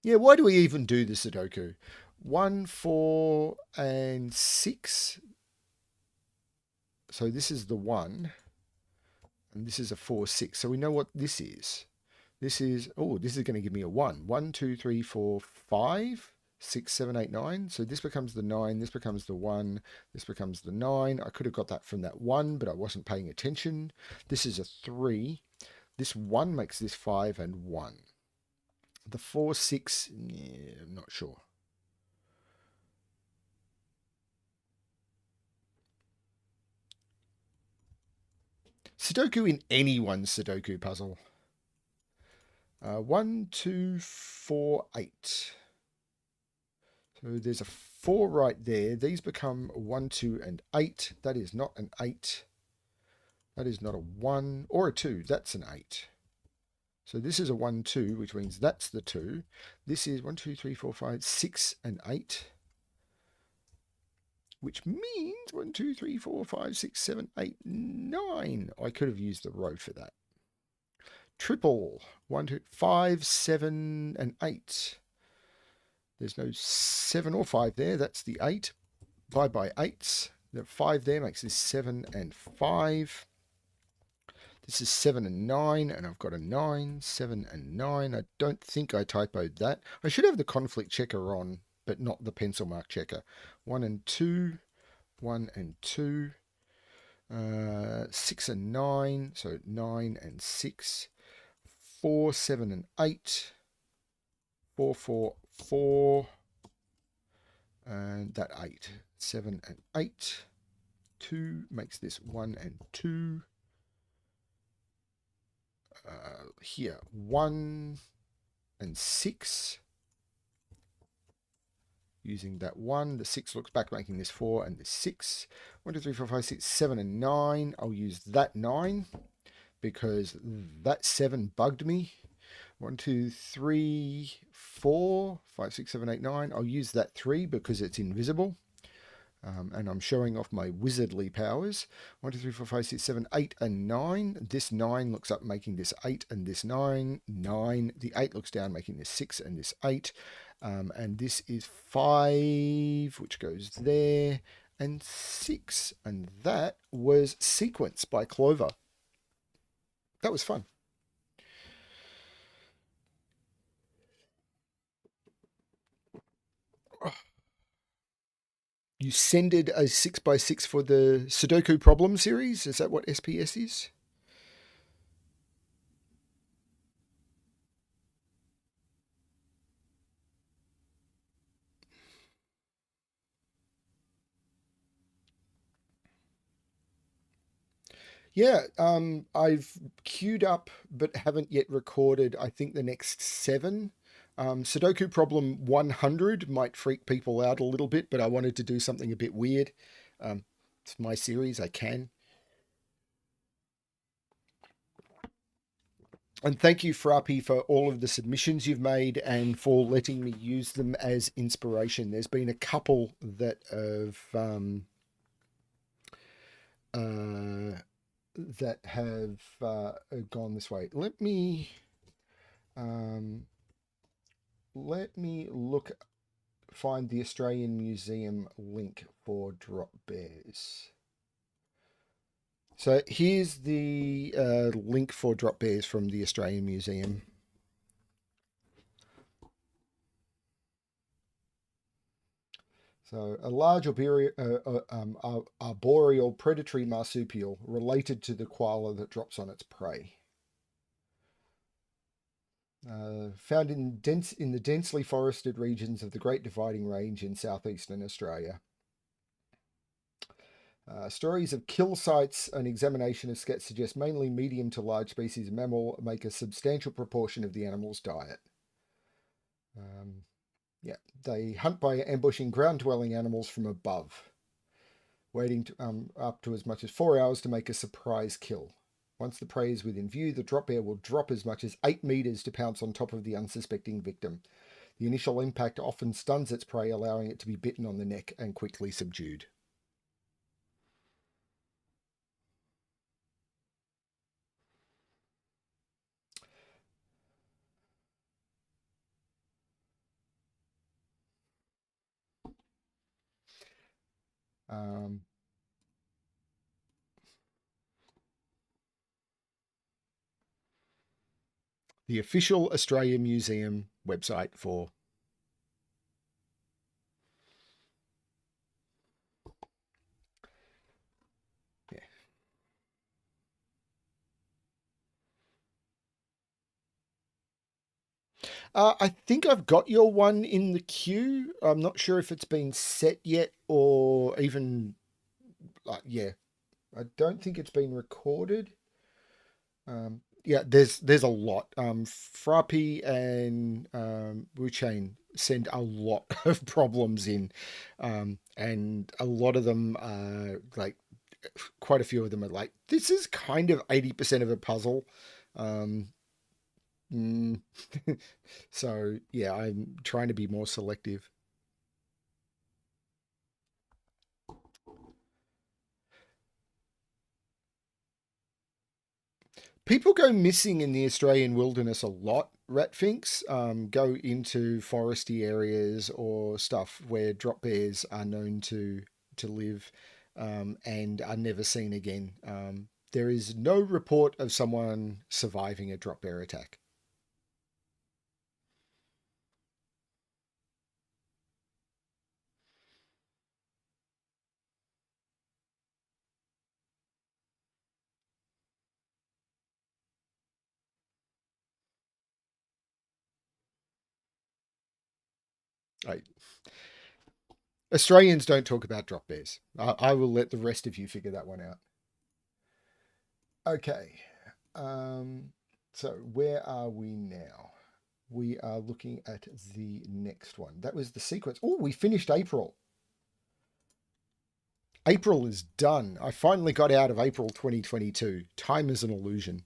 Yeah, why do we even do the Sudoku? 1, 4, and 6. So this is the 1. And this is a 4, 6. So we know what this is. This is, oh, this is going to give me a 1. 1, 2, 3, 4, 5, 6, 7, 8, 9. So this becomes the 9. This becomes the 1. This becomes the 9. I could have got that from that 1, but I wasn't paying attention. This is a 3. This 1 makes this 5 and 1. The 4, 6, yeah, I'm not sure. Sudoku in anyone's Sudoku puzzle. 1, 2, 4, 8. So there's a 4 right there. These become 1, 2, and 8. That is not an 8. That is not a 1 or a 2. That's an 8. So this is a 1, 2, which means that's the 2. This is 1, 2, 3, 4, 5, 6, and 8. Which means 1, 2, 3, 4, 5, 6, 7, 8, 9. I could have used the row for that. Triple. 1, 2, 5, 7, and 8. There's no 7 or 5 there. That's the 8. Divide by 8s. The 5 there makes this 7 and 5. This is 7 and 9, and I've got a 9. 7 and 9. I don't think I typoed that. I should have the conflict checker on, but not the pencil mark checker. 1 and 2. 1 and 2. 6 and 9. So 9 and 6. 4, 7, and 8. 4, 4, 4. And that 8. 7 and 8. 2 makes this 1 and 2. Here, 1 and 6. Using that 1, the 6 looks back, making this 4 and this 6. 1, 2, 3, 4, 5, 6, 7, and 9. I'll use that 9 because that 7 bugged me. 1, 2, 3, 4, 5, 6, 7, 8, 9. I'll use that 3 because it's invisible. And I'm showing off my wizardly powers. 1, 2, 3, 4, 5, 6, 7, 8, and 9. This 9 looks up, making this 8 and this 9. 9. The 8 looks down, making this 6 and this 8. And this is 5, which goes there, and 6. And that was Sequence by Clover. That was fun. You sended a 6x6 for the Sudoku problem series? Is that what SPS is? Yeah, I've queued up but haven't yet recorded, I think, the next 7. Sudoku problem 100 might freak people out a little bit, but I wanted to do something a bit weird. It's my series, I can. And thank you, Frappi, for all of the submissions you've made and for letting me use them as inspiration. There's been a couple that have gone this way. Let me find the Australian Museum link for Drop Bears. So here's the link for Drop Bears from the Australian Museum. So a large arboreal predatory marsupial related to the koala that drops on its prey. Found in the densely forested regions of the Great Dividing Range in southeastern Australia. Stories of kill sites and examination of skets suggest mainly medium to large species of mammal make a substantial proportion of the animal's diet. Um, yeah, they hunt by ambushing ground-dwelling animals from above, waiting up to as much as 4 hours to make a surprise kill. Once the prey is within view, the drop bear will drop as much as 8 meters to pounce on top of the unsuspecting victim. The initial impact often stuns its prey, allowing it to be bitten on the neck and quickly subdued. Um, the official Australia Museum website for. Yeah. I think I've got your one in the queue. I'm not sure if it's been set yet or even. Yeah, I don't think it's been recorded. Yeah, there's a lot. Frappy and Wuchain send a lot of problems in, and a lot of them are like quite a few of them are like this is kind of 80% of a puzzle. Um, mm, so yeah, I'm trying to be more selective. People go missing in the Australian wilderness a lot. Ratfinks go into foresty areas or stuff where drop bears are known to live, and are never seen again. There is no report of someone surviving a drop bear attack. I, Australians don't talk about drop bears. I will let the rest of you figure that one out. Okay. Um, so where are we now? We are looking at the next one. That was the sequence. Oh, we finished April. April is done. I finally got out of April 2022. Time is an illusion.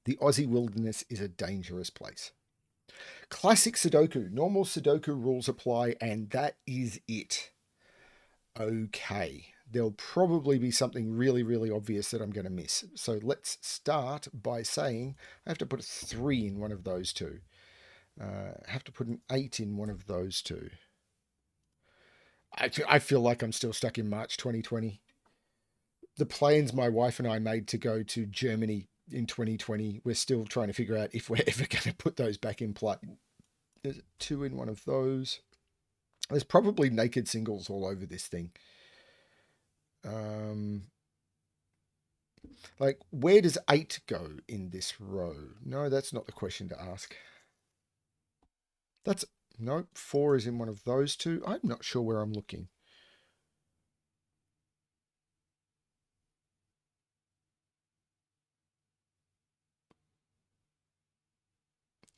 The Aussie wilderness is a dangerous place. Classic Sudoku. Normal Sudoku rules apply, and that is it. Okay. There'll probably be something really, really obvious that I'm going to miss. So let's start by saying I have to put a 3 in one of those two. I have to put an 8 in one of those two. I feel like I'm still stuck in March 2020. The plans my wife and I made to go to Germany in 2020, we're still trying to figure out if we're ever going to put those back in play. There's a 2 in one of those. There's probably naked singles all over this thing. Um, like, where does 8 go in this row? No, that's not the question to ask. That's no, 4 is in one of those two. I'm not sure where I'm looking.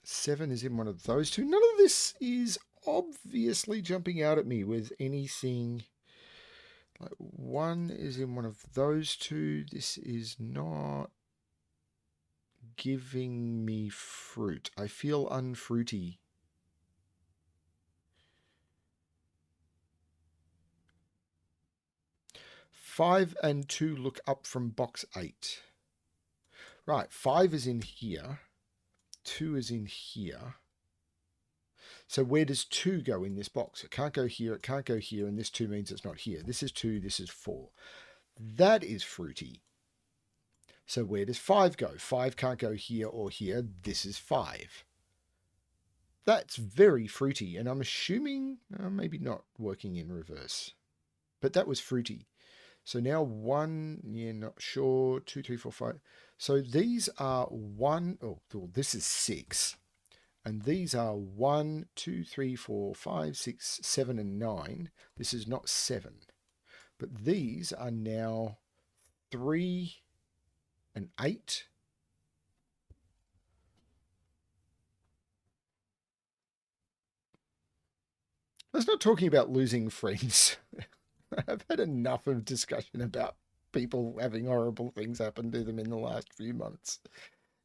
7 is in one of those two. None of this is obviously jumping out at me with anything. Like 1 is in one of those two. This is not giving me fruit. I feel unfruity. 5 and 2 look up from box 8. Right, 5 is in here. 2 is in here. So where does 2 go in this box? It can't go here, it can't go here, and this 2 means it's not here. This is 2, this is 4. That is fruity. So where does 5 go? 5 can't go here or here. This is 5. That's very fruity, and I'm assuming maybe not working in reverse. But that was fruity. So now 1, yeah, not sure, 2, 3, 4, 5. So these are 1, oh, this is 6. And these are 1, 2, 3, 4, 5, 6, 7, and 9. This is not 7. But these are now 3 and 8. Let's not talking about losing friends. I've had enough of discussion about people having horrible things happen to them in the last few months.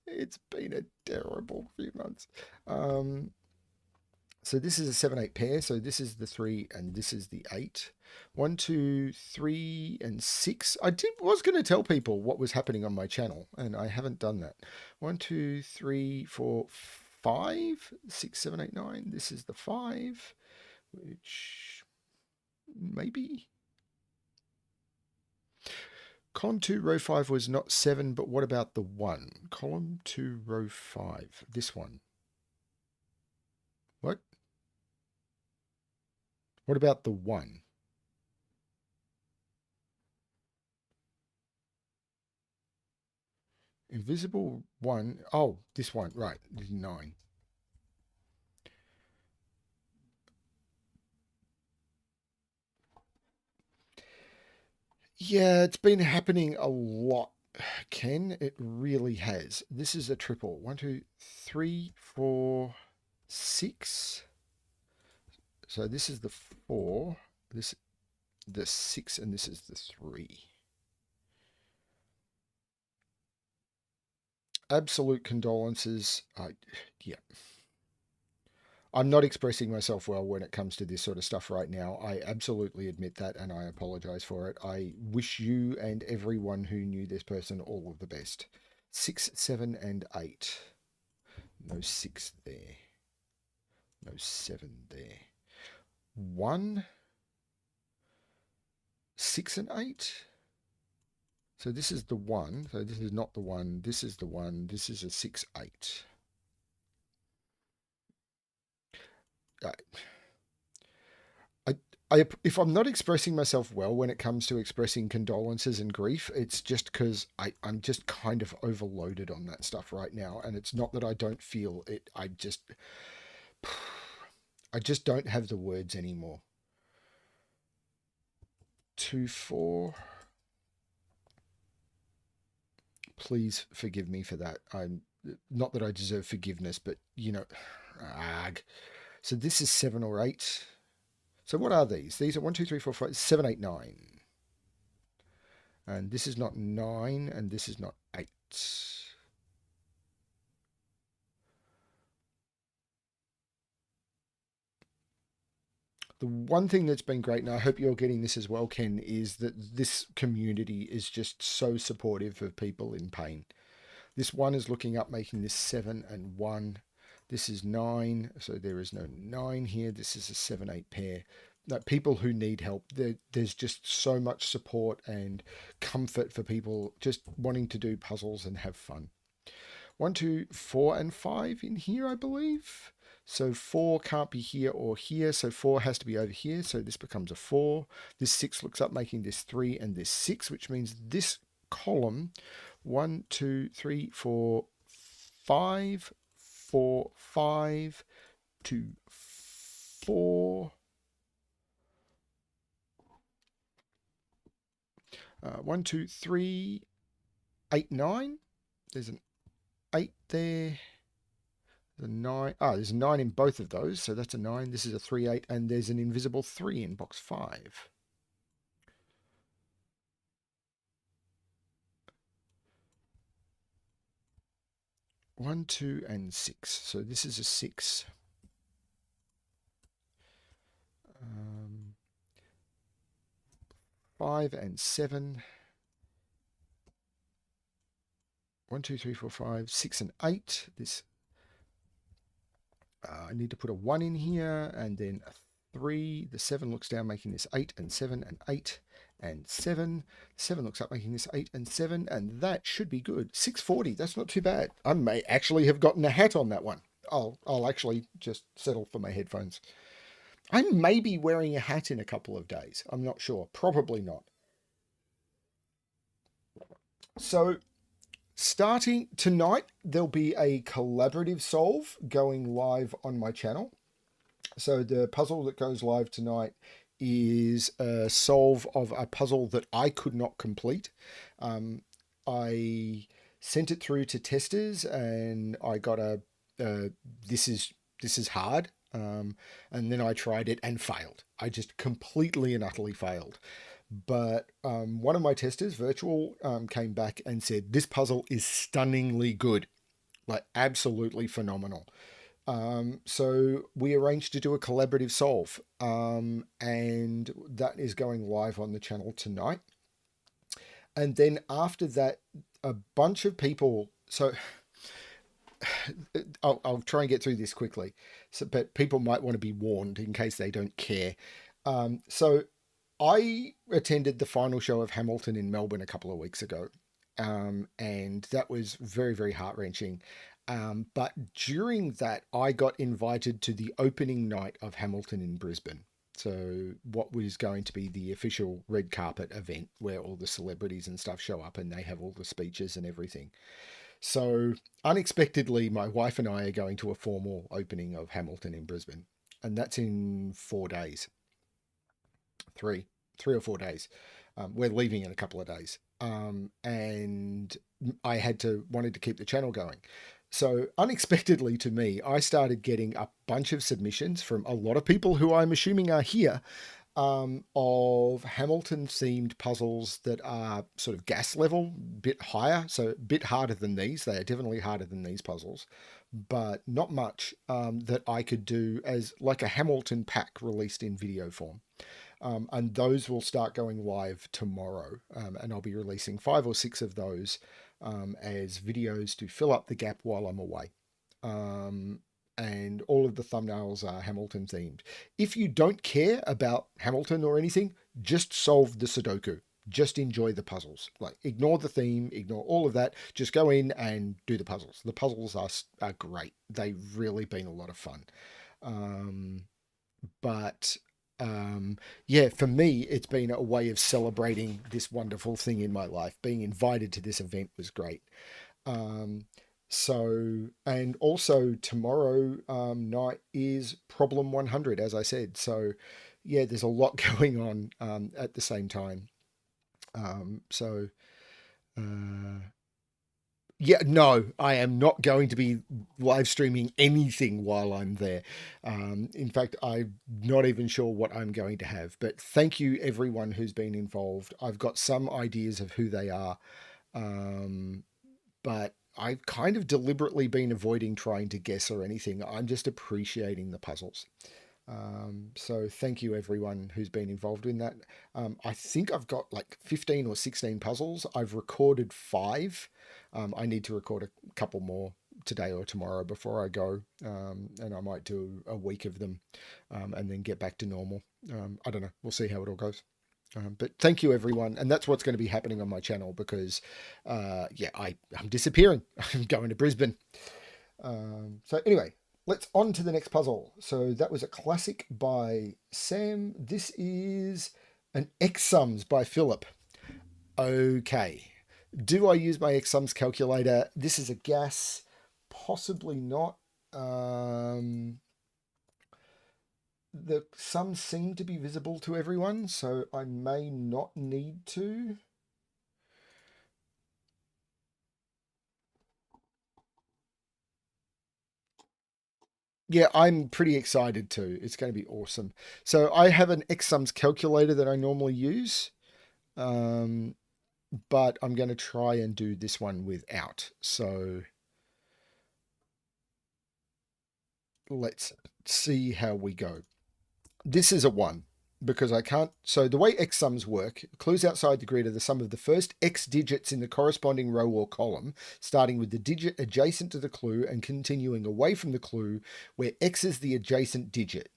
It's been a terrible few months. So this is a 7-8 pair. So this is the 3 and this is the 8. 1, 2, 3, and 6. Was going to tell people what was happening on my channel, and I haven't done that. 1, 2, 3, 4, 5, 6, 7, 8, 9. This is the 5, which maybe. Column 2, row 5 was not 7, but what about the 1? Column 2, row 5. This one. What? What about the 1? Invisible 1. Oh, this one. Right. This is 9. Yeah, it's been happening a lot, Ken. It really has. This is a triple. 1, 2, 3, 4, 6. So this is the 4. This the 6, and this is the 3. Absolute condolences. Yeah. I'm not expressing myself well when it comes to this sort of stuff right now. I absolutely admit that, and I apologize for it. I wish you and everyone who knew this person all of the best. 6, 7, and 8. No 6 there. No 7 there. 1, 6, and 8. So this is the 1. So this is not the 1. This is the 1. This is a 6, 8. If I'm not expressing myself well when it comes to expressing condolences and grief, it's just because I'm just kind of overloaded on that stuff right now. And it's not that I don't feel it. I just don't have the words anymore. 2, 4. Please forgive me for that. I'm not that I deserve forgiveness, but So this is 7 or 8. So what are these? These are 1, 2, 3, 4, 5, 7, 8, 9. And this is not 9, and this is not 8. The one thing that's been great, and I hope you're getting this as well, Ken, is that this community is just so supportive of people in pain. This 1 is looking up, making this 7 and 1. This is 9, so there is no 9 here. This is a 7, 8 pair. No, people who need help, there's just so much support and comfort for people just wanting to do puzzles and have fun. 1, 2, 4, and 5 in here, I believe. So 4 can't be here or here, so 4 has to be over here, so this becomes a 4. This 6 looks up, making this 3 and this 6, which means this column, 1, 2, 3, 4, 5, 4, 5, 2, 4. 1, 2, 3, 8, 9. There's an 8 there. The 9. There's a 9 in both of those, so that's a 9. This is a 3, 8, and there's an invisible 3 in box 5. One, 2, and 6. So this is a 6. 5 and 7. 1, 2, 3, 4, 5, 6, and 8. This I need to put a 1 in here, and then a 3. The 7 looks down, making this 8 and 7 and 8 and 7. 7 looks up, making this 8 and 7, and that should be good. 640. That's not too bad. I may actually have gotten a hat on that one. I'll actually just settle for my headphones. I may be wearing a hat in a couple of days. I'm not sure. Probably not. So starting tonight, there'll be a collaborative solve going live on my channel. So the puzzle that goes live tonight is a solve of a puzzle that I could not complete. I sent it through to testers, and I got uh, this is hard. And then I tried it and failed. I just completely and utterly failed. But one of my testers, virtual, came back and said this puzzle is stunningly good, like absolutely phenomenal. So we arranged to do a collaborative solve, and that is going live on the channel tonight. And then after that, a bunch of people. So I'll try and get through this quickly. So, but people might want to be warned in case they don't care. So I attended the final show of Hamilton in Melbourne a couple of weeks ago, and that was very, very heart wrenching. But during that, I got invited to the opening night of Hamilton in Brisbane. So, what was going to be the official red carpet event where all the celebrities and stuff show up and they have all the speeches and everything. So, unexpectedly, my wife and I are going to a formal opening of Hamilton in Brisbane, and that's in 4 days, three, 3 or 4 days. We're leaving in a couple of days, and I wanted to keep the channel going. So unexpectedly to me, I started getting a bunch of submissions from a lot of people who I'm assuming are here, of Hamilton themed puzzles that are sort of gas level, bit higher, so a bit harder than these. They are definitely harder than these puzzles, but not much, that I could do as like a Hamilton pack released in video form. And those will start going live tomorrow. And I'll be releasing 5 or 6 of those, as videos to fill up the gap while I'm away. And all of the thumbnails are Hamilton themed. If you don't care about Hamilton or anything, just solve the Sudoku. Just enjoy the puzzles. Like, ignore the theme, ignore all of that. Just go in and do the puzzles. The puzzles are great. They've really been a lot of fun. But yeah, for me, it's been a way of celebrating this wonderful thing in my life. Being invited to this event was great. Um, so, and also tomorrow night is Problem 100, as I said. So, yeah, there's a lot going on at the same time. So, uh, yeah, no, I am not going to be live streaming anything while I'm there. In fact, I'm not even sure what I'm going to have. But thank you, everyone who's been involved. I've got some ideas of who they are, um, but I've kind of deliberately been avoiding trying to guess or anything. I'm just appreciating the puzzles. So thank you everyone who's been involved in that. I think I've got like 15 or 16 puzzles. I've recorded 5. I need to record a couple more today or tomorrow before I go, and I might do a week of them, and then get back to normal. I don't know. We'll see how it all goes. But thank you everyone, and that's what's going to be happening on my channel because, yeah, I'm disappearing. I'm going to Brisbane. So anyway, let's on to the next puzzle. So that was a classic by Sam. This is an X sums by Philip. Okay. Do I use my X sums calculator? This is a gas. Possibly not. The sums seem to be visible to everyone, so I may not need to. Yeah, I'm pretty excited too. It's going to be awesome. So I have an X sums calculator that I normally use, um, but I'm going to try and do this one without. So let's see how we go. This is a 1 because I can't. So the way X sums work, clues outside the grid are the sum of the first X digits in the corresponding row or column, starting with the digit adjacent to the clue and continuing away from the clue where X is the adjacent digit.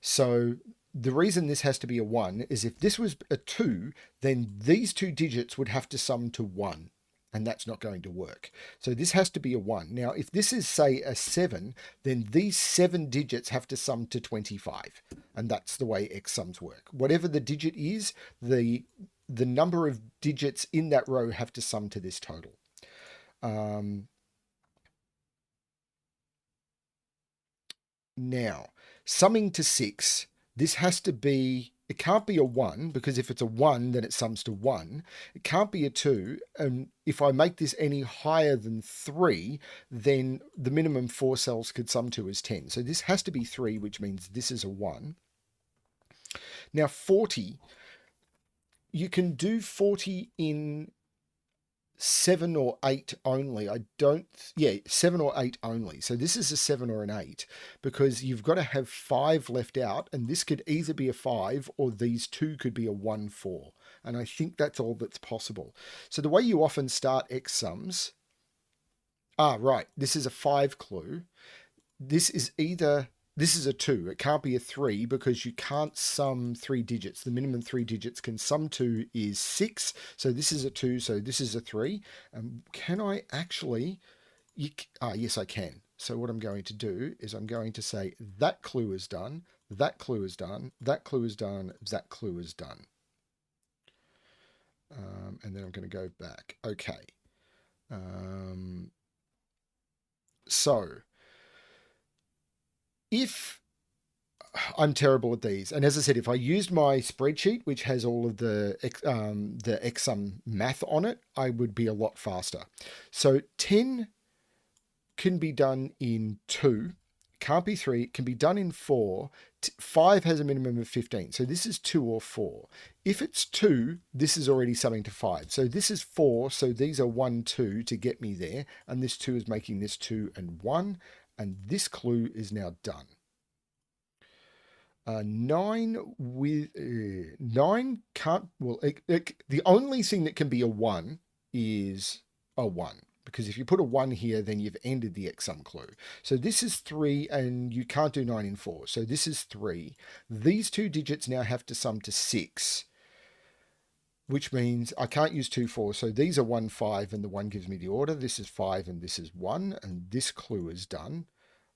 So the reason this has to be a 1 is if this was a 2, then these 2 digits would have to sum to 1. And that's not going to work. So this has to be a 1. Now, if this is, say, a 7, then these 7 digits have to sum to 25. And that's the way X sums work. Whatever the digit is, the the number of digits in that row have to sum to this total. Now, summing to 6, this has to be, it can't be a 1, because if it's a 1, then it sums to 1. It can't be a 2, and if I make this any higher than 3, then the minimum 4 cells could sum to is 10. So this has to be 3, which means this is a 1. Now 40, you can do 40 in 7 or 8 only. 7 or 8 only. So this is a 7 or an 8, because you've got to have 5 left out, and this could either be a 5 or these two could be a 1, 4. And I think that's all that's possible. So the way you often start X sums, right, this is a 5 clue. This is a 2. It can't be a 3 because you can't sum 3 digits. The minimum 3 digits can sum to is 6. So this is a 2. So this is a 3. Can I actually... yes, I can. So what I'm going to do is I'm going to say that clue is done, that clue is done, that clue is done, that clue is done. And then I'm going to go back. Okay. So... if I'm terrible at these, and as I said, if I used my spreadsheet, which has all of the XSum math on it, I would be a lot faster. So 10 can be done in 2, can't be 3, can be done in 4. 5 has a minimum of 15. So this is 2 or 4. If it's 2, this is already summing to 5. So this is 4. So these are 1, 2 to get me there. And this 2 is making this 2 and 1. And this clue is now done. 9 can't, well, the only thing that can be a 1 is a 1. Because if you put a 1 here, then you've ended the XSum clue. So this is 3, and you can't do 9 in 4. So this is 3. These two digits now have to sum to 6, which means I can't use 2, 4. So these are 1, 5, and the 1 gives me the order. This is 5, and this is 1, and this clue is done.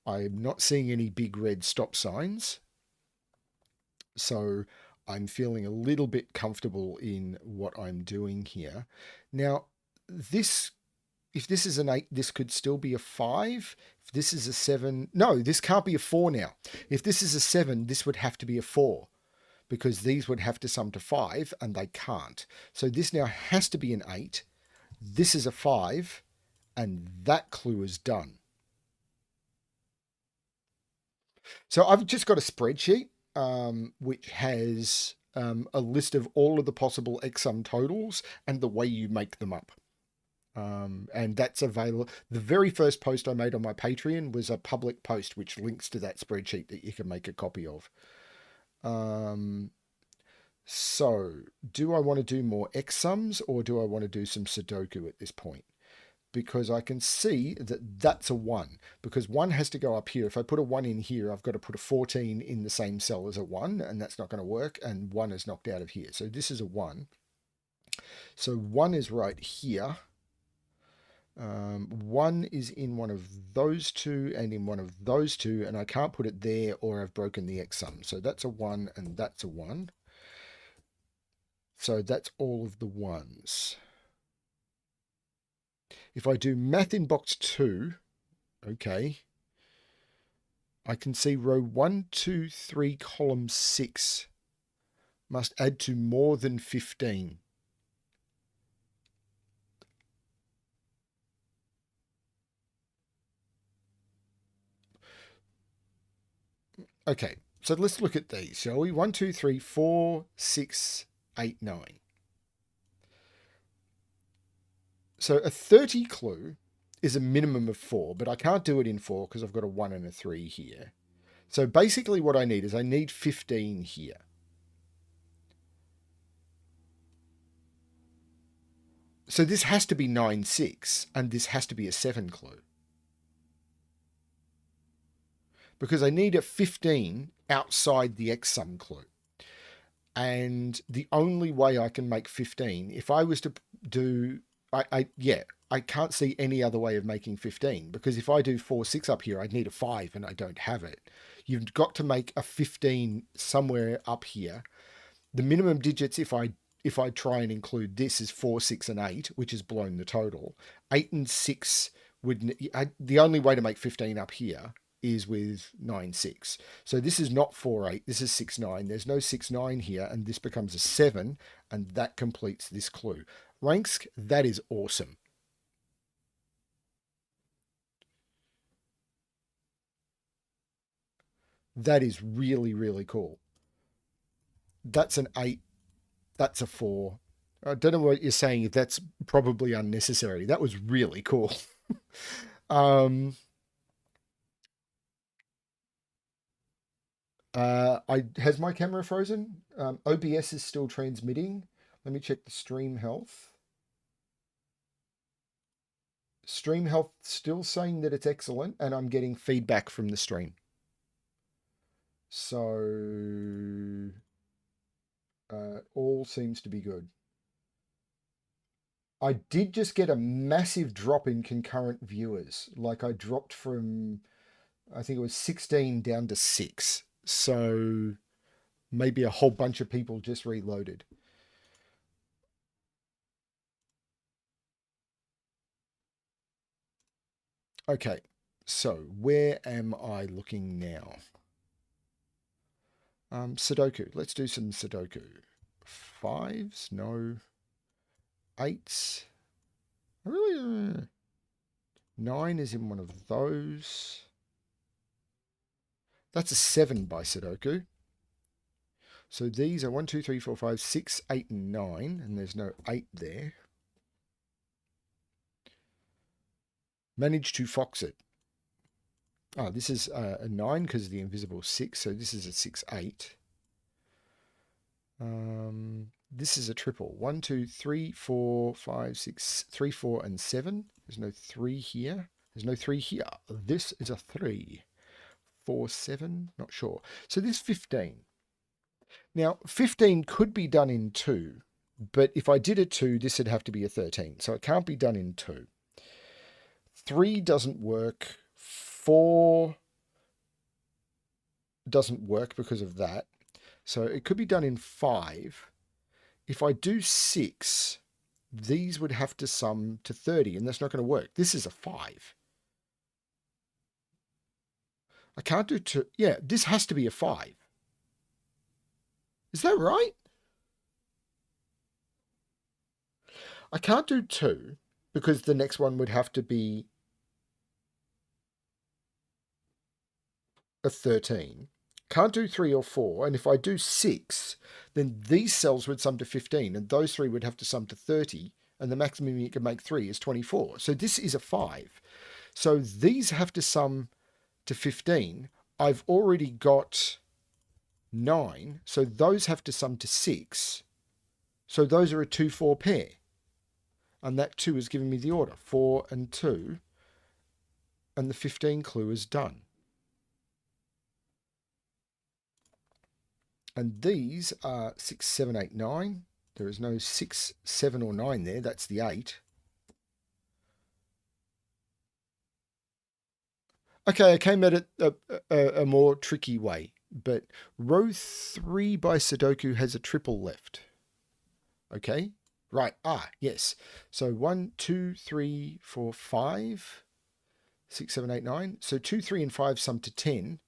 I'm not seeing any big red stop signs. So I'm feeling a little bit comfortable in what I'm doing here. Now, this, if this is an 8, this could still be a 5. If this is a 7, no, this can't be a 4 now. If this is a 7, this would have to be a 4, because these would have to sum to 5, and they can't. So this now has to be an 8. This is a 5, and that clue is done. So I've just got a spreadsheet which has a list of all of the possible XSum totals and the way you make them up. And that's available. The very first post I made on my Patreon was a public post which links to that spreadsheet that you can make a copy of. So do I want to do more XSums, or do I want to do some Sudoku at this point? Because I can see that that's a 1, because 1 has to go up here. If I put a 1 in here, I've got to put a 14 in the same cell as a 1, and that's not going to work, and 1 is knocked out of here. So this is a 1. So 1 is right here. 1 is in one of those two and in one of those two, and I can't put it there or I've broken the XSum. So that's a 1 and that's a 1. So that's all of the 1s. If I do math in box 2, okay, I can see row 1, 2, 3, column 6 must add to more than 15. Okay, so let's look at these, shall we? 1, 2, 3, 4, 6, 8, 9. So a 30 clue is a minimum of 4, but I can't do it in 4 because I've got a 1 and a 3 here. So basically what I need is I need 15 here. So this has to be 9, 6, and this has to be a 7 clue. Because I need a 15 outside the XSum clue. And the only way I can make 15, if I was to do... I can't see any other way of making 15, because if I do 4, 6 up here, I'd need a 5 and I don't have it. You've got to make a 15 somewhere up here. The minimum digits, if I if I try and include this as 4, 6, and 8, which has blown the total. 8 and 6 would... the only way to make 15 up here is with 9, 6. So this is not 4, 8. This is 6, 9. There's no 6, 9 here, and this becomes a 7, and that completes this clue. Ranks, that is awesome. That is really, really cool. That's an 8. That's a 4. I don't know what you're saying, if that's probably unnecessary. That was really cool. Has my camera frozen? OBS is still transmitting. Let me check the stream health. Stream health still saying that it's excellent, and I'm getting feedback from the stream. So all seems to be good. I did just get a massive drop in concurrent viewers. Like I dropped from, I think it was 16 down to 6. So maybe a whole bunch of people just reloaded. Okay, so where am I looking now? Sudoku. Let's do some Sudoku. 5s, no. 8s. Really? 9 is in one of those. That's a 7 by Sudoku. So these are 1, 2, 3, 4, 5, 6, 8, and 9, and there's no 8 there. Manage to fox it. Oh, this is a 9 because of the invisible 6, so this is a 6, 8. This is a triple. 1, 2, 3, 4, 5, 6, 3, 4, and 7. There's no 3 here. There's no 3 here. This is a 3. 4, 7, not sure. So this 15. Now, 15 could be done in 2, but if I did a 2, this would have to be a 13. So it can't be done in 2. 3 doesn't work. 4 doesn't work because of that. So it could be done in 5. If I do 6, these would have to sum to 30, and that's not going to work. This is a 5. I can't do 2. Yeah, this has to be a 5. Is that right? I can't do 2 because the next one would have to be a 13. Can't do 3 or 4. And if I do 6, then these cells would sum to 15, and those 3 would have to sum to 30, and the maximum you can make 3 is 24. So this is a 5. So these have to sum to 15. I've already got 9, so those have to sum to 6. So those are a 2, 4 pair. And that 2 is giving me the order. 4 and 2. And the 15 clue is done. And these are 6, 7, 8, 9. There is no 6, 7, or 9 there. That's the 8. Okay, I came at it a more tricky way. But row 3 by Sudoku has a triple left. Okay? Right. Yes. So 1, 2, 3, 4, 5, 6, 7, 8, 9. So 2, 3, and 5 sum to 10.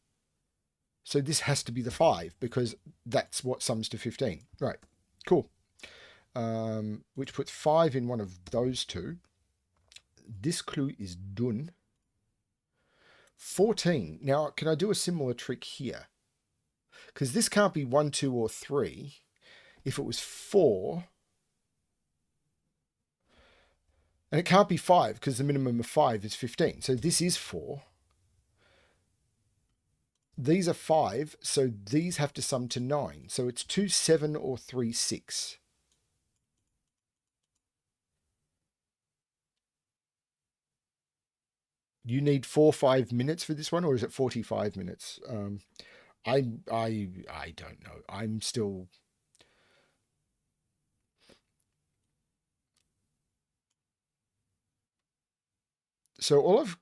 So this has to be the 5 because that's what sums to 15. Right. Cool. Which puts 5 in one of those two. This clue is done. 14. Now, can I do a similar trick here? Because this can't be 1, 2, or 3. If it was 4... And it can't be 5 because the minimum of 5 is 15. So this is 4. These are 5, so these have to sum to 9. So it's 2, 7, or 3, 6. You need 4, 5 minutes for this one, or is it 45 minutes? I don't know. I'm still... So all I've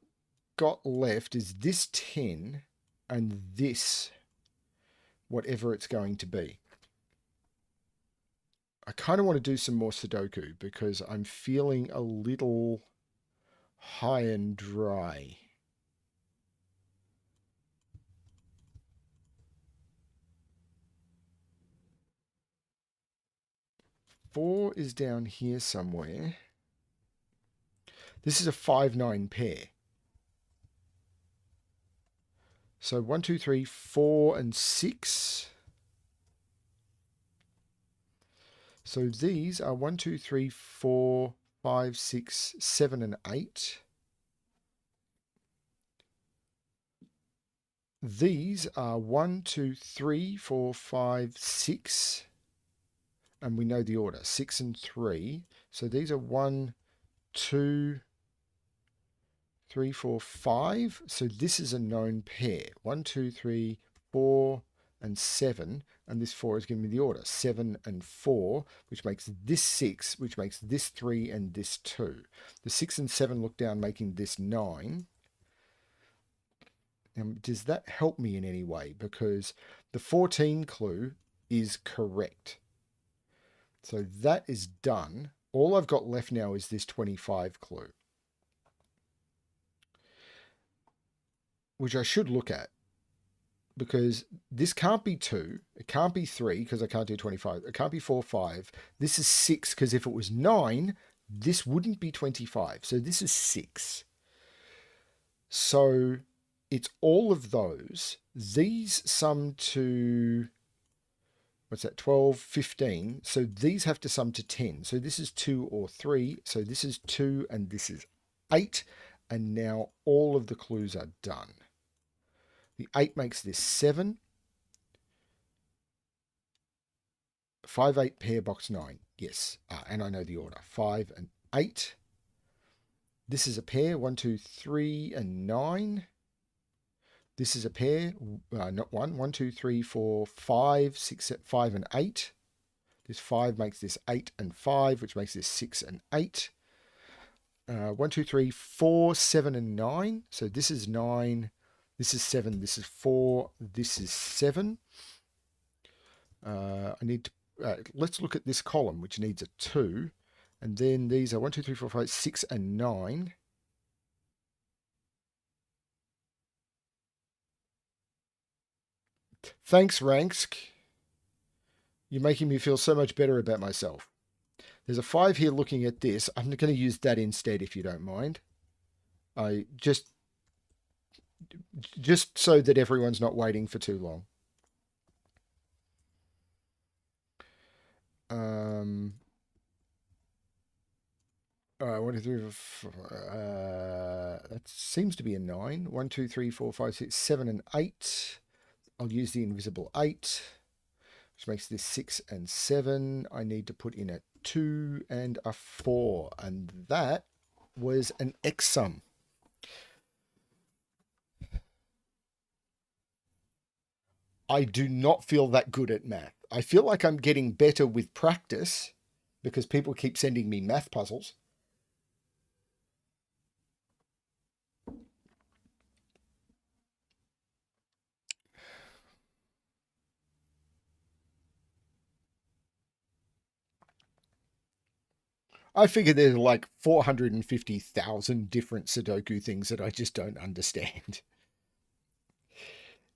got left is this 10 and this, whatever it's going to be. I kind of want to do some more Sudoku because I'm feeling a little high and dry. Four is down here somewhere. This is a 5-9 pair. So 1, 2, 3, 4, and 6. So these are 1, 2, 3, 4, 5, 6, 7, and 8. These are 1, 2, 3, 4, 5, 6. And we know the order, 6 and 3. So these are 1, 2, 3, 4, 5. So this is a known pair. 1, 2, 3, 4, and 7. And this 4 is giving me the order. 7 and 4, which makes this 6, which makes this 3 and this 2. The 6 and 7 look down, making this 9. Now, does that help me in any way? Because the 14 clue is correct. So that is done. All I've got left now is this 25 clue, which I should look at, because this can't be 2. It can't be 3 because I can't do 25. It can't be 4, 5. This is 6 because if it was 9, this wouldn't be 25. So this is 6. So it's all of those. These sum to, what's that, 12, 15. So these have to sum to 10. So this is 2 or 3. So this is 2 and this is 8. And now all of the clues are done. The 8 makes this 7. 5, 8 pair, box 9. Yes, and I know the order. 5 and 8. This is a pair, 1, 2, 3, and 9. This is a pair, not 1, 1, 2, 3, 4, 5, 6, 5, and 8. This 5 makes this 8 and 5, which makes this 6 and 8. 1, 2, 3, 4, 7, and 9. So this is 9. This is 7. This is 4. This is 7. I need to, let's look at this column, which needs a 2. And then these are 1, 2, 3, 4, 5, 6, and 9. Thanks, Ranksk. You're making me feel so much better about myself. There's a 5 here looking at this. I'm going to use that instead, if you don't mind. I just so that everyone's not waiting for too long. 1, 2, 3, 4, that seems to be a 9. 1, 2, 3, 4, 5, 6, 7, and 8. I'll use the invisible 8, which makes this 6 and 7. I need to put in a 2 and a 4, and that was an X sum. I do not feel that good at math. I feel like I'm getting better with practice because people keep sending me math puzzles. I figure there's like 450,000 different Sudoku things that I just don't understand.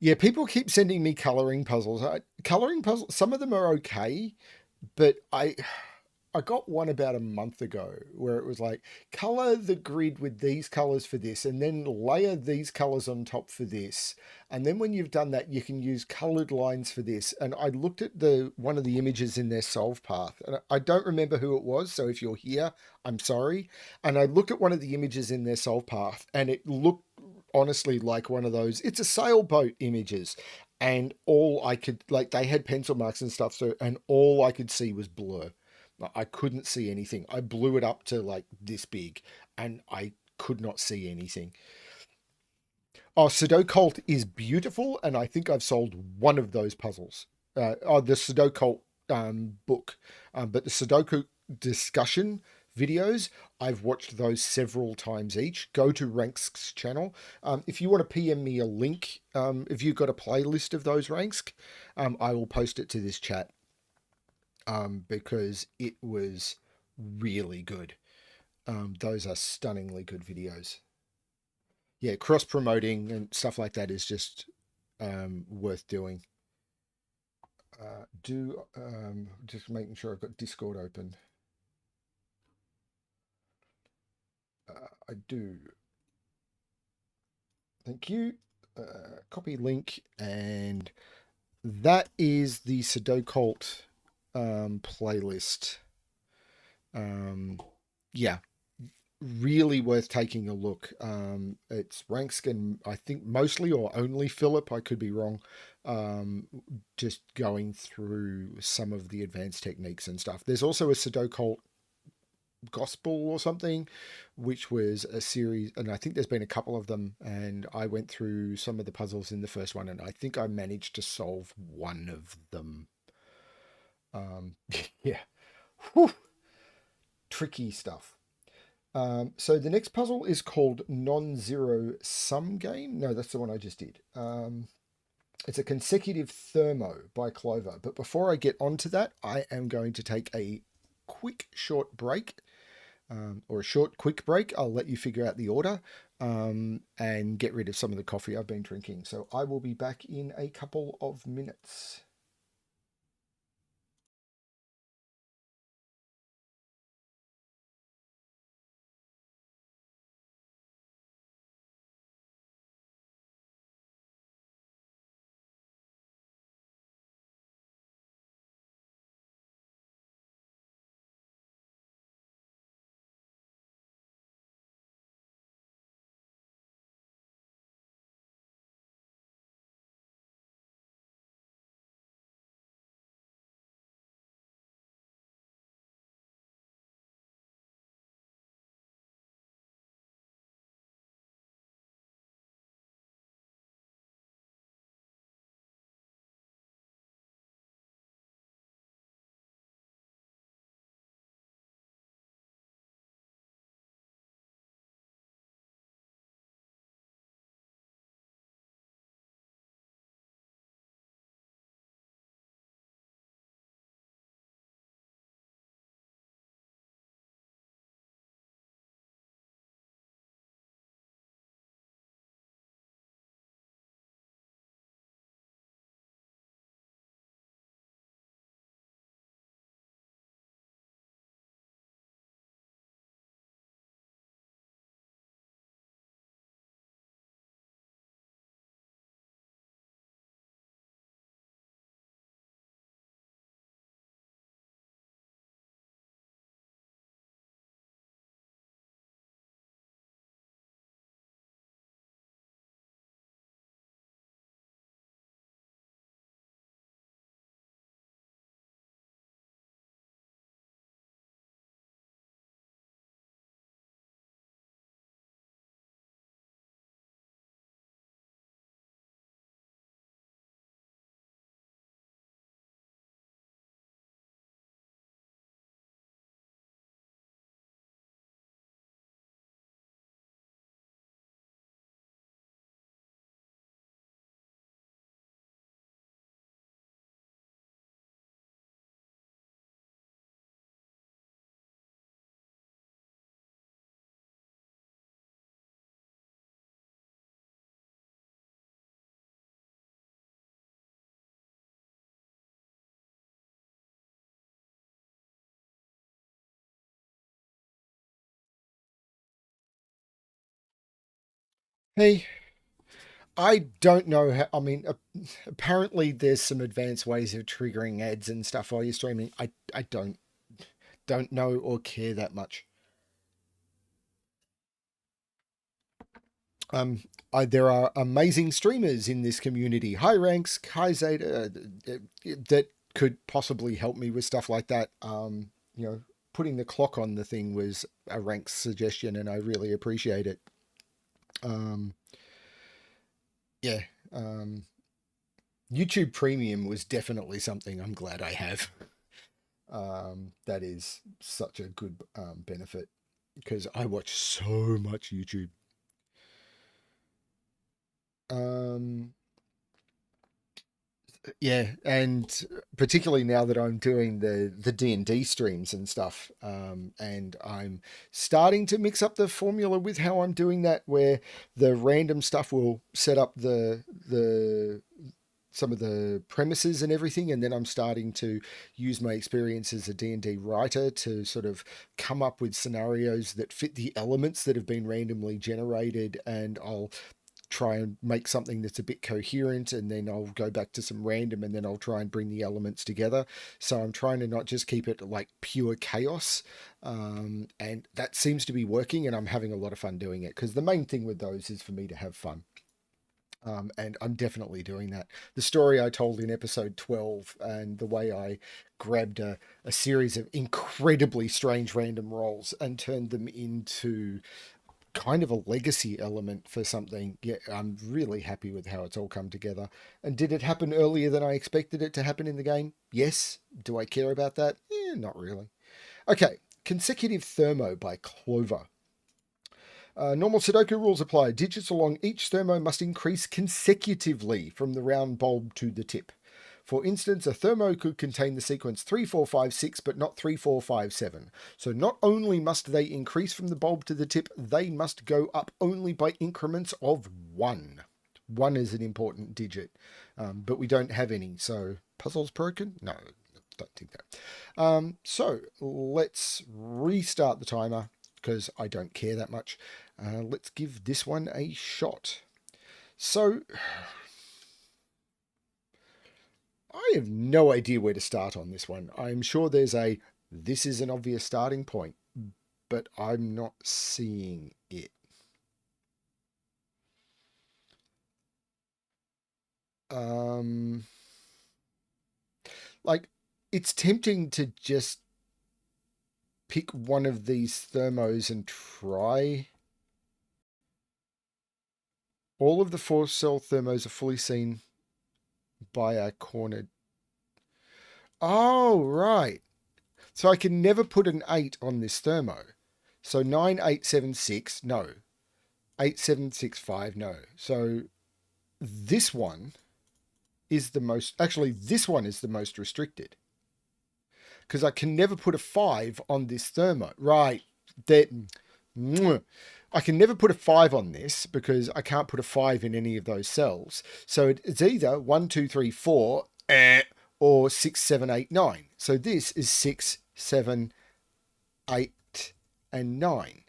Yeah, people keep sending me coloring puzzles. Coloring puzzles, some of them are okay, but I got one about a month ago where it was like, color the grid with these colors for this, and then layer these colors on top for this. And then when you've done that, you can use colored lines for this. And I looked at one of the images in their solve path, and I don't remember who it was. So if you're here, I'm sorry. And I looked at one of the images in their solve path, and it looked honestly like one of those, it's a sailboat images. And all I could, like, they had pencil marks and stuff. So, and all I could see was blur. I couldn't see anything. I blew it up to like this big and I could not see anything. Oh, Sudoku is beautiful, and I think I've solved one of those puzzles. The Sudoku book, but the Sudoku discussion videos, I've watched those several times each. Go to Ranksk's channel. If you want to PM me a link, if you've got a playlist of those Ranksk, I will post it to this chat. because it was really good. Those are stunningly good videos. Yeah, cross promoting and stuff like that is just worth doing. Just making sure I've got Discord open. I do. Thank you. Copy link, and that is the Sudoku playlist. Yeah, really worth taking a look. It's ranks and I think mostly or only Philip. I could be wrong. Just going through some of the advanced techniques and stuff. There's also a Sudoku Gospel or something, which was a series, and I think there's been a couple of them. And I went through some of the puzzles in the first one, and I think I managed to solve one of them. Yeah, whew, tricky stuff. So the next puzzle is called Non-Zero Sum Game. No, that's the one I just did. It's a consecutive Thermo by Clover. But before I get onto that, I am going to take a quick short break, or a short quick break. I'll let you figure out the order and get rid of some of the coffee I've been drinking. So I will be back in a couple of minutes. Hey, I don't know how. I mean, apparently there's some advanced ways of triggering ads and stuff while you're streaming. I don't know or care that much. Um, there are amazing streamers in this community, high ranks, high Zeta, that could possibly help me with stuff like that. Putting the clock on the thing was a rank suggestion, and I really appreciate it. Um, yeah. Um, YouTube Premium was definitely something I'm glad I have. That is such a good benefit because I watch so much YouTube. Um, Yeah, and particularly now that I'm doing the D&D streams and stuff, and I'm starting to mix up the formula with how I'm doing that, where the random stuff will set up the some of the premises and everything, and then I'm starting to use my experience as a D&D writer to sort of come up with scenarios that fit the elements that have been randomly generated, and I'll try and make something that's a bit coherent, and then I'll go back to some random, and then I'll try and bring the elements together. So I'm trying to not just keep it like pure chaos, and that seems to be working, and I'm having a lot of fun doing it, because the main thing with those is for me to have fun. And I'm definitely doing that. The story I told in episode 12, and the way I grabbed a series of incredibly strange random rolls and turned them into kind of a legacy element for something. Yeah, I'm really happy with how it's all come together. And did it happen earlier than I expected it to happen in the game? Yes. Do I care about that? Not really. Okay, consecutive Thermo by Clover. Normal Sudoku rules apply. Digits along each thermo must increase consecutively from the round bulb to the tip. For instance, a thermo could contain the sequence 3, 4, 5, 6, but not 3, 4, 5, 7. So not only must they increase from the bulb to the tip, they must go up only by increments of 1. 1 is an important digit, but we don't have any. So puzzle's broken? No, don't think that. So let's restart the timer, because I don't care that much. Let's give this one a shot. So, I have no idea where to start on this one. I'm sure this is an obvious starting point, but I'm not seeing it. Like, it's tempting to just pick one of these thermos and try. All of the 4-cell thermos are fully seen by a cornered. Oh, right. So I can never put an 8 on this thermo. So 9876, no. 8765, no. So this one is the most, actually this one is the most restricted, because I can never put a 5 on this thermo. Right. That I can never put a 5 on this because I can't put a 5 in any of those cells. So it's either 1, 2, 3, 4, or 6, 7, 8, 9. So this is 6, 7, 8, and 9.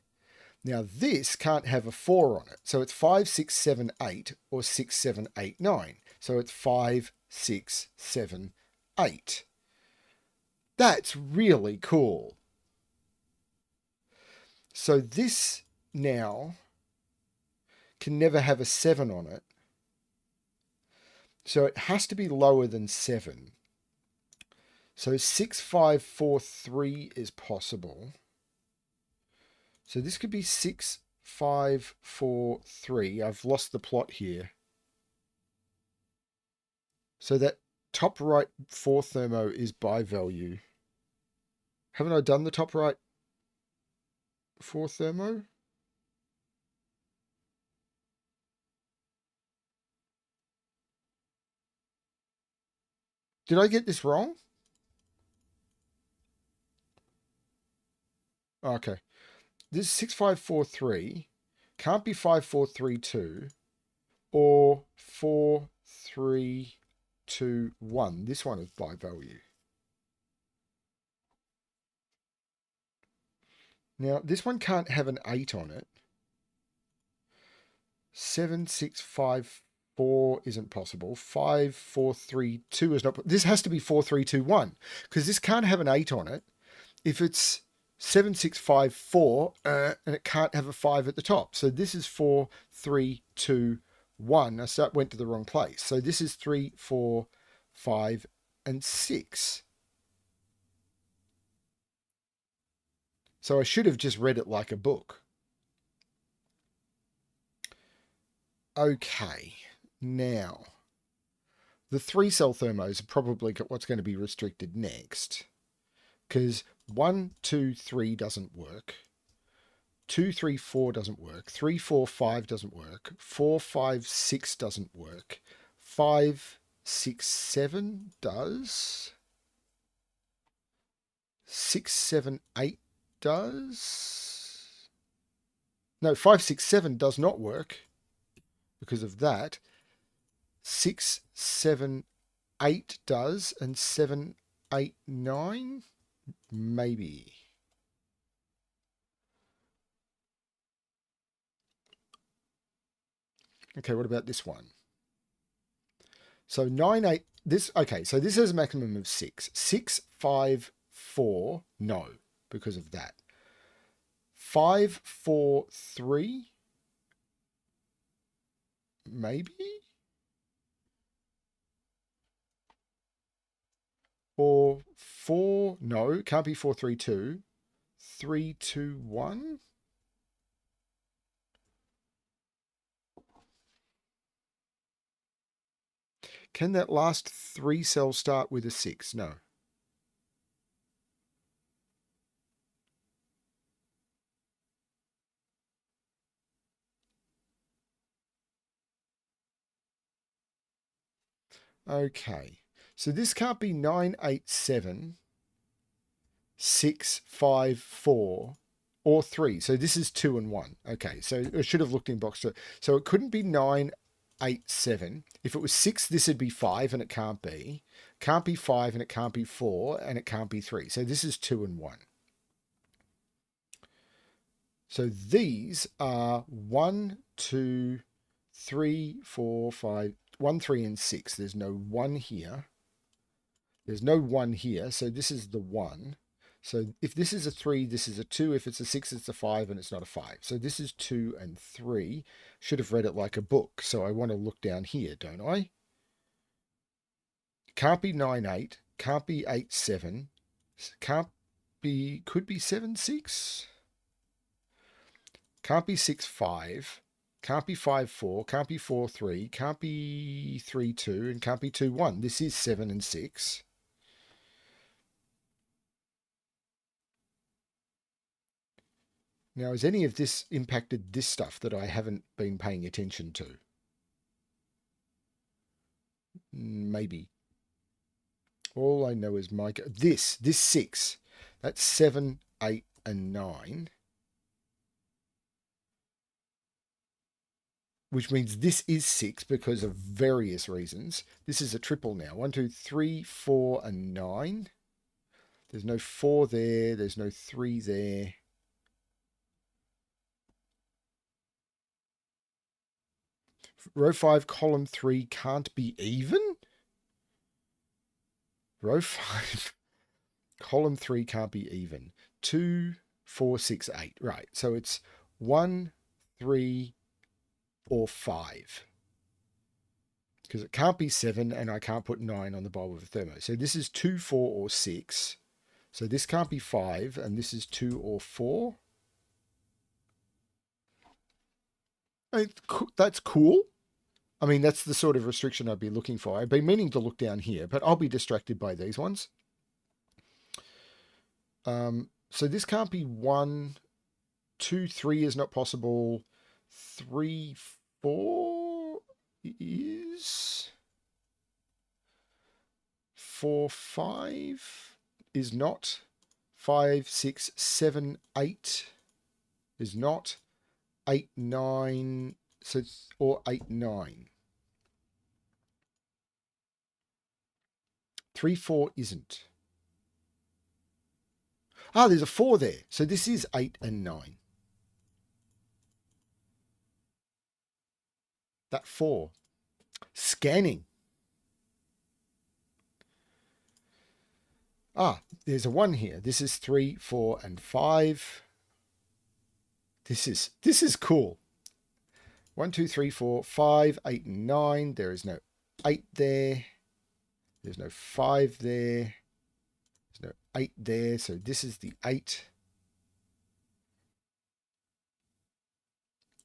Now this can't have a 4 on it. So it's 5, 6, 7, 8, or 6, 7, 8, 9. So it's 5, 6, 7, 8. That's really cool. So this now can never have a 7 on it. So it has to be lower than 7. So 6, 5, 4, 3 is possible. So this could be 6, 5, 4, 3. I've lost the plot here. So that top right 4 thermo is by value. Haven't I done the top right 4 thermo? Did I get this wrong? Okay. This is 6543. Can't be 5432 or 4321. This one is by value. Now, this one can't have an 8 on it. 7654 isn't possible. 5432 is not. This has to be 4321, because this can't have an 8 on it. If it's 7654, and it can't have a 5 at the top. So this is 4321. I went to the wrong place. So this is 3, 4, 5, and 6. So I should have just read it like a book. Okay, now the 3-cell thermos are probably what's going to be restricted next, because 1, 2, 3 doesn't work. 2, 3, 4 doesn't work. 3, 4, 5 doesn't work. 4, 5, 6 doesn't work. 5, 6, 7 does. 6, 7, 8 does. No, 5, 6, 7 does not work because of that. 6, 7, 8 does, and 7, 8, 9? Maybe. Okay, what about this one? So 9, 8, this, okay, so this has a maximum of 6. 6, 5, 4, no, because of that. 5, 4, 3, maybe? Or 4, no, can't be 4, 3, 2. 3, 2, 1? Can that last 3 cell start with a 6? No. Okay. So this can't be 9, 8, 7, 6, 5, 4, or 3. So this is 2 and 1. Okay, so I should have looked in box 2. So it couldn't be 9, 8, 7. If it was 6, this would be 5, and it can't be. Can't be 5, and it can't be 4, and it can't be 3. So this is 2 and 1. So these are 1, 2, 3, 4, 5, 1, 3, and 6. There's no 1 here. There's no 1 here, so this is the 1. So if this is a 3, this is a 2. If it's a 6, it's a 5, and it's not a 5. So this is 2 and 3. Should have read it like a book, so I want to look down here, don't I? Can't be 9, 8. Can't be 8, 7. Can't be, could be 7, 6. Can't be 6, 5. Can't be 5, 4. Can't be 4, 3. Can't be 3, 2. And can't be 2, 1. This is 7 and 6. Now, has any of this impacted this stuff that I haven't been paying attention to? Maybe. All I know is this 6. That's 7, 8, and 9. Which means this is 6 because of various reasons. This is a triple now. 1, 2, 3, 4, and 9. There's no 4 there. There's no 3 there. Row 5, column 3 can't be even? Row 5, column 3 can't be even. 2, 4, 6, 8. Right, so it's 1, 3, or 5. Because it can't be 7, and I can't put 9 on the bowl of a thermo. So this is 2, 4, or 6. So this can't be 5, and this is 2 or 4. That's cool. I mean, that's the sort of restriction I'd be looking for. I've been meaning to look down here, but I'll be distracted by these ones. So this can't be 1, 2, 3 is not possible. 3, 4 is. 4, 5 is not. 5, 6, 7, 8 is not. 8, 9, so or 8, 9. 3, 4 isn't. Ah, there's a 4 there. So this is 8 and 9. That 4. Scanning. Ah, there's a 1 here. This is 3, 4, and 5. This is cool. 1, 2, 3, 4, 5, 8, and 9. There is no 8 there. There's no 5 there. There's no 8 there. So this is the 8.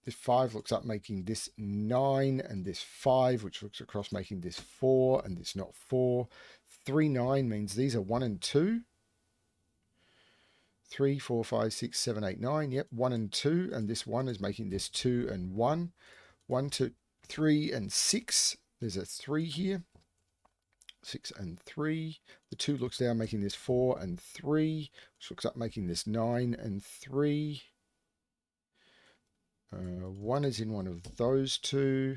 This 5 looks up making this 9, and this 5, which looks across making this 4, and this not 4. 3, 9 means these are 1 and 2. 3, 4, 5, 6, 7, 8, 9. Yep, 1 and 2, and this 1 is making this 2 and 1. 1, 2, 3, and 6. There's a 3 here. 6 and 3. The 2 looks down, making this 4 and 3, which looks up, making this 9 and 3. 1 is in one of those two.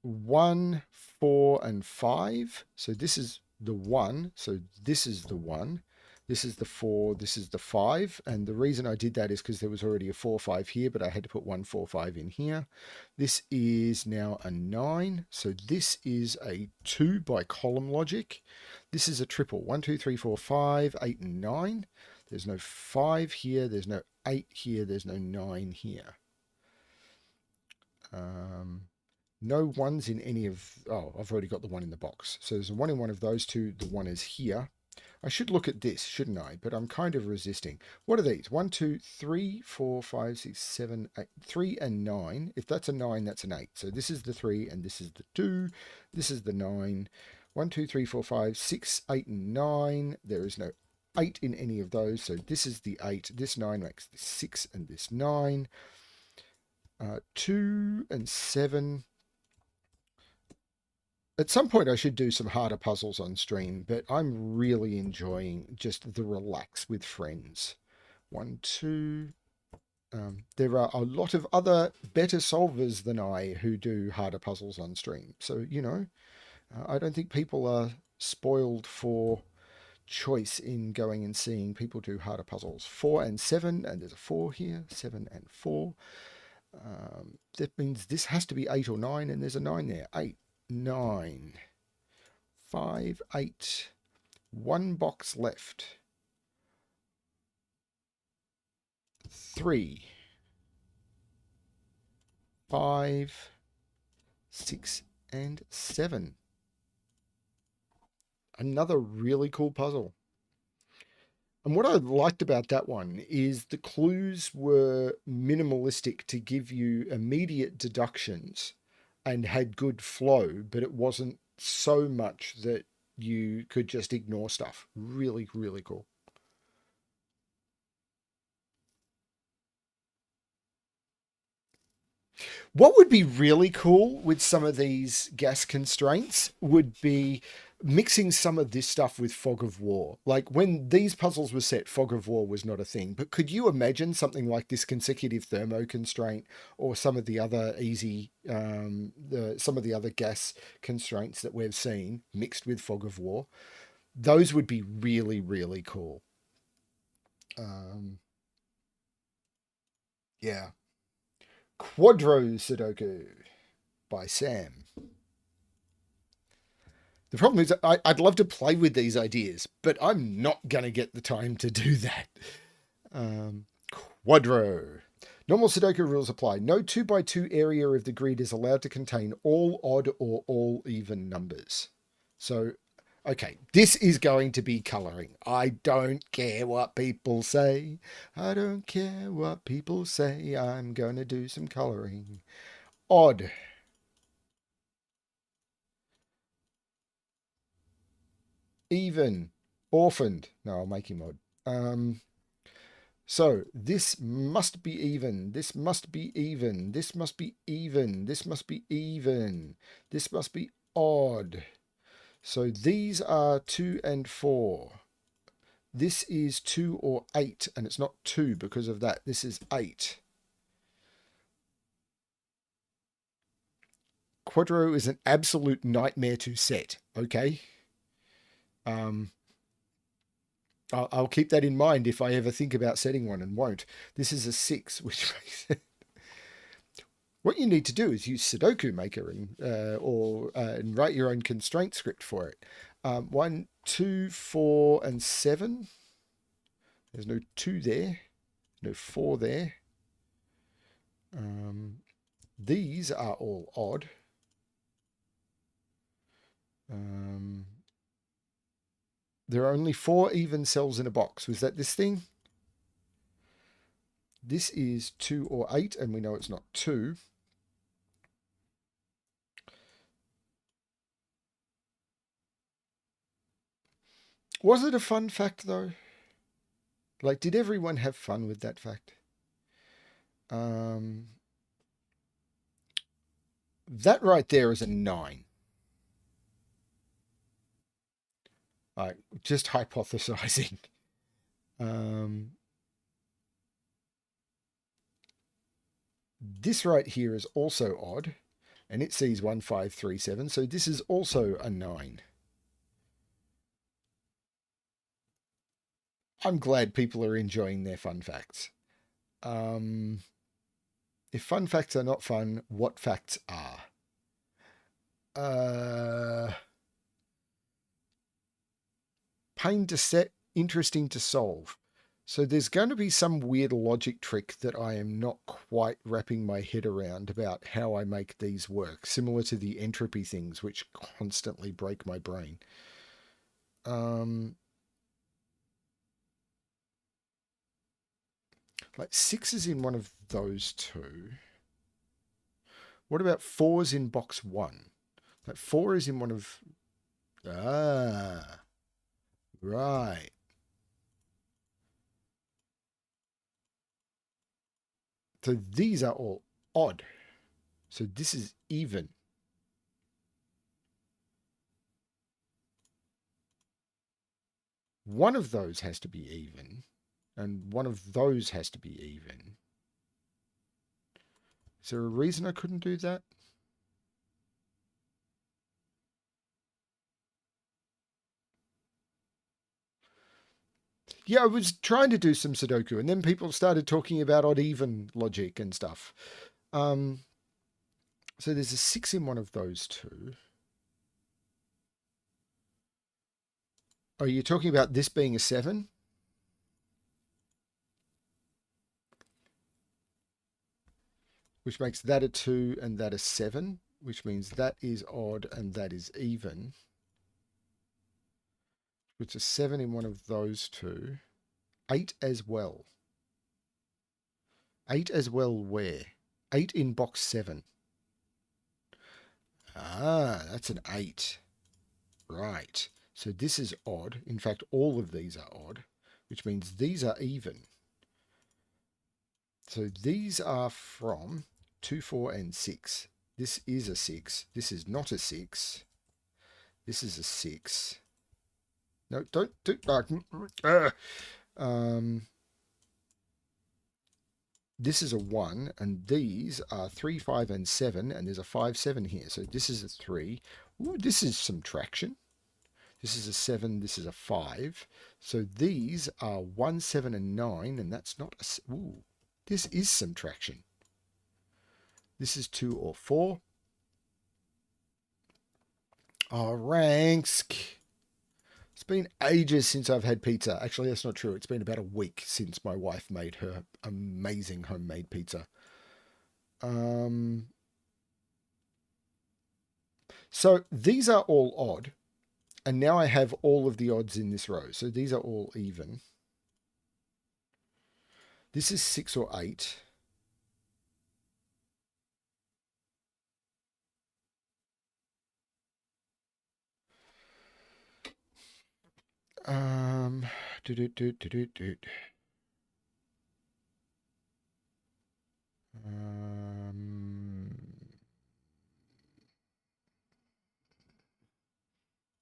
1, 4, and 5. So this is the 1. So this is the 1. This is the 4. This is the 5. And the reason I did that is because there was already a 4, 5 here, but I had to put 1, 4, 5 in here. This is now a 9. So this is a 2 by column logic. This is a triple. 1, 2, 3, 4, 5, 8, and 9. There's no 5 here. There's no 8 here. There's no 9 here. No ones in any of... Oh, I've already got the 1 in the box. So there's a 1 in one of those two. The 1 is here. I should look at this, shouldn't I? But I'm kind of resisting. What are these? 1, 2, 3, 4, 5, 6, 7, 8. 3 and 9. If that's a 9, that's an 8. So this is the 3 and this is the 2. This is the 9. 1, 2, 3, 4, 5, 6, 8, and 9. There is no 8 in any of those. So this is the 8. This 9 makes this 6 and this 9. 2 and 7. At some point I should do some harder puzzles on stream, but I'm really enjoying just the relax with friends. 1, 2. There are a lot of other better solvers than I who do harder puzzles on stream. So, you know, I don't think people are spoiled for choice in going and seeing people do harder puzzles. 4 and 7, and there's a 4 here. 7 and 4. That means this has to be 8 or 9, and there's a 9 there. 8. 9, 5, 8, 1 box left, 3, 5, 6, and 7. Another really cool puzzle. And what I liked about that one is the clues were minimalistic to give you immediate deductions and had good flow, but it wasn't so much that you could just ignore stuff. Really, really cool. What would be really cool with some of these gas constraints would be mixing some of this stuff with fog of war. Like when these puzzles were set, fog of war was not a thing. But could you imagine something like this consecutive thermo constraint or some of the other easy, some of the other gas constraints that we've seen mixed with fog of war? Those would be really, really cool. Yeah. Quadrons Sudoku by Sam. The problem is I'd love to play with these ideas, but I'm not going to get the time to do that. Quadro. Normal Sudoku rules apply. No 2x2 area of the grid is allowed to contain all odd or all even numbers. So, okay, this is going to be colouring. I don't care what people say. I don't care what people say. I'm going to do some colouring. Odd. Even. Orphaned. No, I'll make him odd. So this must be even. This must be even. This must be even. This must be even. This must be odd. So these are 2 and 4. This is 2 or 8, and it's not 2 because of that. This is 8. Quadro is an absolute nightmare to set, okay? I'll keep that in mind if I ever think about setting one and won't. This is a 6, which makes it... What you need to do is use Sudoku Maker and write your own constraint script for it. 1, 2, 4, and 7. There's no 2 there. No 4 there. These are all odd. There are only 4 even cells in a box. Was that this thing? This is 2 or 8, and we know it's not 2. Was it a fun fact, though? Like, did everyone have fun with that fact? That right there is a 9. Just hypothesizing. This right here is also odd, and it sees 1537, so this is also a 9. I'm glad people are enjoying their fun facts. If fun facts are not fun, what facts are? Pain to set, interesting to solve. So there's going to be some weird logic trick that I am not quite wrapping my head around about how I make these work, similar to the entropy things, which constantly break my brain. Like 6 is in one of those two. What about 4's in box 1? Like 4 is in one of... Ah, right. So these are all odd. So this is even. One of those has to be even, and one of those has to be even. Is there a reason I couldn't do that? Yeah, I was trying to do some Sudoku, and then people started talking about odd even logic and stuff. So there's a 6 in one of those two. Are you talking about this being a 7? Which makes that a 2 and that a 7, which means that is odd and that is even. It's a 7 in one of those two. 8 as well. 8 as well where? 8 in box 7. Ah, that's an 8. Right. So this is odd. In fact, all of these are odd, which means these are even. So these are from 2, 4, and 6. This is a 6. This is not a 6. This is a 6. No, don't do... This is a 1, and these are 3, 5, and 7, and there's a 5, 7 here. So this is a 3. Ooh, this is some traction. This is a 7, this is a 5. So these are 1, 7, and 9, and that's not a... Ooh, this is some traction. This is 2 or 4. Oh, ranks. It's been ages since I've had pizza. Actually, that's not true. It's been about a week since my wife made her amazing homemade pizza. So these are all odd. And now I have all of the odds in this row. So these are all even. This is 6 or 8. Um, do, do, do, do, do, do.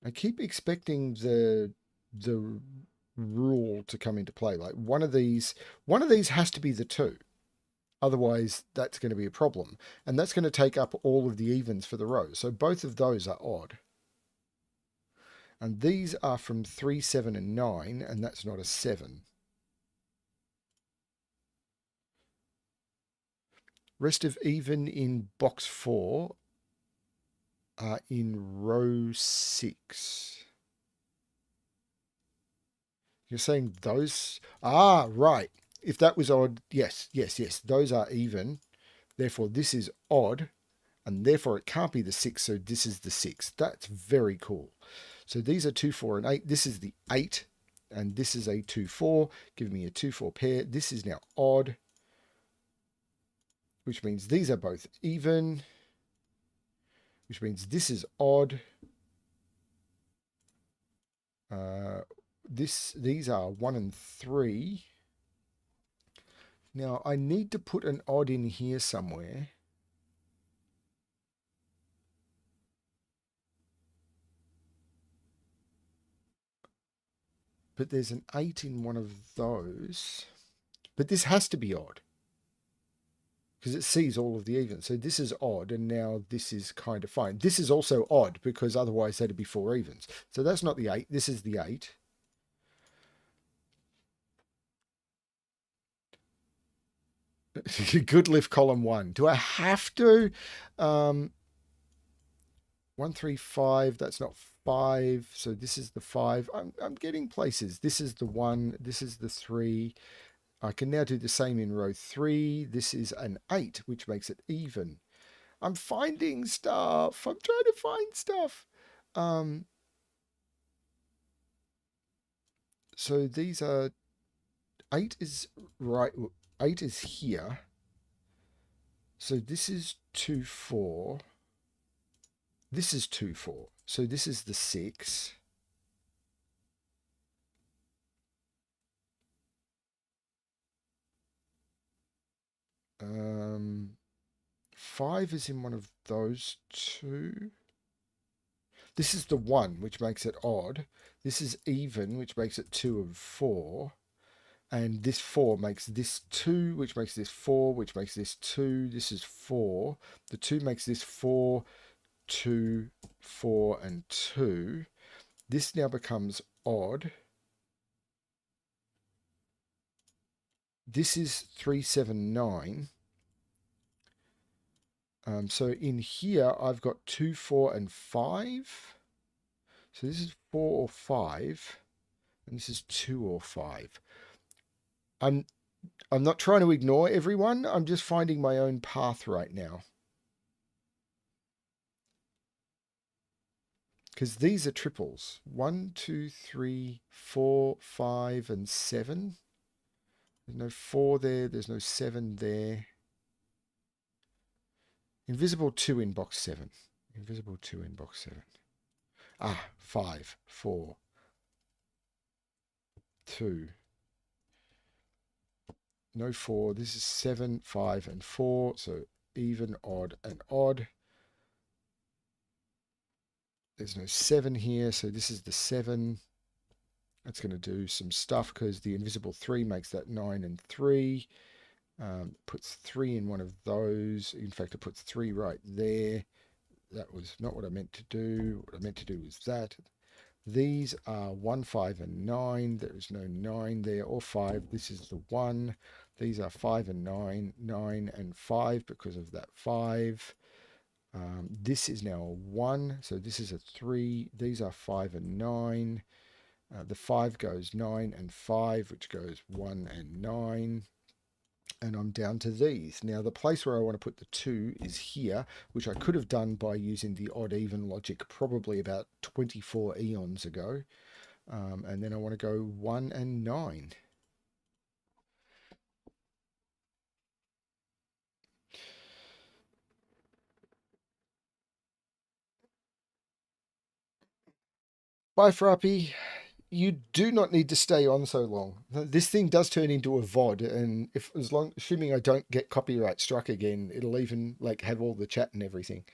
I keep expecting the rule to come into play. Like one of these has to be the 2. Otherwise, that's going to be a problem. And that's going to take up all of the evens for the row. So both of those are odd. And these are from 3, 7, and 9, and that's not a 7. Rest of even in box 4 are in row 6. You're saying those... Ah, right. If that was odd, yes. Those are even. Therefore, this is odd. And therefore, it can't be the 6, so this is the 6. That's very cool. So these are 2, 4, and 8. This is the 8. And this is a 2, 4. Give me a 2, 4 pair. This is now odd. Which means these are both even. Which means this is odd. These are 1 and 3. Now, I need to put an odd in here somewhere. but there's an 8 in one of those. But this has to be odd because it sees all of the evens. So this is odd, and now this is kind of fine. This is also odd because otherwise that'd be 4 evens. So that's not the 8. This is the 8. Good lift column 1. Do I have to? 1, 3, 5. That's not 5. So this is the 5. I'm getting places. This is the 1. This is the 3. I can now do the same in row 3. This is an 8, which makes it even. I'm finding stuff. I'm trying to find stuff. So these are 8 is right. 8 is here. So this is 2, 4. This is 2, 4. So this is the 6. Um, 5 is in one of those two. This is the 1, which makes it odd. This is even, which makes it 2 of 4. And this 4 makes this 2, which makes this 4, which makes this 2. This is 4. The 2 makes this 4, 2, 4, and 2. This now becomes odd. This is 3, 7, 9. So in here, I've got 2, 4, and 5. So this is 4 or 5. And this is 2 or 5. I'm not trying to ignore everyone. I'm just finding my own path right now. Because these are triples. 1, 2, 3, 4, 5, and 7. There's no 4 there. There's no 7 there. Invisible 2 in box 7. Invisible 2 in box 7. 5, 4, 2. No 4. This is 7, 5, and 4. So even, odd, and odd. There's no 7 here. So this is the 7. That's going to do some stuff because the invisible 3 makes that 9 and 3. Puts 3 in one of those. In fact, it puts 3 right there. That was not what I meant to do. What I meant to do was that. These are 1, 5, and 9. There is no 9 there or 5. This is the 1. These are 5 and 9. 9 and 5 because of that 5. This is now a 1. So this is a 3. These are 5 and 9. The 5 goes 9 and 5, which goes 1 and 9. And I'm down to these. Now, the place where I want to put the 2 is here, which I could have done by using the odd-even logic probably about 24 eons ago. And then I want to go 1 and 9. Bye, Frappy. You do not need to stay on so long. This thing does turn into a VOD, and assuming I don't get copyright struck again, it'll even like have all the chat and everything.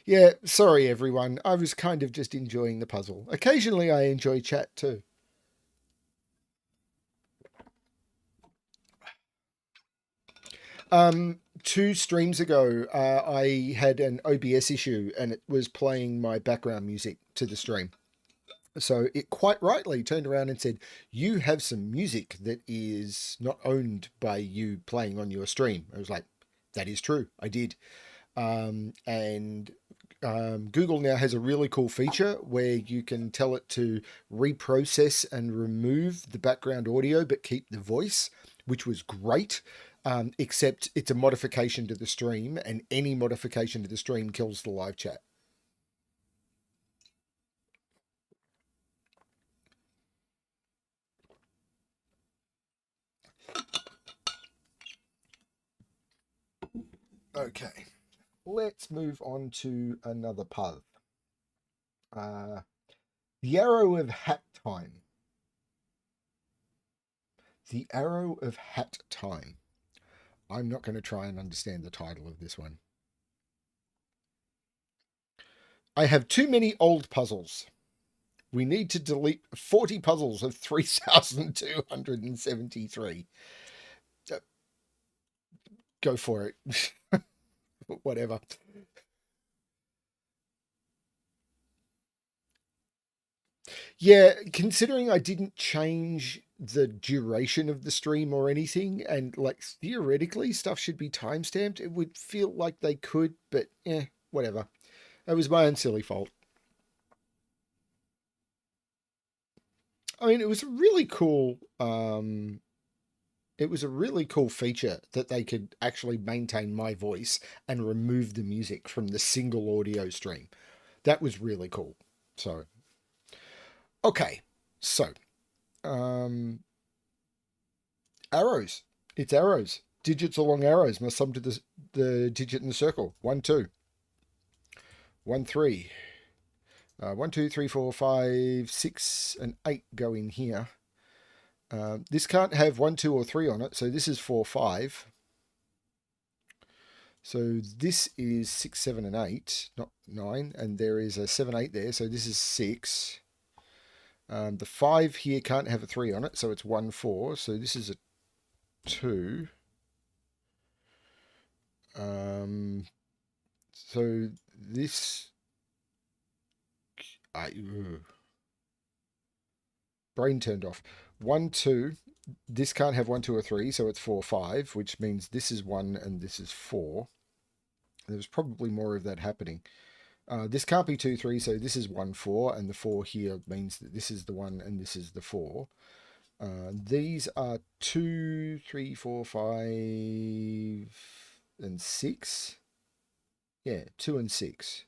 Yeah, sorry everyone. I was kind of just enjoying the puzzle. Occasionally I enjoy chat too. 2 streams ago, I had an OBS issue and it was playing my background music to the stream. So it quite rightly turned around and said, you have some music that is not owned by you playing on your stream. I was like, that is true. I did. And Google now has a really cool feature where you can tell it to reprocess and remove the background audio but keep the voice, which was great. Except it's a modification to the stream, and any modification to the stream kills the live chat. Okay, let's move on to another path. The Arrow of Hat Time. The Arrow of Hat Time. I'm not going to try and understand the title of this one. I have too many old puzzles. We need to delete 40 puzzles of 3,273. Go for it. Whatever. Yeah, considering I didn't change the duration of the stream or anything, and like theoretically stuff should be timestamped, it would feel like they could, but whatever. It was my own silly fault. I mean, it was a really cool it was a really cool feature that they could actually maintain my voice and remove the music from the single audio stream. That was really cool. So, okay. So, um arrows. It's arrows. Digits along arrows must sum to the digit in the circle. 1, 2. 1, 3. 1, 2, 3, 4, 5, 6, and 8 go in here. This can't have 1, 2, or 3 on it, so this is 4, 5. So this is 6, 7, and 8, not 9, and there is a 7, 8 there, so this is 6. The 5 here can't have a 3 on it, so it's 1, 4, so this is a 2. So this... brain turned off. 1, 2. This can't have 1, 2, or 3, so it's 4, 5, which means this is 1 and this is 4. There's probably more of that happening. This can't be 2, 3, so this is 1, 4, and the 4 here means that this is the 1 and this is the 4. These are 2, 3, 4, 5, and 6. Yeah, 2 and 6.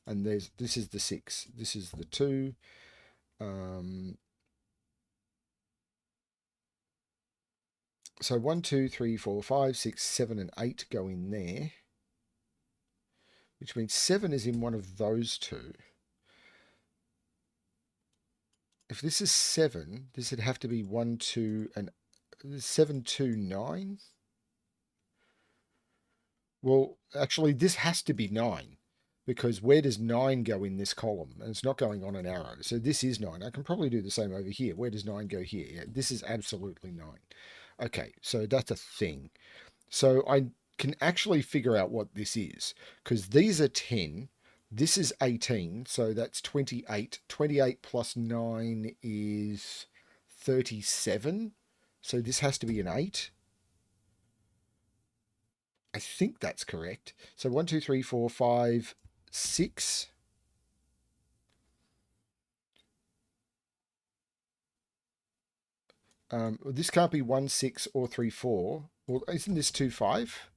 And this is the 6. This is the 2. So 1, 2, 3, 4, 5, 6, 7, and 8 go in there, which means 7 is in one of those two. If this is 7, this would have to be 1, 2, and 7, 2, 9. Well, actually, this has to be 9, because where does 9 go in this column? And it's not going on an arrow. So this is 9. I can probably do the same over here. Where does 9 go here? Yeah, this is absolutely 9. Okay, so that's a thing. So I can actually figure out what this is, because these are 10. This is 18, so that's 28. 28 plus 9 is 37. So this has to be an 8. I think that's correct. So 1, 2, 3, 4, 5, 6. This can't be 1, 6, or 3, 4. Well, isn't this 2, 5?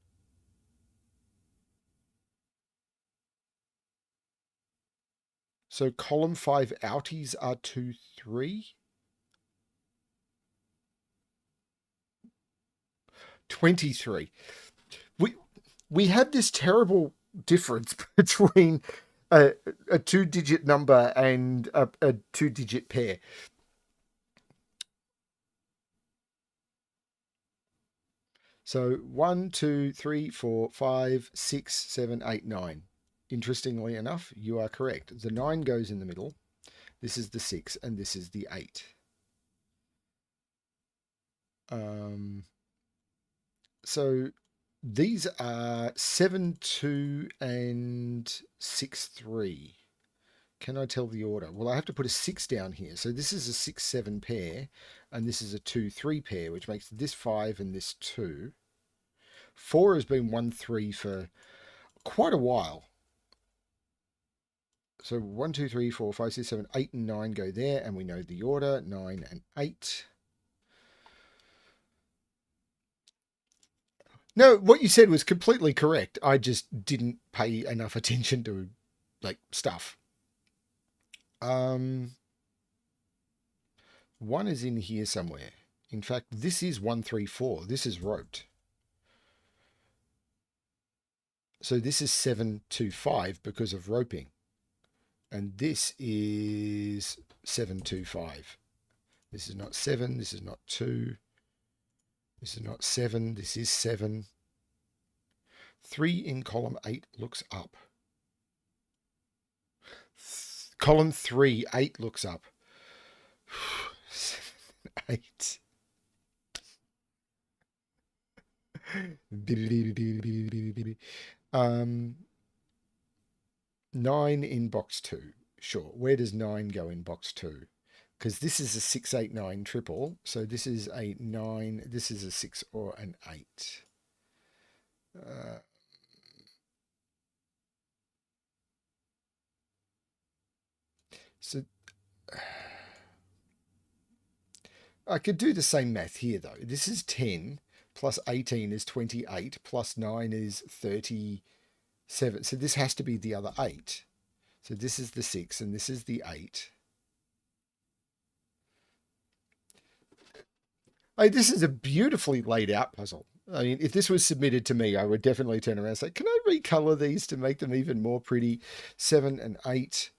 So column 5 outies are 2, 3. 23. We had this terrible difference between a 2-digit number and a 2-digit pair. So 1, 2, 3, 4, 5, 6, 7, 8, 9. Interestingly enough, you are correct. The 9 goes in the middle. This is the 6, and this is the 8. So these are 7, 2, and 6, 3. Can I tell the order? Well, I have to put a 6 down here. So this is a 6, 7 pair, and this is a 2, 3 pair, which makes this 5 and this 2. 4 has been 1, 3 for quite a while. So 1, 2, 3, 4, 5, 6, 7, 8, and 9 go there, and we know the order, 9 and 8. No, what you said was completely correct. I just didn't pay enough attention to, like, stuff. 1 is in here somewhere. In fact, this is 1, 3, 4. This is roped. So this is 7, 2, 5 because of roping. And this is 7, 2, 5. This is not 7. This is not 2. This is not 7. This is 7. 3 in column 8 looks up. Column 3, 8 looks up. 8. 9 in box 2. Sure. Where does 9 go in box 2? Because this is a 689 triple. So this is a 9. This is a 6 or an 8. Uh, so I could do the same math here, though. This is 10 plus 18 is 28 plus 9 is 37. So this has to be the other 8. So this is the 6 and this is the 8. This is a beautifully laid out puzzle. I mean, if this was submitted to me, I would definitely turn around and say, can I recolor these to make them even more pretty? 7 and 8.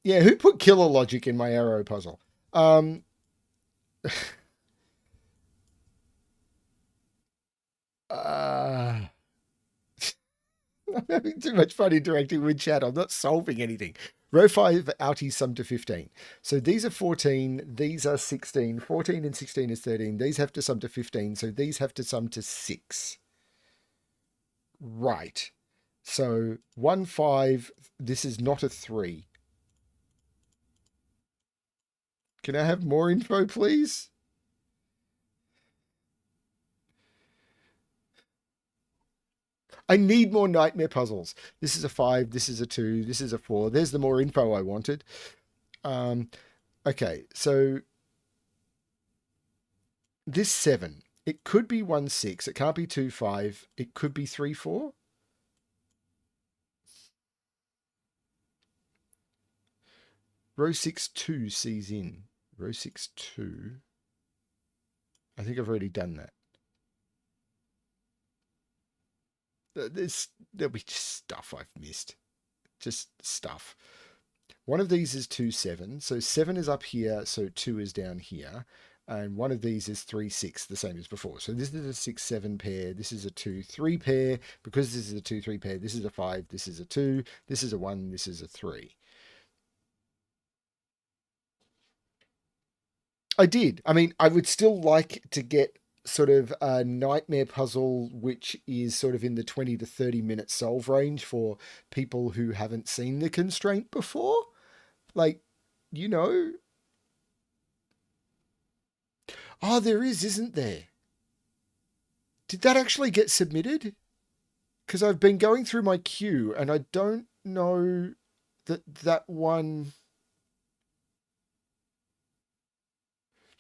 Yeah, who put killer logic in my arrow puzzle? I'm having too much fun interacting with chat. I'm not solving anything. Row 5 outies sum to 15. So these are 14, these are 16. 14 and 16 is 13. These have to sum to 15, so these have to sum to 6. Right. So 1, 5, this is not a 3. Can I have more info, please? I need more nightmare puzzles. This is a 5, this is a 2, this is a 4. There's the more info I wanted. Okay, so this 7, it could be 1, 6. It can't be 2, 5. It could be 3, 4. Row 6, 2 sees in. Row 6, 2. I think I've already done that. There'll be just stuff I've missed. Just stuff. One of these is 2, 7. So 7 is up here, so 2 is down here. And one of these is 3, 6, the same as before. So this is a 6, 7 pair. This is a 2, 3 pair. Because this is a 2, 3 pair, this is a 5, this is a 2, this is a 1, this is a 3. I did. I mean, I would still like to get sort of a nightmare puzzle which is sort of in the 20 to 30 minute solve range for people who haven't seen the constraint before. Like, you know. Oh, there is, isn't there? Did that actually get submitted? Because I've been going through my queue and I don't know that one.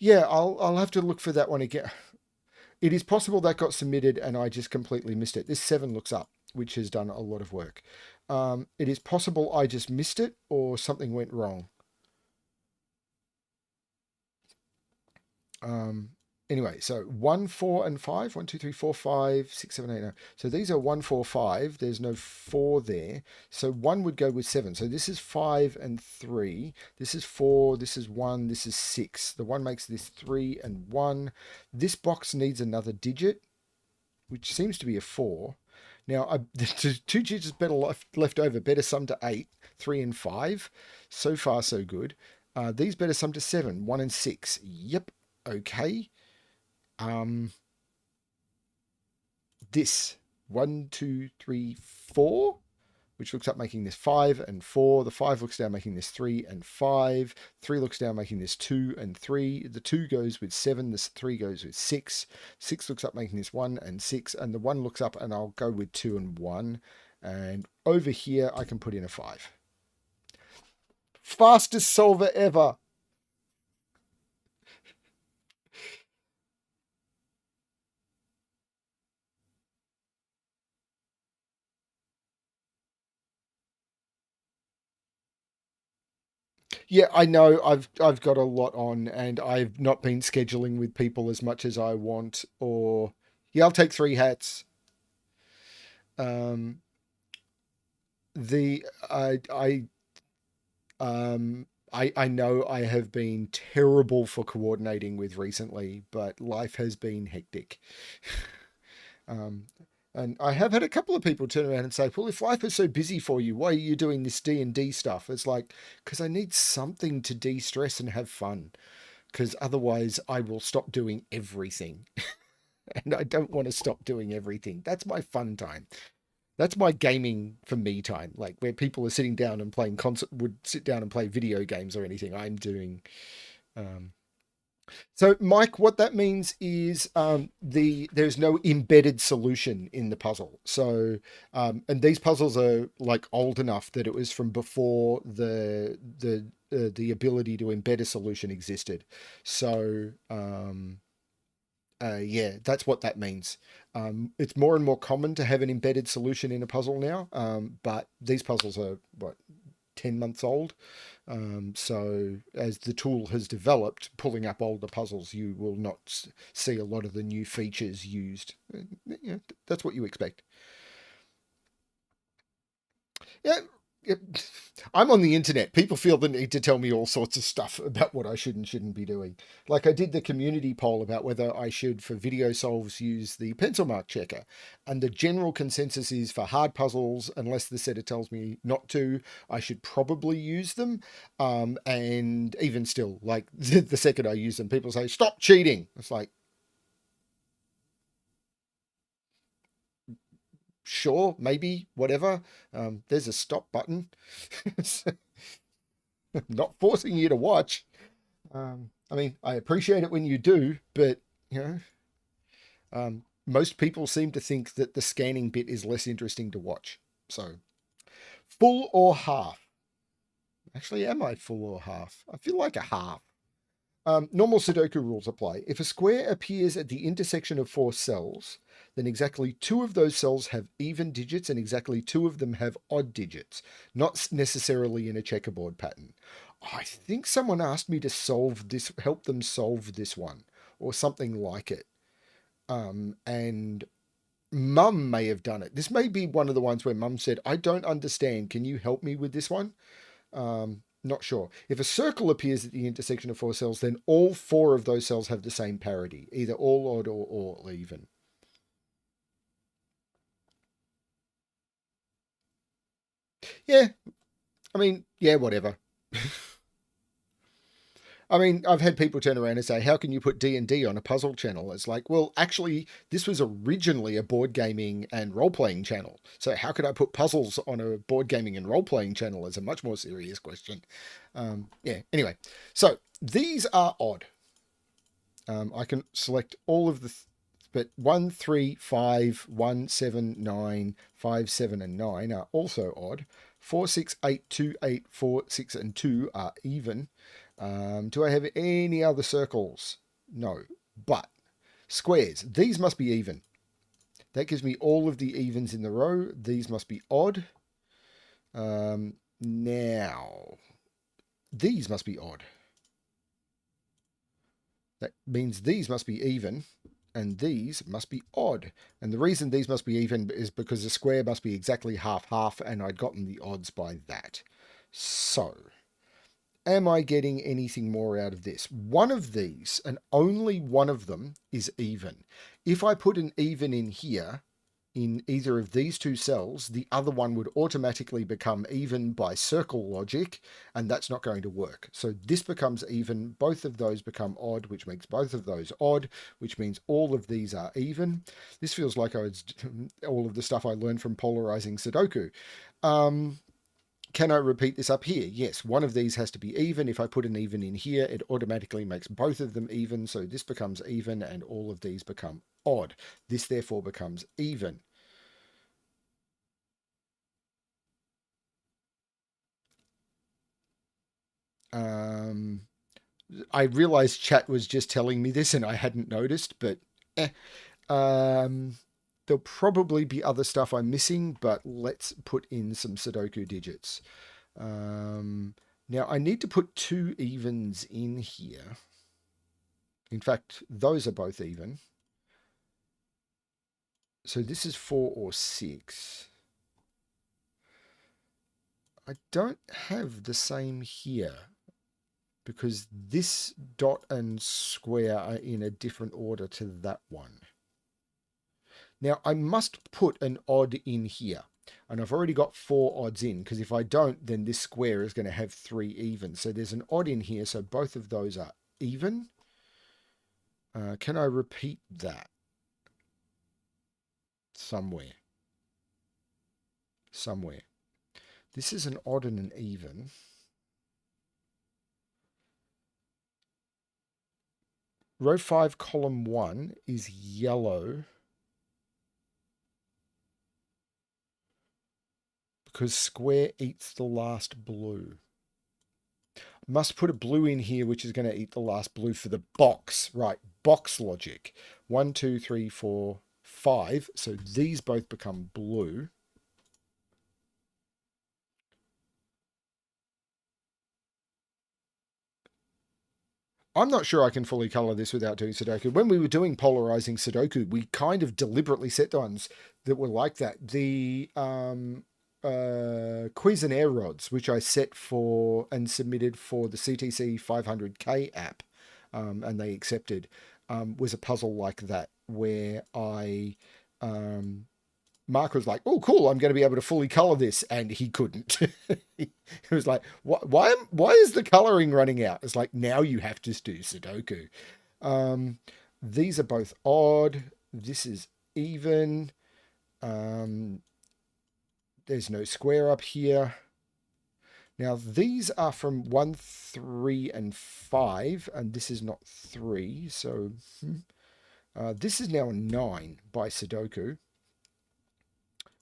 Yeah, I'll have to look for that one again. It is possible that got submitted and I just completely missed it. This 7 looks up, which has done a lot of work. It is possible I just missed it or something went wrong. Anyway, so 1, 4, and 5. 1, 2, 3, 4, 5, 6, 7, 8, 9. So these are 1, 4, 5. There's no 4 there. So 1 would go with 7. So this is 5 and 3. This is 4. This is 1. This is 6. The 1 makes this 3 and 1. This box needs another digit, which seems to be a 4. Now, the 2 digits better left over. Better sum to 8, 3 and 5. So far, so good. These better sum to 7, 1 and 6. Yep. Okay. This 1, 2, 3, 4, which looks up making this 5 and 4. The 5 looks down making this 3 and 5. 3 looks down making this 2 and 3. The 2 goes with 7. This 3 goes with 6. 6 looks up making this 1 and 6. And the 1 looks up and I'll go with 2 and 1. And over here I can put in a 5. Fastest solver ever. Yeah, I know I've got a lot on and I've not been scheduling with people as much as I want or yeah, I'll take 3 hats. Um the I know I have been terrible for coordinating with recently, but life has been hectic. um And I have had a couple of people turn around and say, well, if life is so busy for you, why are you doing this D&D stuff? It's like, because I need something to de-stress and have fun. Because otherwise I will stop doing everything. And I don't want to stop doing everything. That's my fun time. That's my gaming for me time. Like where people are sitting down and playing would sit down and play video games or anything. I'm doing um, so, Mike, what that means is there's no embedded solution in the puzzle. So, and these puzzles are like old enough that it was from before the ability to embed a solution existed. So, yeah, that's what that means. It's more and more common to have an embedded solution in a puzzle now, but these puzzles are what 10 months old. So as the tool has developed, pulling up older puzzles, you will not see a lot of the new features used. Yeah, that's what you expect. Yeah, I'm on the internet. People feel the need to tell me all sorts of stuff about what I should and shouldn't be doing. Like I did the community poll about whether I should, for video solves, use the pencil mark checker. And the general consensus is for hard puzzles, unless the setter tells me not to, I should probably use them. And even still, like the second I use them, people say, stop cheating. It's like, sure, maybe, whatever. There's a stop button. Not forcing you to watch. I mean, I appreciate it when you do, but you know, most people seem to think that the scanning bit is less interesting to watch. So, full or half? Actually, am I full or half? I feel like a half. Normal Sudoku rules apply. If a square appears at the intersection of four cells, then exactly two of those cells have even digits and exactly two of them have odd digits, not necessarily in a checkerboard pattern. I think someone asked me to solve this, help them solve this one, or something like it. And Mum may have done it. This may be one of the ones where Mum said, I don't understand. Can you help me with this one? Not sure. If a circle appears at the intersection of four cells, then all four of those cells have the same parity, either all odd or all even. Yeah, I mean, yeah, whatever. I mean, I've had people turn around and say, "How can you put D&D on a puzzle channel?" It's like, well, actually, this was originally a board gaming and role playing channel. So how could I put puzzles on a board gaming and role playing channel? Is a much more serious question. Yeah. Anyway, so these are odd. I can select all of the, but 1, 3, 5, 1, 7, 9, 5, 7, and 9 are also odd. 4, 6, 8, 2, 8, 4, 6, and 2 are even. Do I have any other circles? No. But squares, these must be even. That gives me all of the evens in the row. These must be odd. Now, these must be odd. That means these must be even, and these must be odd. And the reason these must be even is because the square must be exactly half-half, and I'd gotten the odds by that. So, am I getting anything more out of this? One of these, and only one of them, is even. If I put an even in here, in either of these two cells, the other one would automatically become even by circle logic, and that's not going to work. So this becomes even, both of those become odd, which makes both of those odd, which means all of these are even. This feels like all of the stuff I learned from polarizing Sudoku. Can I repeat this up here? Yes, one of these has to be even. If I put an even in here, it automatically makes both of them even. So this becomes even and all of these become odd. This therefore becomes even. I realized chat was just telling me this and I hadn't noticed, but eh. There'll probably be other stuff I'm missing, but let's put in some Sudoku digits. Now I need to put two evens in here. In fact, those are both even. So this is 4 or 6. I don't have the same here because this dot and square are in a different order to that one. Now, I must put an odd in here. And I've already got 4 odds in, because if I don't, then this square is going to have 3 even. So there's an odd in here, so both of those are even. Can I repeat that? Somewhere. This is an odd and an even. Row 5, column 1 is yellow because square eats the last blue. Must put a blue in here, which is going to eat the last blue for the box. Right, box logic. 1, 2, 3, 4, 5. So these both become blue. I'm not sure I can fully color this without doing Sudoku. When we were doing polarizing Sudoku, we kind of deliberately set ones that were like that. The Cuisenaire rods, which I set for and submitted for the CTC 500K app, and they accepted, was a puzzle like that where I Mark was like, "Oh, cool! I'm going to be able to fully color this," and he couldn't. He was like, Why is the coloring running out?" It's like, now you have to do Sudoku. These are both odd. This is even. There's no square up here. Now these are from 1, 3, and 5, and this is not 3. So this is now a 9 by Sudoku.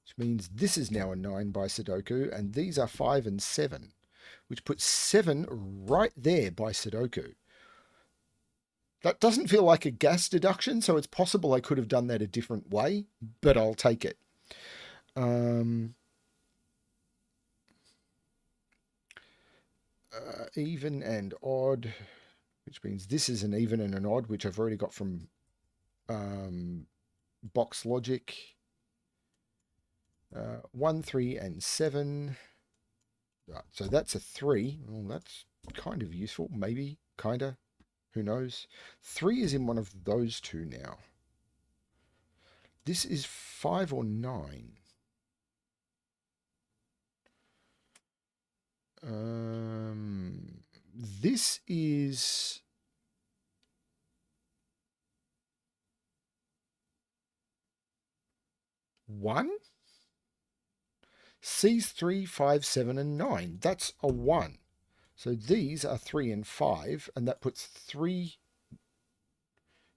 Which means this is now a 9 by Sudoku, and these are 5 and 7, which puts 7 right there by Sudoku. That doesn't feel like a gas deduction, so it's possible I could have done that a different way, but I'll take it. Even and odd, which means this is an even and an odd, which I've already got from box logic. 1, 3, and 7. Right, so that's a 3. Well, that's kind of useful, maybe, kinda. Who knows? 3 is in one of those two now. This is 5 or 9. This is 1. C's 3, 5, 7, and 9. That's a 1. So these are 3 and 5, and that puts 3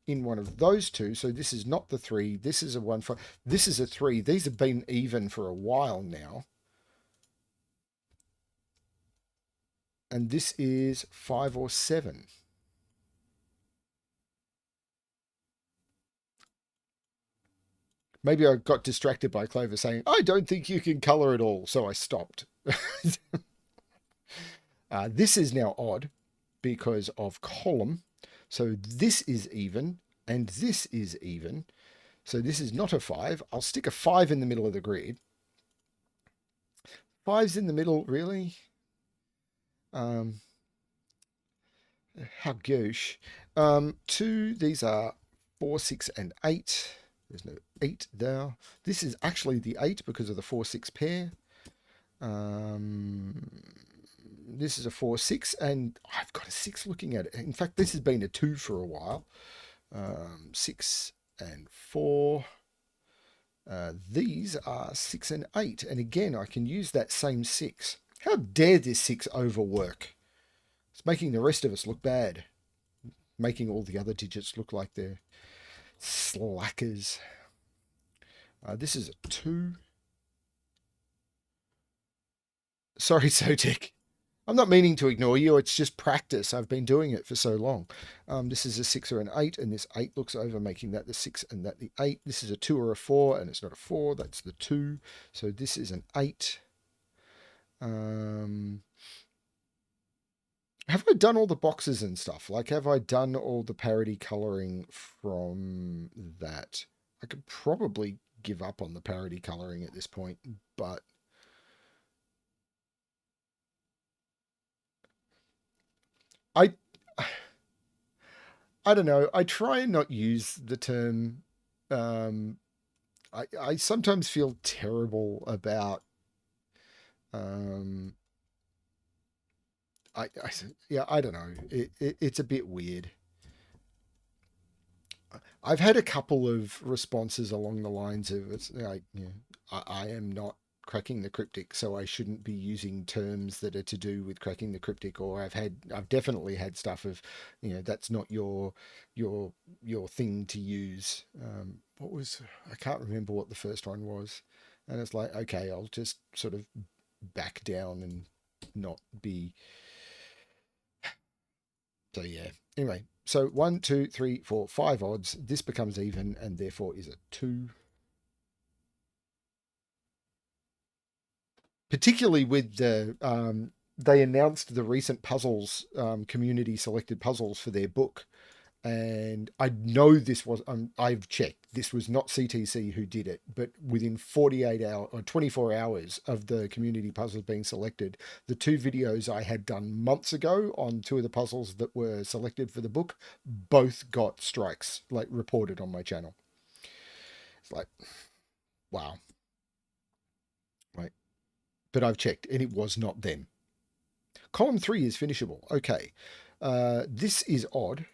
in one of those two. So this is not the 3. This is a 1, 5. This is a 3. These have been even for a while now. And this is 5 or 7. Maybe I got distracted by Clover saying, "I don't think you can color it all," so I stopped. This is now odd because of column. So this is even, and this is even. So this is not a 5. I'll stick a 5 in the middle of the grid. 5's in the middle, really? How gauche. 2, these are 4, 6, and 8. There's no 8 there. This is actually the 8 because of the 4, 6 pair. This is a 4, 6, and I've got a 6 looking at it. In fact, this has been a 2 for a while. 6 and 4. These are 6 and 8. And again, I can use that same 6. How dare this 6 overwork? It's making the rest of us look bad. Making all the other digits look like they're slackers. This is a 2. Sorry, Sotek. I'm not meaning to ignore you. It's just practice. I've been doing it for so long. This is a 6 or an 8, and this 8 looks over, making that the 6 and that the 8. This is a 2 or a 4, and it's not a 4. That's the 2. So this is an 8. Have I done all the boxes and stuff? Like, have I done all the parody coloring from that? I could probably give up on the parody coloring at this point, but I don't know. I try and not use the term I sometimes feel terrible about um I yeah, I don't know. It's a bit weird. I've had a couple of responses along the lines of it's like, I am not cracking the cryptic, so I shouldn't be using terms that are to do with cracking the cryptic. Or I've definitely had stuff of, that's not your your thing to use. What was I can't remember what the first one was, and it's like, okay, I'll just sort of back down and not be. So yeah. Anyway, so one, two, three, four, five odds. This becomes even, and therefore is a two. Particularly with they announced the recent puzzles, community selected puzzles for their book, and I know this was I've checked this was not CTC who did it, but within 48 hours or 24 hours of the community puzzles being selected, the two videos I had done months ago on two of the puzzles that were selected for the book both got strikes, like reported on my channel. It's like, wow. Right, but I've checked and it was not them. Column 3 is finishable. Okay, this is odd.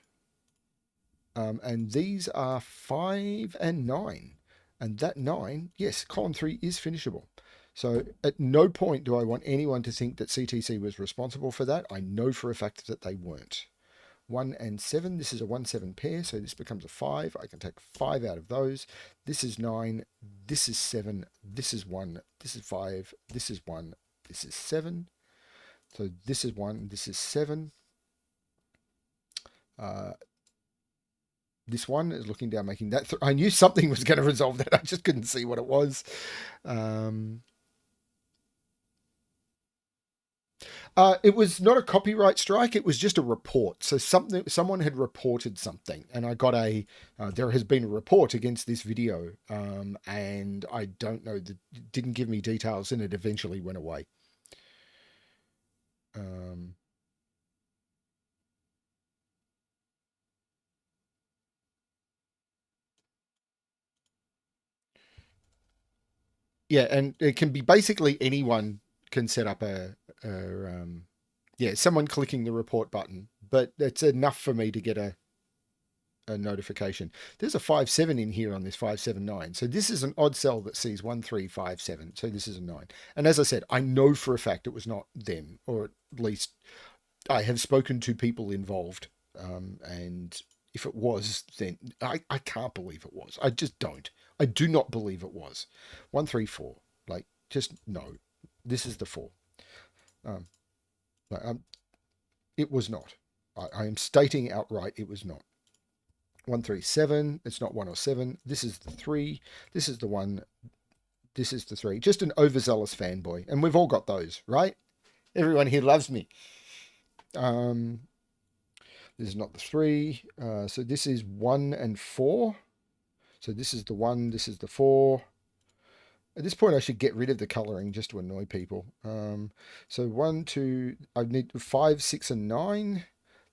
And these are 5 and 9. And that 9, yes, column 3 is finishable. So at no point do I want anyone to think that CTC was responsible for that. I know for a fact that they weren't. 1 and 7, this is a 1-7 pair, so this becomes a 5. I can take 5 out of those. This is 9, this is 7, this is 1, this is 5, this is 1, this is 7. So this is 1, this is 7. This one is looking down, making that. I knew something was going to resolve that. I just couldn't see what it was. It was not a copyright strike. It was just a report. So someone had reported something, and I got a. There has been a report against this video, and I don't know. Didn't give me details, and it eventually went away. Yeah, and it can be basically anyone can set up someone clicking the report button, but it's enough for me to get a notification. There's a 5-7 in here on this 5-7-9. So this is an odd cell that sees 1-3-5-7. So this is a 9. And as I said, I know for a fact it was not them, or at least I have spoken to people involved. And if it was, then I can't believe it was. I just don't. I do not believe it was. 1-3-4. Like, just no. This is the 4. Um, it was not. I am stating outright it was not. 1-3-7. It's not 1 or 7. This is the 3. This is the 1. This is the 3. Just an overzealous fanboy. And we've all got those, right? Everyone here loves me. This is not the 3. So this is 1 and 4. So this is the 1. This is the 4. At this point, I should get rid of the colouring just to annoy people. So 1, 2, I need 5, 6, and 9.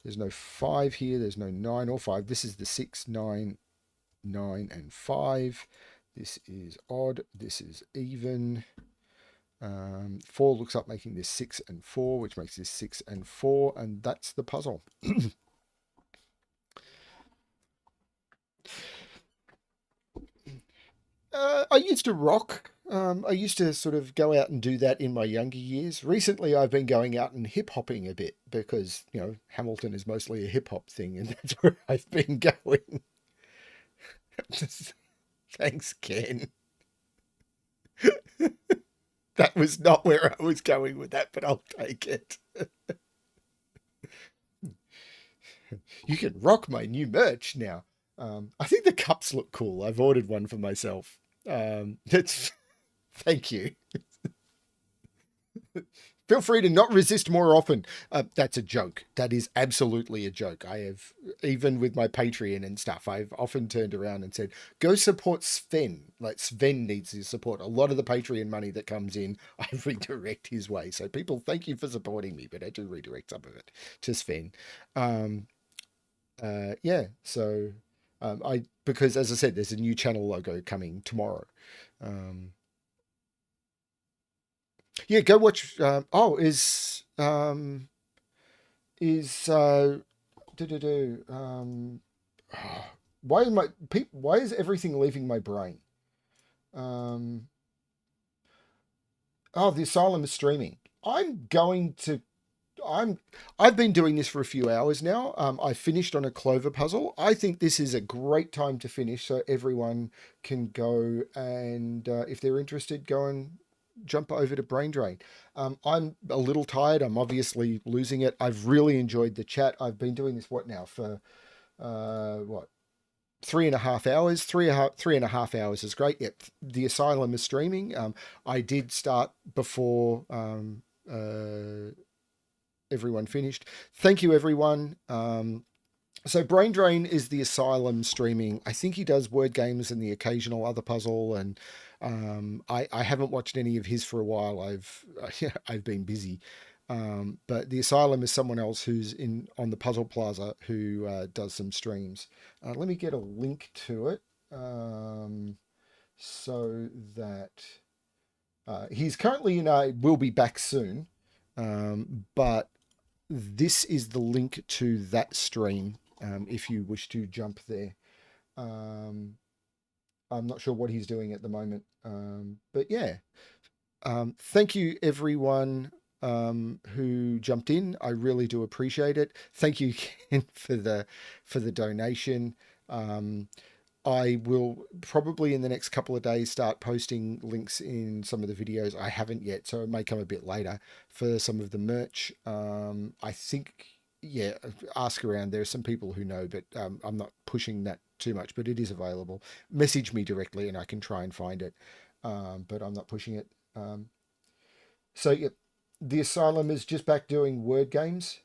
There's no 5 here. There's no 9 or 5. This is the 6, 9, 9, and 5. This is odd. This is even. 4 looks up making this 6 and 4, which makes this 6 and 4. And that's the puzzle. I used to rock. I used to sort of go out and do that in my younger years. Recently, I've been going out and hip hopping a bit because, Hamilton is mostly a hip hop thing, and that's where I've been going. Thanks, Ken. That was not where I was going with that, but I'll take it. You can rock my new merch now. I think the cups look cool. I've ordered one for myself. That's Thank you. Feel free to not resist more often. That's a joke. That is absolutely a joke. I have, even with my Patreon and stuff, I've often turned around and said, go support Sven. Like, Sven needs his support. A lot of the Patreon money that comes in, I redirect his way. So people, thank you for supporting me, but I do redirect some of it to Sven. Yeah, so Because as I said, there's a new channel logo coming tomorrow. Um, yeah, go watch. Is do do do. Why am I? Why is everything leaving my brain? Um, the Asylum is streaming. I'm going to I'm I've been doing this for a few hours now. I finished on a clover puzzle. I think this is a great time to finish, so everyone can go and if they're interested, go and jump over to Brain Drain. I'm a little tired. I'm obviously losing it. I've really enjoyed the chat. I've been doing this what now for what 3.5 hours. Three and a half hours is great. Yep, the Asylum is streaming. I did start before. Everyone finished. Thank you, everyone. So Brain Drain is the Asylum streaming. I think he does word games and the occasional other puzzle, and I haven't watched any of his for a while. I've been busy. But the Asylum is someone else who's in on the Puzzle Plaza who does some streams. Let me get a link to it so that he's currently in. Will be back soon, but this is the link to that stream if you wish to jump there. Um, I'm not sure what he's doing at the moment, but yeah. Thank you, everyone who jumped in. I really do appreciate it. Thank you again for the donation. I will probably in the next couple of days start posting links in some of the videos. I haven't yet, so it may come a bit later for some of the merch. I think, yeah, ask around. There are some people who know, but I'm not pushing that too much, but it is available. Message me directly and I can try and find it, but I'm not pushing it. So, yeah, the Asylum is just back doing word games.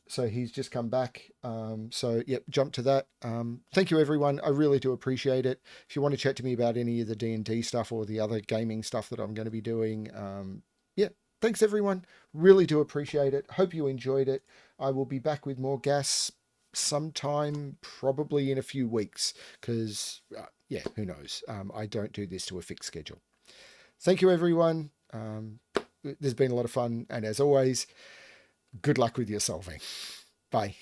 So he's just come back. So yep, jump to that. Thank you, everyone. I really do appreciate it. If you want to chat to me about any of the D&D stuff or the other gaming stuff that I'm going to be doing, yeah, thanks, everyone. Really do appreciate it. Hope you enjoyed it. I will be back with more gas sometime, probably in a few weeks, because, yeah, who knows? I don't do this to a fixed schedule. Thank you, everyone. There's been a lot of fun. And as always, good luck with your solving. Bye.